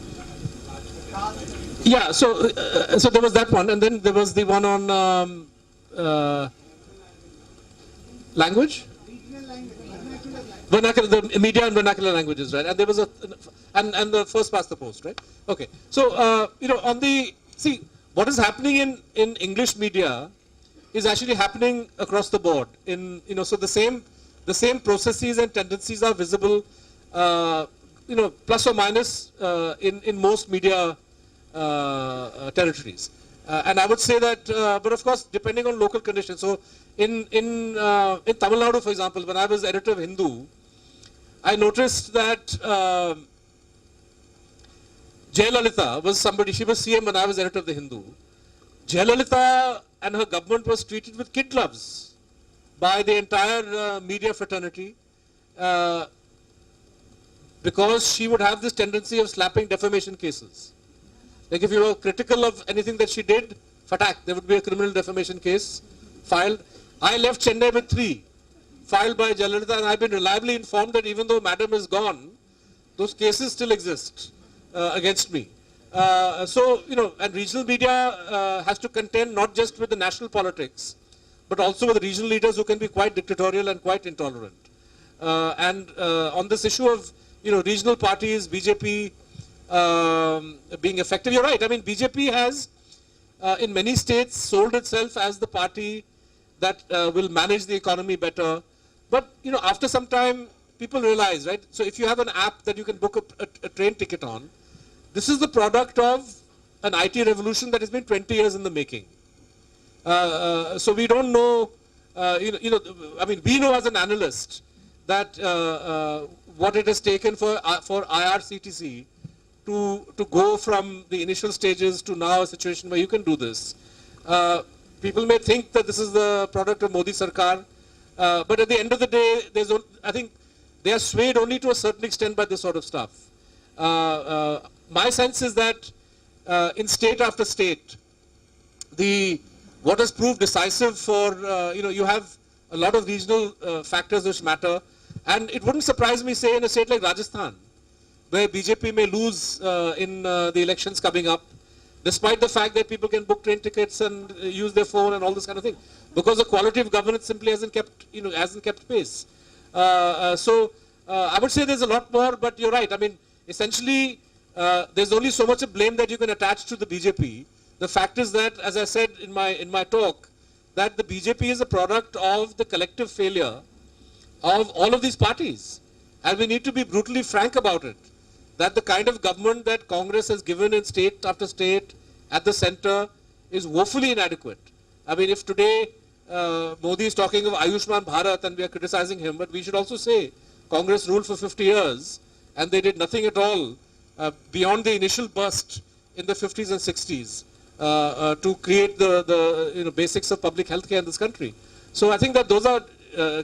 Yeah, so there was that one, and then there was the one on language? Vernacular, the media and vernacular languages, right? And there was and the first past the post, right? Okay. So, what is happening in English media is actually happening across the board. So the same processes and tendencies are visible, plus or minus in most media territories. And I would say that, but of course, depending on local conditions. So in Tamil Nadu, for example, when I was editor of Hindu, I noticed that Jayalalitha was somebody, she was CM when I was editor of the Hindu. Jayalalitha and her government was treated with kid gloves by the entire media fraternity because she would have this tendency of slapping defamation cases. Like if you were critical of anything that she did, fatak, there would be a criminal defamation case filed. I left Chennai with 3 filed by Jayalalitha, and I've been reliably informed that even though madam is gone, those cases still exist against me. And regional media has to contend not just with the national politics, but also with regional leaders who can be quite dictatorial and quite intolerant. On this issue of regional parties, BJP being effective, you're right. I mean, BJP has in many states sold itself as the party that will manage the economy better. But after some time, people realize, right? So if you have an app that you can book a train ticket on, this is the product of an IT revolution that has been 20 years in the making. So we don't know, I mean, we know as an analyst that what it has taken for IRCTC to go from the initial stages to now a situation where you can do this. People may think that this is the product of Modi Sarkar, but at the end of the day, I think they are swayed only to a certain extent by this sort of stuff. My sense is that in state after state, what has proved decisive for, you have a lot of regional factors which matter. And it wouldn't surprise me, say, in a state like Rajasthan, where BJP may lose in the elections coming up, despite the fact that people can book train tickets and use their phone and all this kind of thing, because the quality of governance simply hasn't kept pace. So I would say there's a lot more, but you're right. I mean, essentially, there's only so much of blame that you can attach to the BJP. The fact is that, as I said in my talk, that the BJP is a product of the collective failure of all of these parties. And we need to be brutally frank about it. That the kind of government that Congress has given in state after state at the center is woefully inadequate. I mean, if today Modi is talking of Ayushman Bharat and we are criticizing him, but we should also say Congress ruled for 50 years and they did nothing at all beyond the initial burst in the 50s and 60s to create the basics of public health care in this country. So I think that those are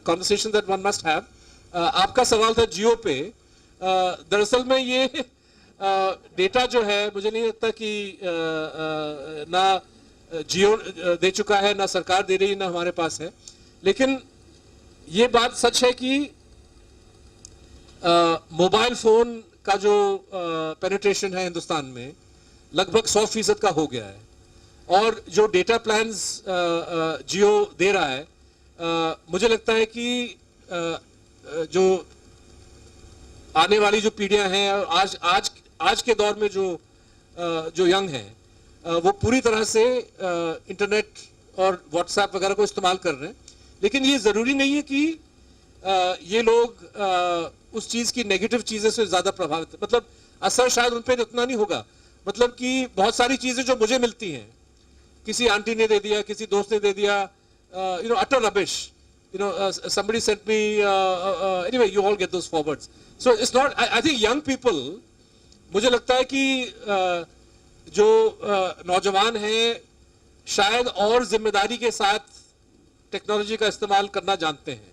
conversations that one must have. आपका सवाल था जियो पे, दरअसल में ये data जो है मुझे नहीं लगता कि ना जियो दे चुका है, ना सरकार दे रही है, ना हमारे पास है. लेकिन ये बात सच है कि मोबाइल फोन का जो पेनिट्रेशन है हिंदुस्तान में लगभग 100% का हो गया है. और जो डेटा प्लान्स जियो दे रहा है, मुझे लगता है कि जो आने वाली जो पीढ़ियां हैं और आज के दौर में जो यंग हैं वो पूरी तरह से इंटरनेट और व्हाट्सएप वगैरह को इस्तेमाल कर रहे हैं. लेकिन ये ज़रूरी नहीं है कि ये लोग उस चीज़ की नेगेटिव चीज़ें से ज़्यादा प्रभावित, मतलब असर शायद उन पर उतना नहीं होगा. मतलब कि बहुत सारी चीज़ें जो मुझे मिलती हैं, किसी आंटी ने दे दिया, किसी दोस्त ने दे दिया, utter rubbish. Somebody sent me, anyway, you all get those forwards. So it's not, I think young people, मुझे लगता है कि जो नौजवान हैं शायद और जिम्मेदारी के साथ टेक्नोलॉजी का इस्तेमाल करना जानते हैं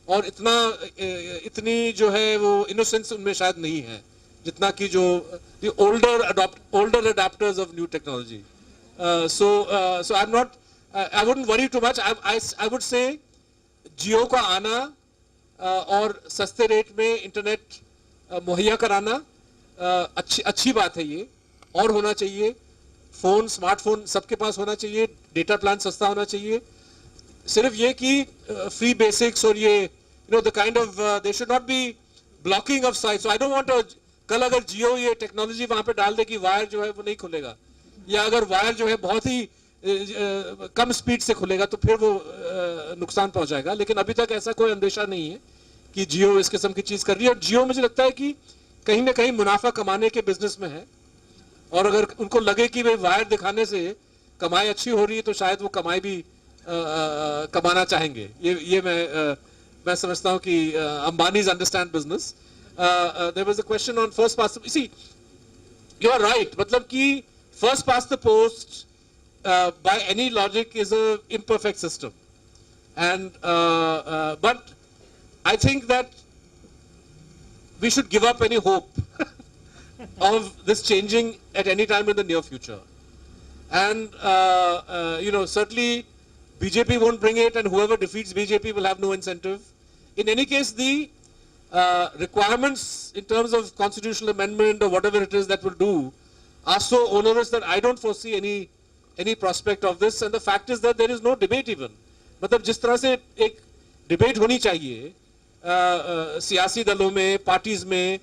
और इतनी जो है वो इनोसेंस उनमें शायद नहीं है जितना कि जो the older adapters of new technology. So I'm not, I wouldn't worry too much. I would say जियो का आना और सस्ते रेट में इंटरनेट मुहैया कराना अच्छी बात है. ये और होना चाहिए. फोन, स्मार्टफोन सबके पास होना चाहिए, डेटा प्लान सस्ता होना चाहिए. सिर्फ ये कि फ्री बेसिक्स और ये the kind of they should not be blocking of site. So I don't want कल अगर जियो ये टेक्नोलॉजी वहां पे डाल दे कि वायर जो है वो नहीं खुलेगा, या अगर वायर जो है बहुत ही कम स्पीड से खुलेगा तो फिर वो नुकसान पहुंचाएगा. लेकिन अभी तक ऐसा कोई अंदेशा नहीं है कि जियो इस किस्म की चीज कर रही है. और जियो मुझे लगता है कि कहीं ना कहीं मुनाफा कमाने के बिजनेस में है और अगर उनको लगे कि भाई वायर दिखाने से कमाई अच्छी हो रही है तो शायद वो कमाई भी कमाना चाहेंगे. ये मैं समझता हूँ कि Ambanis understand business. There was a question on first past. See you are right, मतलब कि first past the post by any logic is a imperfect system, and but I think that we should give up any hope of this changing at any time in the near future. And certainly BJP won't bring it, and whoever defeats BJP will have no incentive. In any case, the requirements in terms of constitutional amendment or whatever it is that will do are so onerous that I don't foresee any prospect of this. And the fact is that there is no debate even. मतलब जिस तरह से एक debate होनी चाहिए सियासी दलों में, पार्टीज में,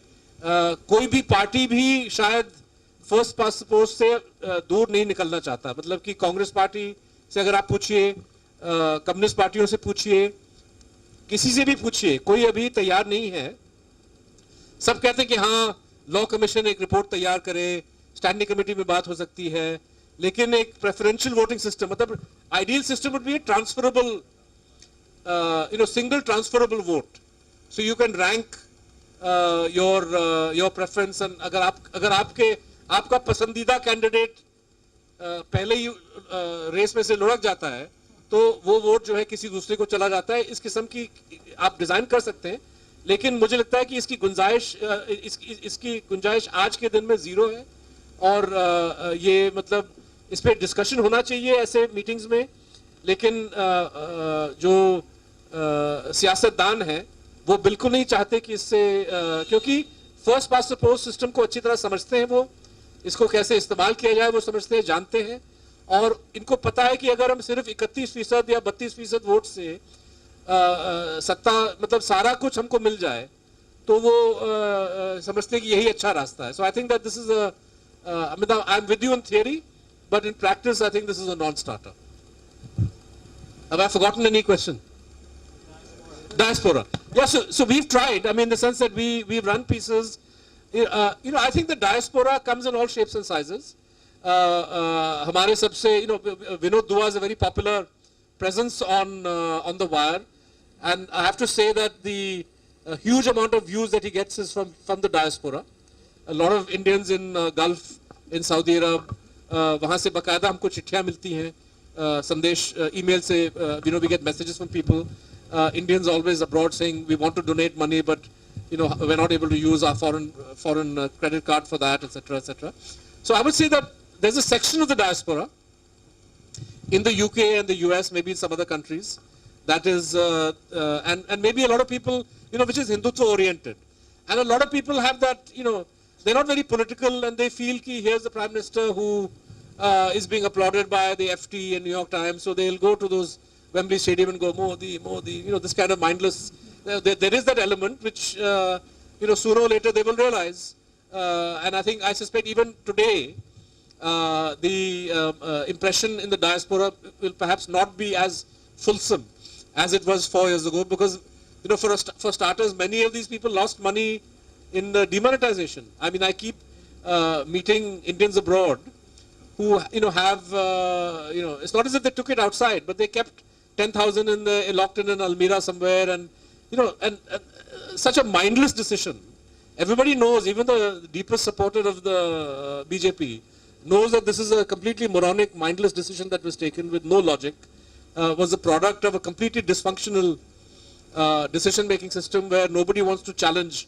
कोई भी पार्टी भी शायद फर्स्ट पास्ट पोस्ट से दूर नहीं निकलना चाहता. मतलब कि कांग्रेस पार्टी से अगर आप पूछिए, कम्युनिस्ट पार्टियों से पूछिए, किसी से भी पूछिए, कोई अभी तैयार नहीं है. सब कहते हैं कि हाँ लॉ कमीशन एक रिपोर्ट तैयार करे, स्टैंडिंग कमेटी में बात हो सकती है, लेकिन एक प्रेफरेंशियल वोटिंग सिस्टम, मतलब ideal system would be A transferable single transferable vote. So you can rank your preference. अगर आपका पसंदीदा कैंडिडेट पहले ही रेस में से लुढ़क जाता है तो वो वोट जो है किसी दूसरे को चला जाता है. इस किस्म की आप डिजाइन कर सकते हैं, लेकिन मुझे लगता है कि इसकी गुंजाइश आज के दिन में जीरो है. और ये मतलब इस पे डिस्कशन होना चाहिए ऐसे मीटिंग्स में, लेकिन जो सियासतदान हैं वो बिल्कुल नहीं चाहते कि इससे, क्योंकि first past the post system को अच्छी तरह समझते हैं, वो इसको कैसे इस्तेमाल किया जाए वो समझते हैं, जानते हैं. और इनको पता है कि अगर हम सिर्फ 31% या 32% वोट से सत्ता, मतलब सारा कुछ हमको मिल जाए तो वो समझते हैं कि यही अच्छा रास्ता है. So I think that this is I mean, I'm with you in theory, but in practice I think this is a non-starter. Have I forgotten any question? Diaspora. Yeah, so we've tried. I mean, in the sense that we've run pieces. I think the diaspora comes in all shapes and sizes. हमारे सबसे, Vinod Dua is a very popular presence on the wire, and I have to say that the huge amount of views that he gets is from the diaspora. A lot of Indians in Gulf, in Saudi Arab, वहाँ से बकायदा हमको चिट्ठियाँ मिलती हैं, संदेश, email से, we get messages from people. Indians always abroad saying we want to donate money, but we're not able to use our foreign credit card for that, etc., etc. So I would say that there's a section of the diaspora in the UK and the US, maybe in some other countries, that is, and maybe a lot of people, which is Hindutva oriented, and a lot of people have that, they're not very political, and they feel ki here's the Prime Minister who is being applauded by the FT and New York Times, so they'll go to those Wembley Stadium and go, Modi, Modi, this kind of mindless, there is that element which, sooner or later they will realize. And I suspect even today, the impression in the diaspora will perhaps not be as fulsome as it was 4 years ago, because, for starters, many of these people lost money in the demonetization. I mean, I keep meeting Indians abroad who, have, it's not as if they took it outside, but they kept 10,000 locked in Almira somewhere, and such a mindless decision. Everybody knows, even the deepest supporter of the BJP knows that this is a completely moronic, mindless decision that was taken with no logic, was the product of a completely dysfunctional decision-making system where nobody wants to challenge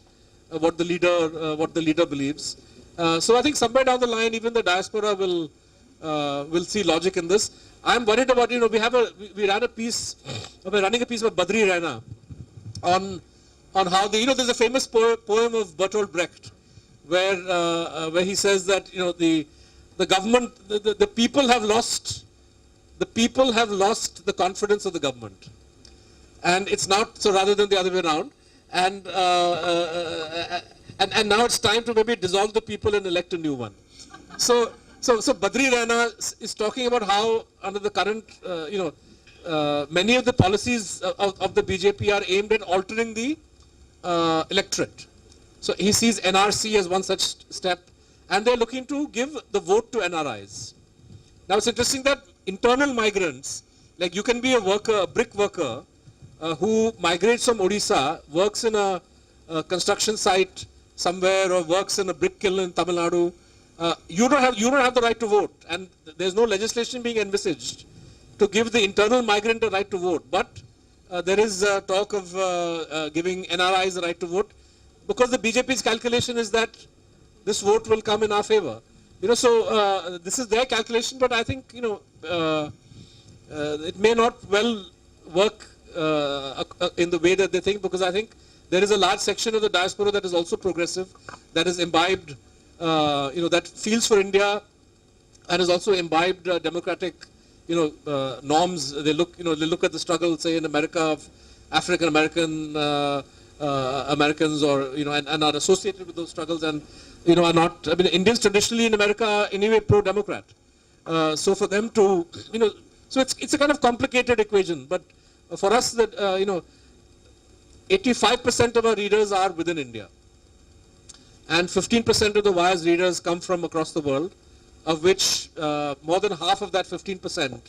what the leader believes. So I think somewhere down the line, even the diaspora will see logic in this. I'm worried about, we ran a piece, we're running a piece about Badri Raina on how there's a famous poem of Bertolt Brecht where he says that, the government, the people have lost the confidence of the government. And it's not, so rather than the other way around. And now it's time to maybe dissolve the people and elect a new one. So Badri Raina is talking about how under the current, many of the policies of the BJP are aimed at altering the electorate. So he sees NRC as one such step, and they're looking to give the vote to NRIs. Now it's interesting that internal migrants, like you can be a worker, a brick worker, who migrates from Odisha, works in a construction site somewhere, or works in a brick kiln in Tamil Nadu. You don't have the right to vote, and there's no legislation being envisaged to give the internal migrant a right to vote. But there is talk of giving NRIs the right to vote, because the BJP's calculation is that this vote will come in our favor. So this is their calculation, but I think it may not well work in the way that they think, because I think there is a large section of the diaspora that is also progressive, that is imbibed, that feels for India, and is also imbibed democratic, norms. They look at the struggle, say in America, of African American Americans, or and are associated with those struggles, and are not. I mean, Indians traditionally in America are anyway pro-democrat. So for them to, so it's a kind of complicated equation. But for us, that 85% of our readers are within India, and 15% of the Wire's readers come from across the world, of which more than half of that 15%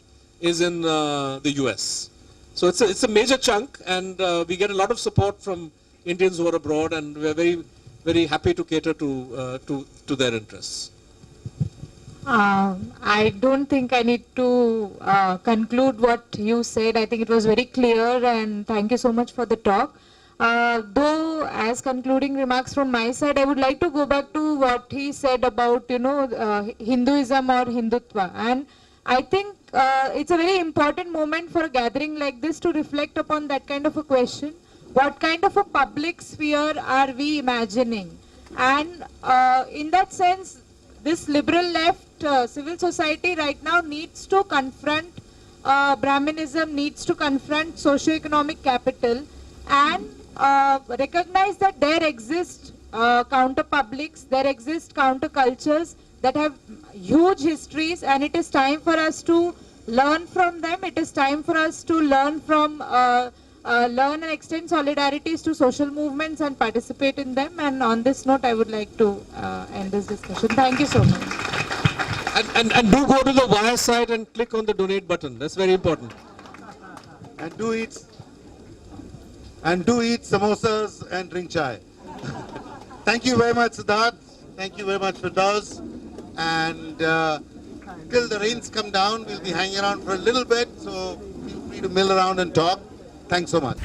is in the US. So it's a major chunk, and we get a lot of support from Indians who are abroad, and we're very, very happy to cater to their interests. I don't think I need to conclude what you said. I think it was very clear, and thank you so much for the talk. Though, as concluding remarks from my side, I would like to go back to what he said about, Hinduism or Hindutva. And I think it's a very important moment for a gathering like this to reflect upon that kind of a question. What kind of a public sphere are we imagining? And in that sense, this liberal left civil society right now needs to confront Brahminism, needs to confront socio-economic capital, and recognize that there exist counter publics, there exist counter cultures that have huge histories, and it is time for us to learn from them. It is time for us to learn and extend solidarities to social movements and participate in them. And on this note, I would like to end this discussion. Thank you so much. And do go to the wire site and click on the donate button. That's very important. And do eat samosas and drink chai. Thank you very much, Siddharth. Thank you very much, Firdaus. And till the rains come down, we'll be hanging around for a little bit, so feel free to mill around and talk. Thanks so much.